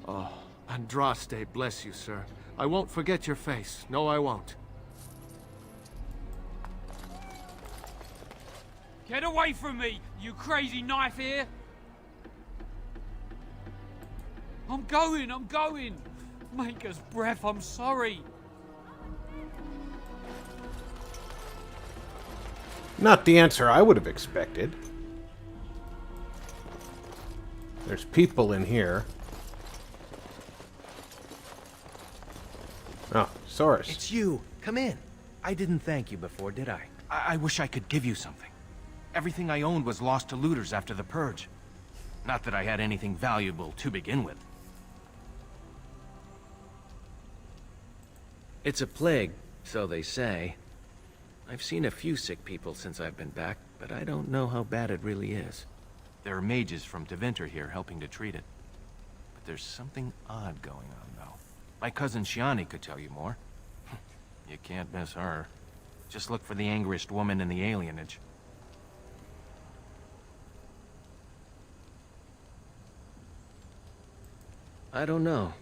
Oh, Andraste, bless you, sir. I won't forget your face. No, I won't. Get away from me, you crazy knife ear! I'm going! Maker's breath, I'm sorry! Not the answer I would have expected. There's people in here. Oh, Soros. It's you. Come in. I didn't thank you before, did I? I wish I could give you something. Everything I owned was lost to looters after the Purge. Not that I had anything valuable to begin with. It's a plague, so they say. I've seen a few sick people since I've been back, but I don't know how bad it really is. There are mages from Deventer here helping to treat it. But there's something odd going on, though. My cousin Shiani could tell you more. You can't miss her. Just look for the angriest woman in the alienage. I don't know.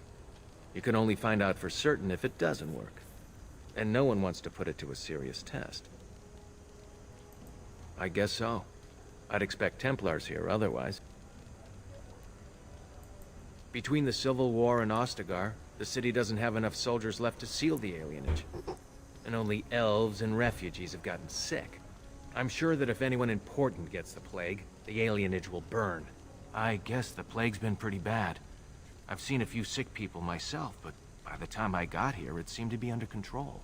You can only find out for certain if it doesn't work. And no one wants to put it to a serious test. I guess so. I'd expect Templars here otherwise. Between the Civil War and Ostagar, the city doesn't have enough soldiers left to seal the alienage. And only elves and refugees have gotten sick. I'm sure that if anyone important gets the plague, the alienage will burn. I guess the plague's been pretty bad. I've seen a few sick people myself, but by the time I got here, it seemed to be under control.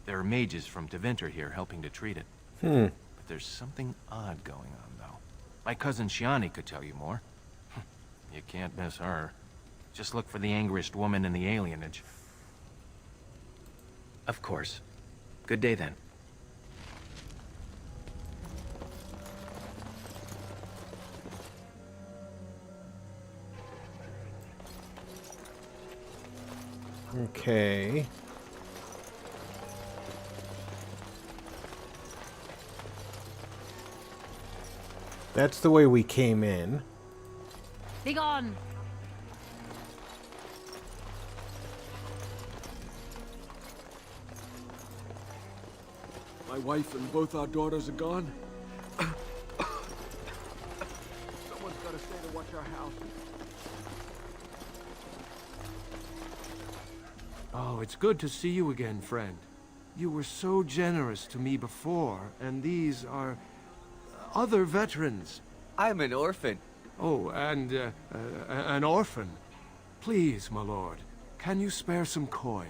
There are mages from Deventer here helping to treat it. But there's something odd going on, though. My cousin Shiani could tell you more. You can't miss her. Just look for the angriest woman in the alienage. Of course. Good day, then. Okay. That's the way we came in. Be gone! My wife and both our daughters are gone. Someone's got to stay to watch our house. Oh, it's good to see you again, friend. You were so generous to me before, and these are other veterans. I'm an orphan. Oh, and an orphan. Please, my lord, Can you spare some coin?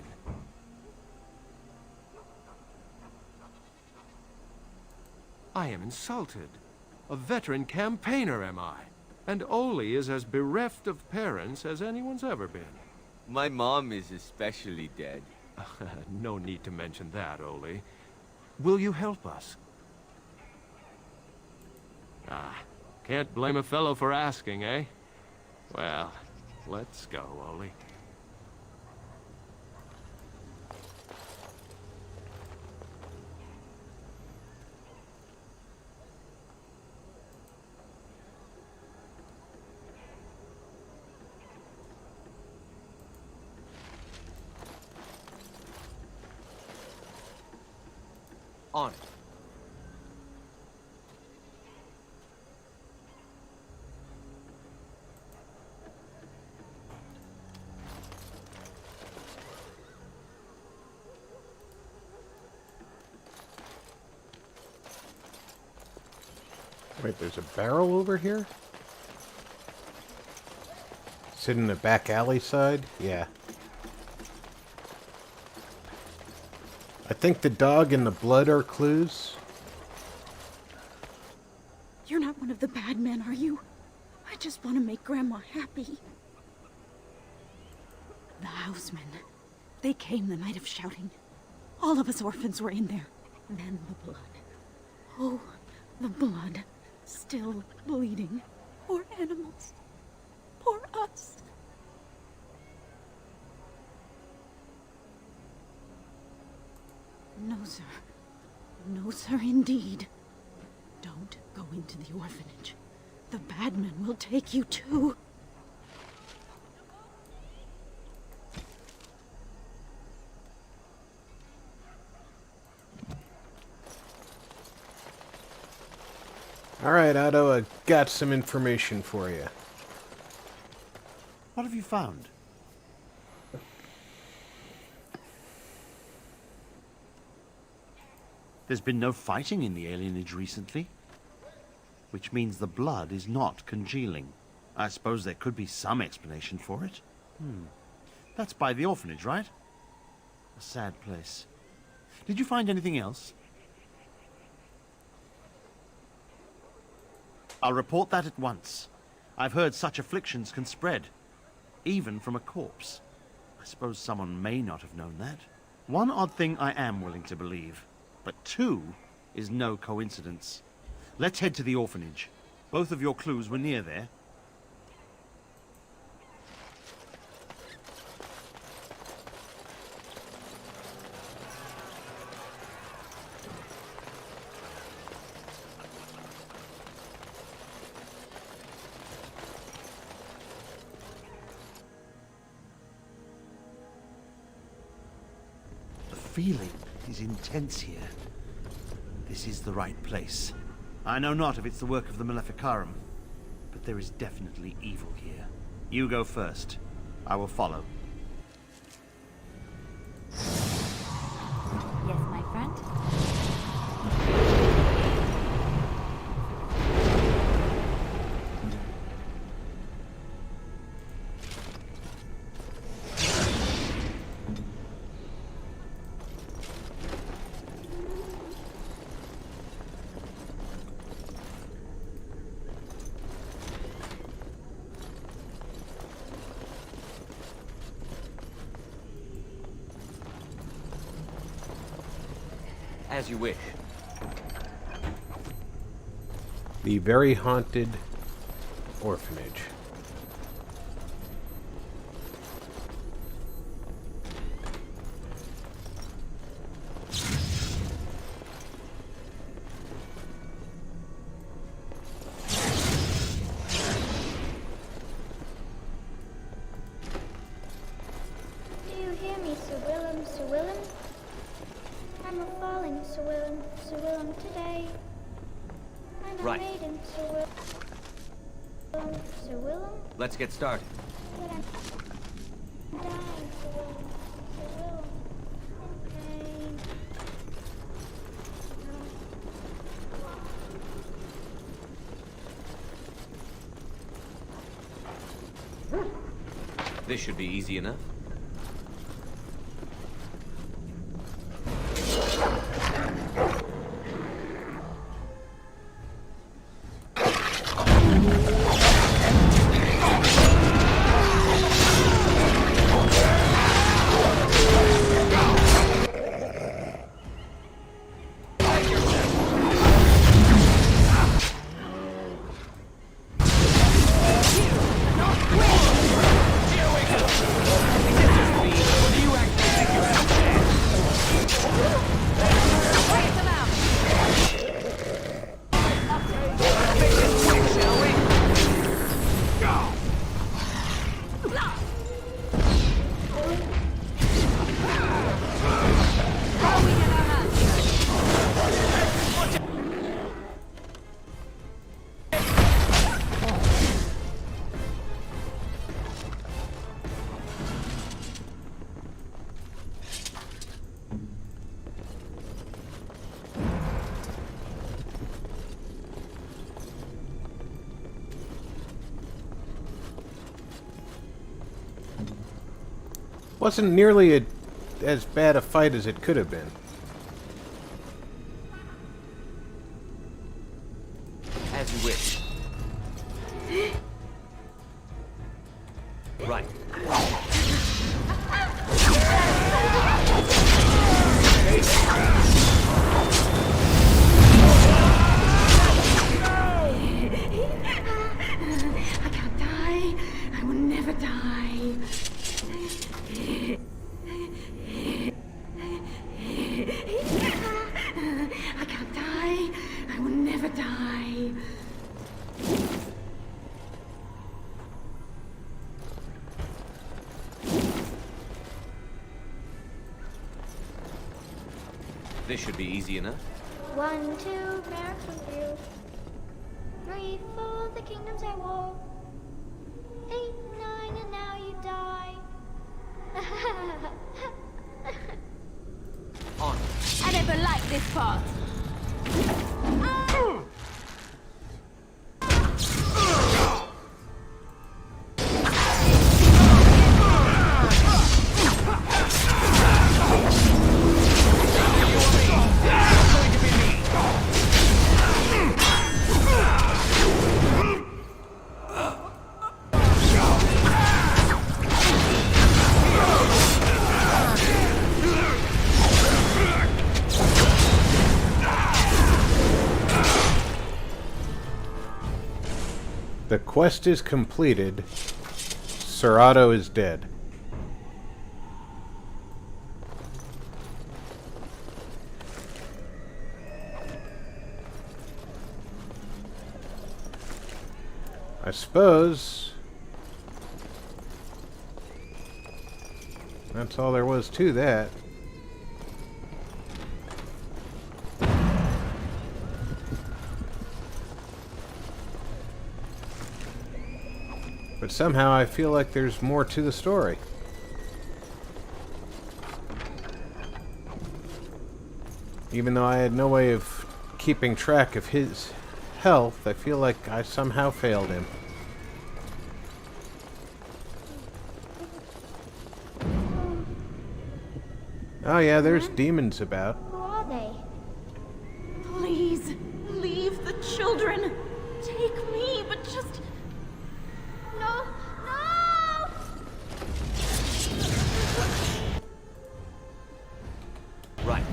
I am insulted. A veteran campaigner, am I? And Oli is as bereft of parents as anyone's ever been. My mom is especially dead. No need to mention that, Oli. Will you help us? Ah, can't blame a fellow for asking, eh? Well, let's go, Oli. On it. Wait, there's a barrel over here? Sit in the back alley side? Yeah. I think the dog and the blood are clues. You're not one of the bad men, are you? I just want to make Grandma happy. The housemen. They came the night of shouting. All of us orphans were in there. Then the blood. Oh, the blood. Still bleeding. Poor animals. Poor us. No, sir. No, sir, indeed. Don't go into the orphanage. The bad men will take you too. Alright, Otto, I got some information for you. What have you found? There's been no fighting in the alienage recently, which means the blood is not congealing. I suppose there could be some explanation for it. That's by the orphanage, right? A sad place. Did you find anything else? I'll report that at once. I've heard such afflictions can spread, even from a corpse. I suppose someone may not have known that. One odd thing I am willing to believe, but two is no coincidence. Let's head to the orphanage. Both of your clues were near there. The feeling is intense here. This is the right place. I know not if it's the work of the Maleficarum, but there is definitely evil here. You go first. I will follow. Yes, my friend? As you wish. The very haunted orphanage. Do you hear me, Sir Willem, Sir Willem? I'm a falling, Sir Willem, Sir Willem, today. I'm a Right. maiden, Sir Willem, Sir Willem, Let's get started. but I'm dying, Sir Willem, Sir Willem, in pain. This should be easy enough. Wasn't nearly as bad a fight as it could have been. As you wish. Right. I can't die. I will never die. I can't die. I will never die. This should be easy enough. 1, 2, miracle you. 3, 4, the kingdoms I war. 8, 9, and now you die. On. I never liked this part. The quest is completed. Serato is dead. I suppose that's all there was to that. But somehow I feel like there's more to the story. Even though I had no way of keeping track of his health, I feel like I somehow failed him. Oh yeah, there's demons about. Who are they? Please, leave the children. Take me, but just... No! No! Right.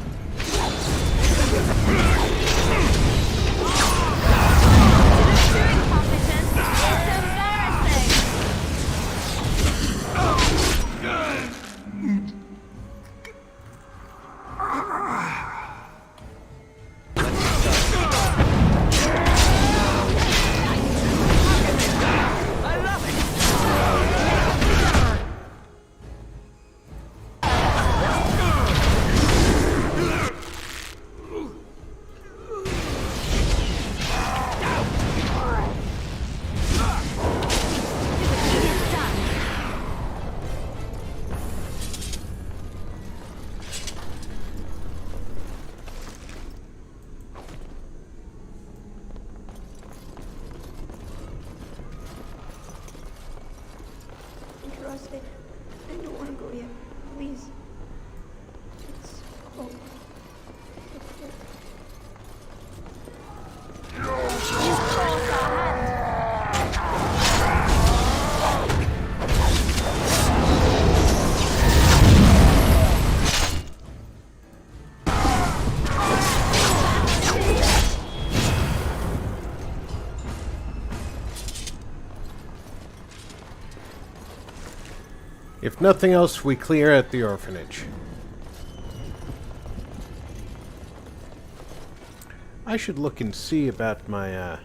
Interested. I don't want to go yet. Please. It's cold. If nothing else, we clear out the orphanage. I should look and see about my,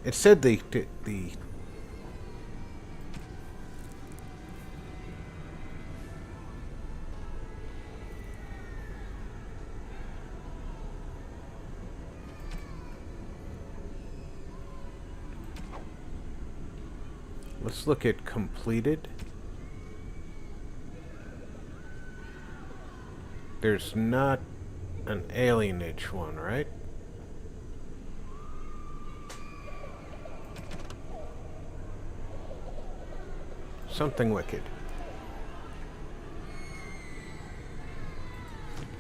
it said the let's look at completed. There's not an alienage one, right? Something wicked.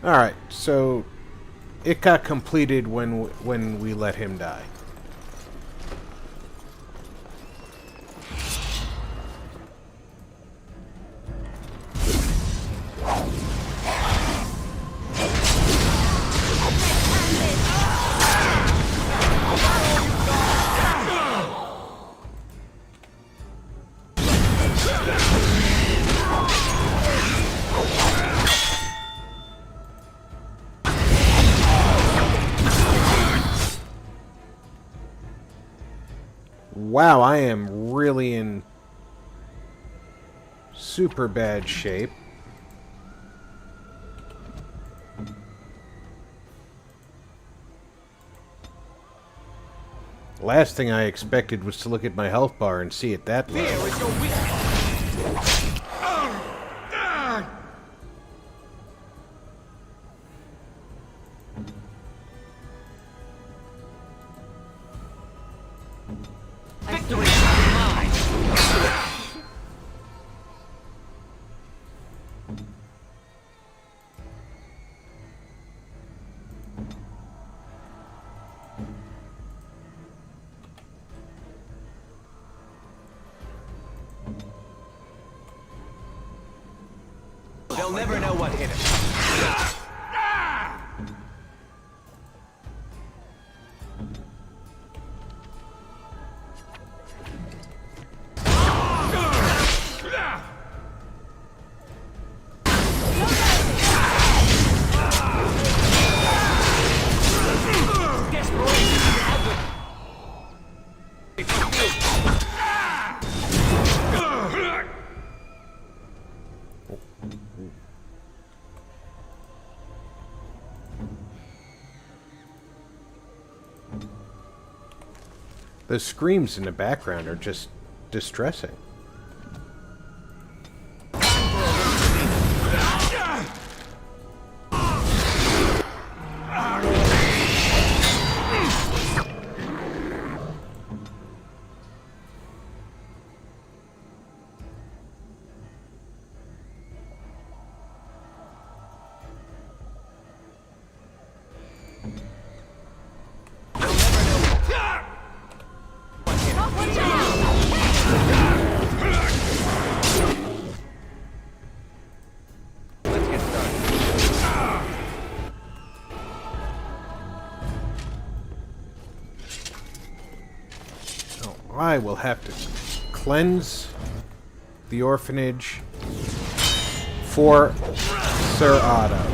Alright, so it got completed when we let him die. Wow, I am really in super bad shape. Last thing I expected was to look at my health bar and see it that low. Fear is your weakness. Victory is mine. They'll never know what hit him. The screams in the background are just distressing. I will have to cleanse the orphanage for Sir Otto.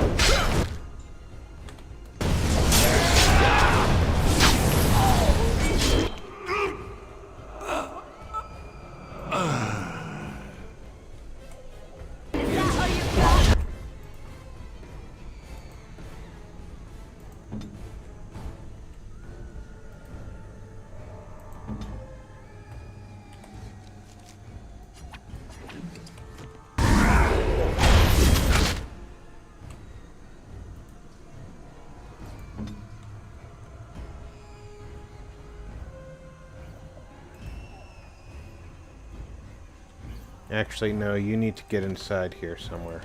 Actually, no, you need to get inside here somewhere.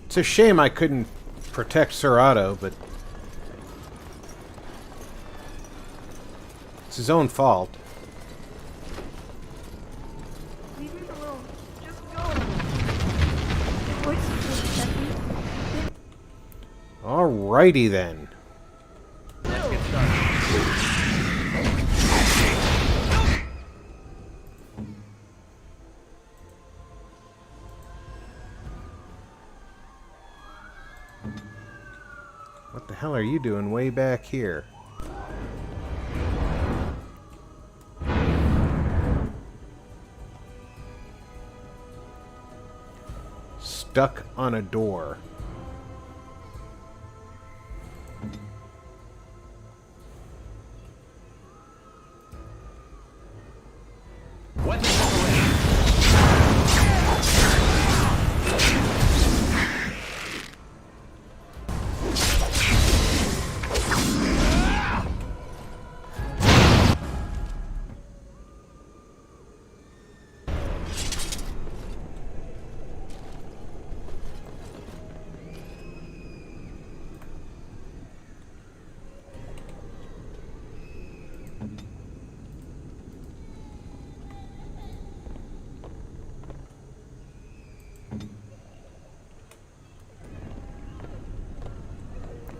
It's a shame I couldn't protect Sir Otto, but it's his own fault. Leave me alone. Just go. Your voice is just stepping. Alrighty then. Let's get started. What the hell are you doing way back here? Stuck on a door.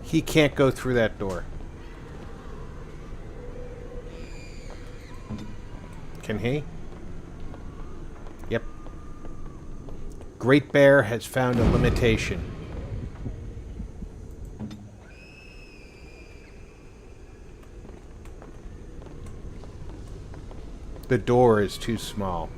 He can't go through that door. Can he? Yep. Great Bear has found a limitation. The door is too small.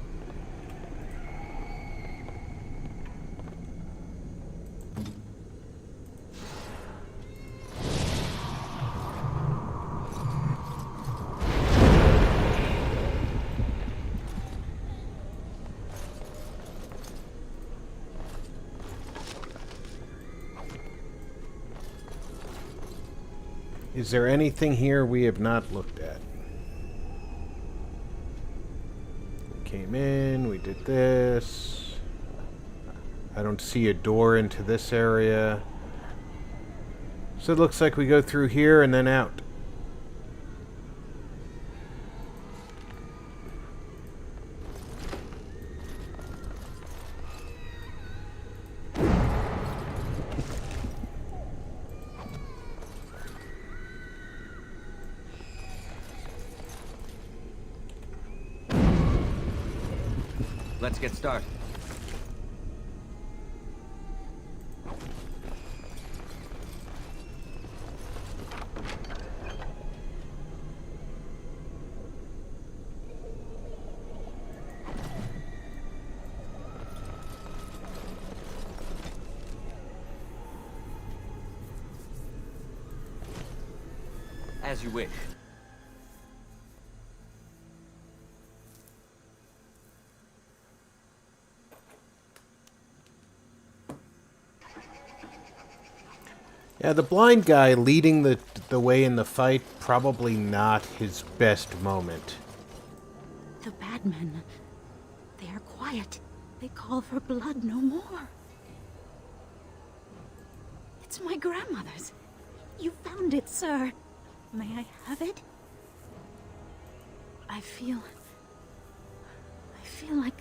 Is there anything here we have not looked at? We came in, we did this. I don't see a door into this area. So it looks like we go through here and then out. Let's get started. As you wish. Yeah, the blind guy leading the way in the fight, probably not his best moment. The bad men, they are quiet. They call for blood no more. It's my grandmother's. You found it, sir. May I have it? I feel like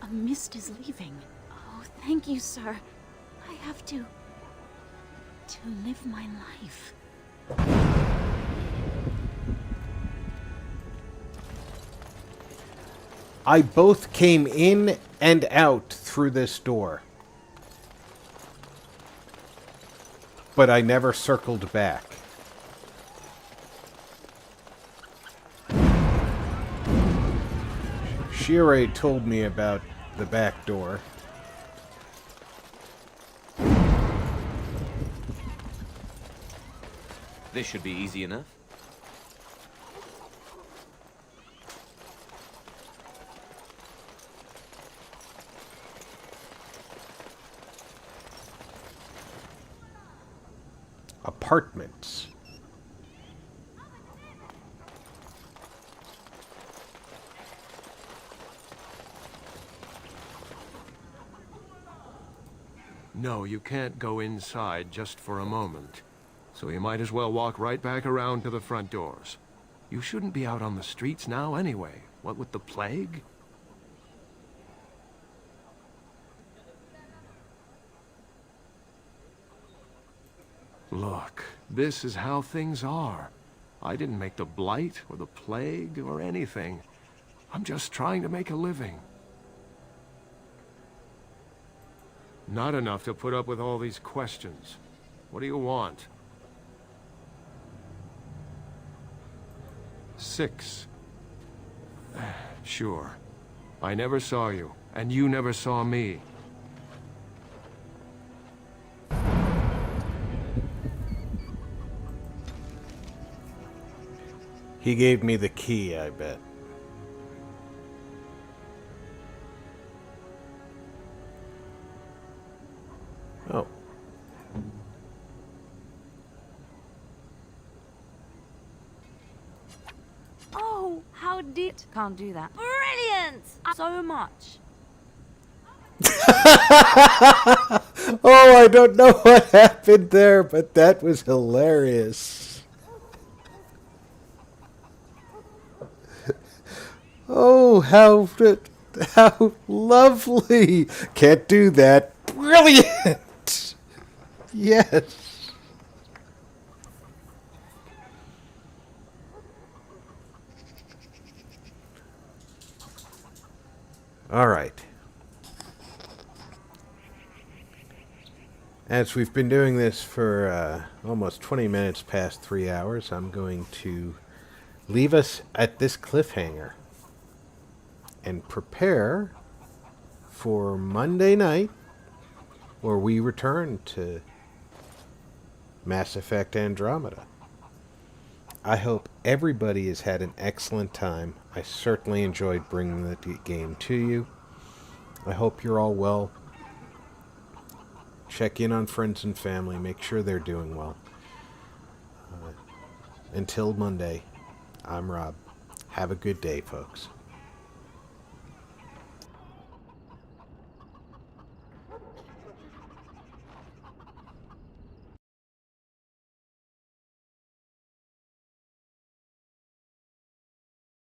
a mist is leaving. Oh, thank you, sir. I have to live my life. I both came in and out through this door. But I never circled back. She already told me about the back door. This should be easy enough. Apartments. No, you can't go inside just for a moment. So you might as well walk right back around to the front doors. You shouldn't be out on the streets now anyway. What with the plague? Look, this is how things are. I didn't make the blight or the plague or anything. I'm just trying to make a living. Not enough to put up with all these questions. What do you want? 6. Sure. I never saw you, and you never saw me. He gave me the key, I bet. Oh. Oh, how did... Can't do that. Brilliant! So much. Oh, I don't know what happened there, but that was hilarious. Oh, how lovely. Can't do that. Brilliant. Yes. All right. As we've been doing this for almost 20 minutes past 3 hours, I'm going to leave us at this cliffhanger and prepare for Monday night, where we return to Mass Effect Andromeda. I hope everybody has had an excellent time. I certainly enjoyed bringing the game to you. I hope you're all well. Check in on friends and family. Make sure they're doing well. Until Monday, I'm Rob. Have a good day, folks.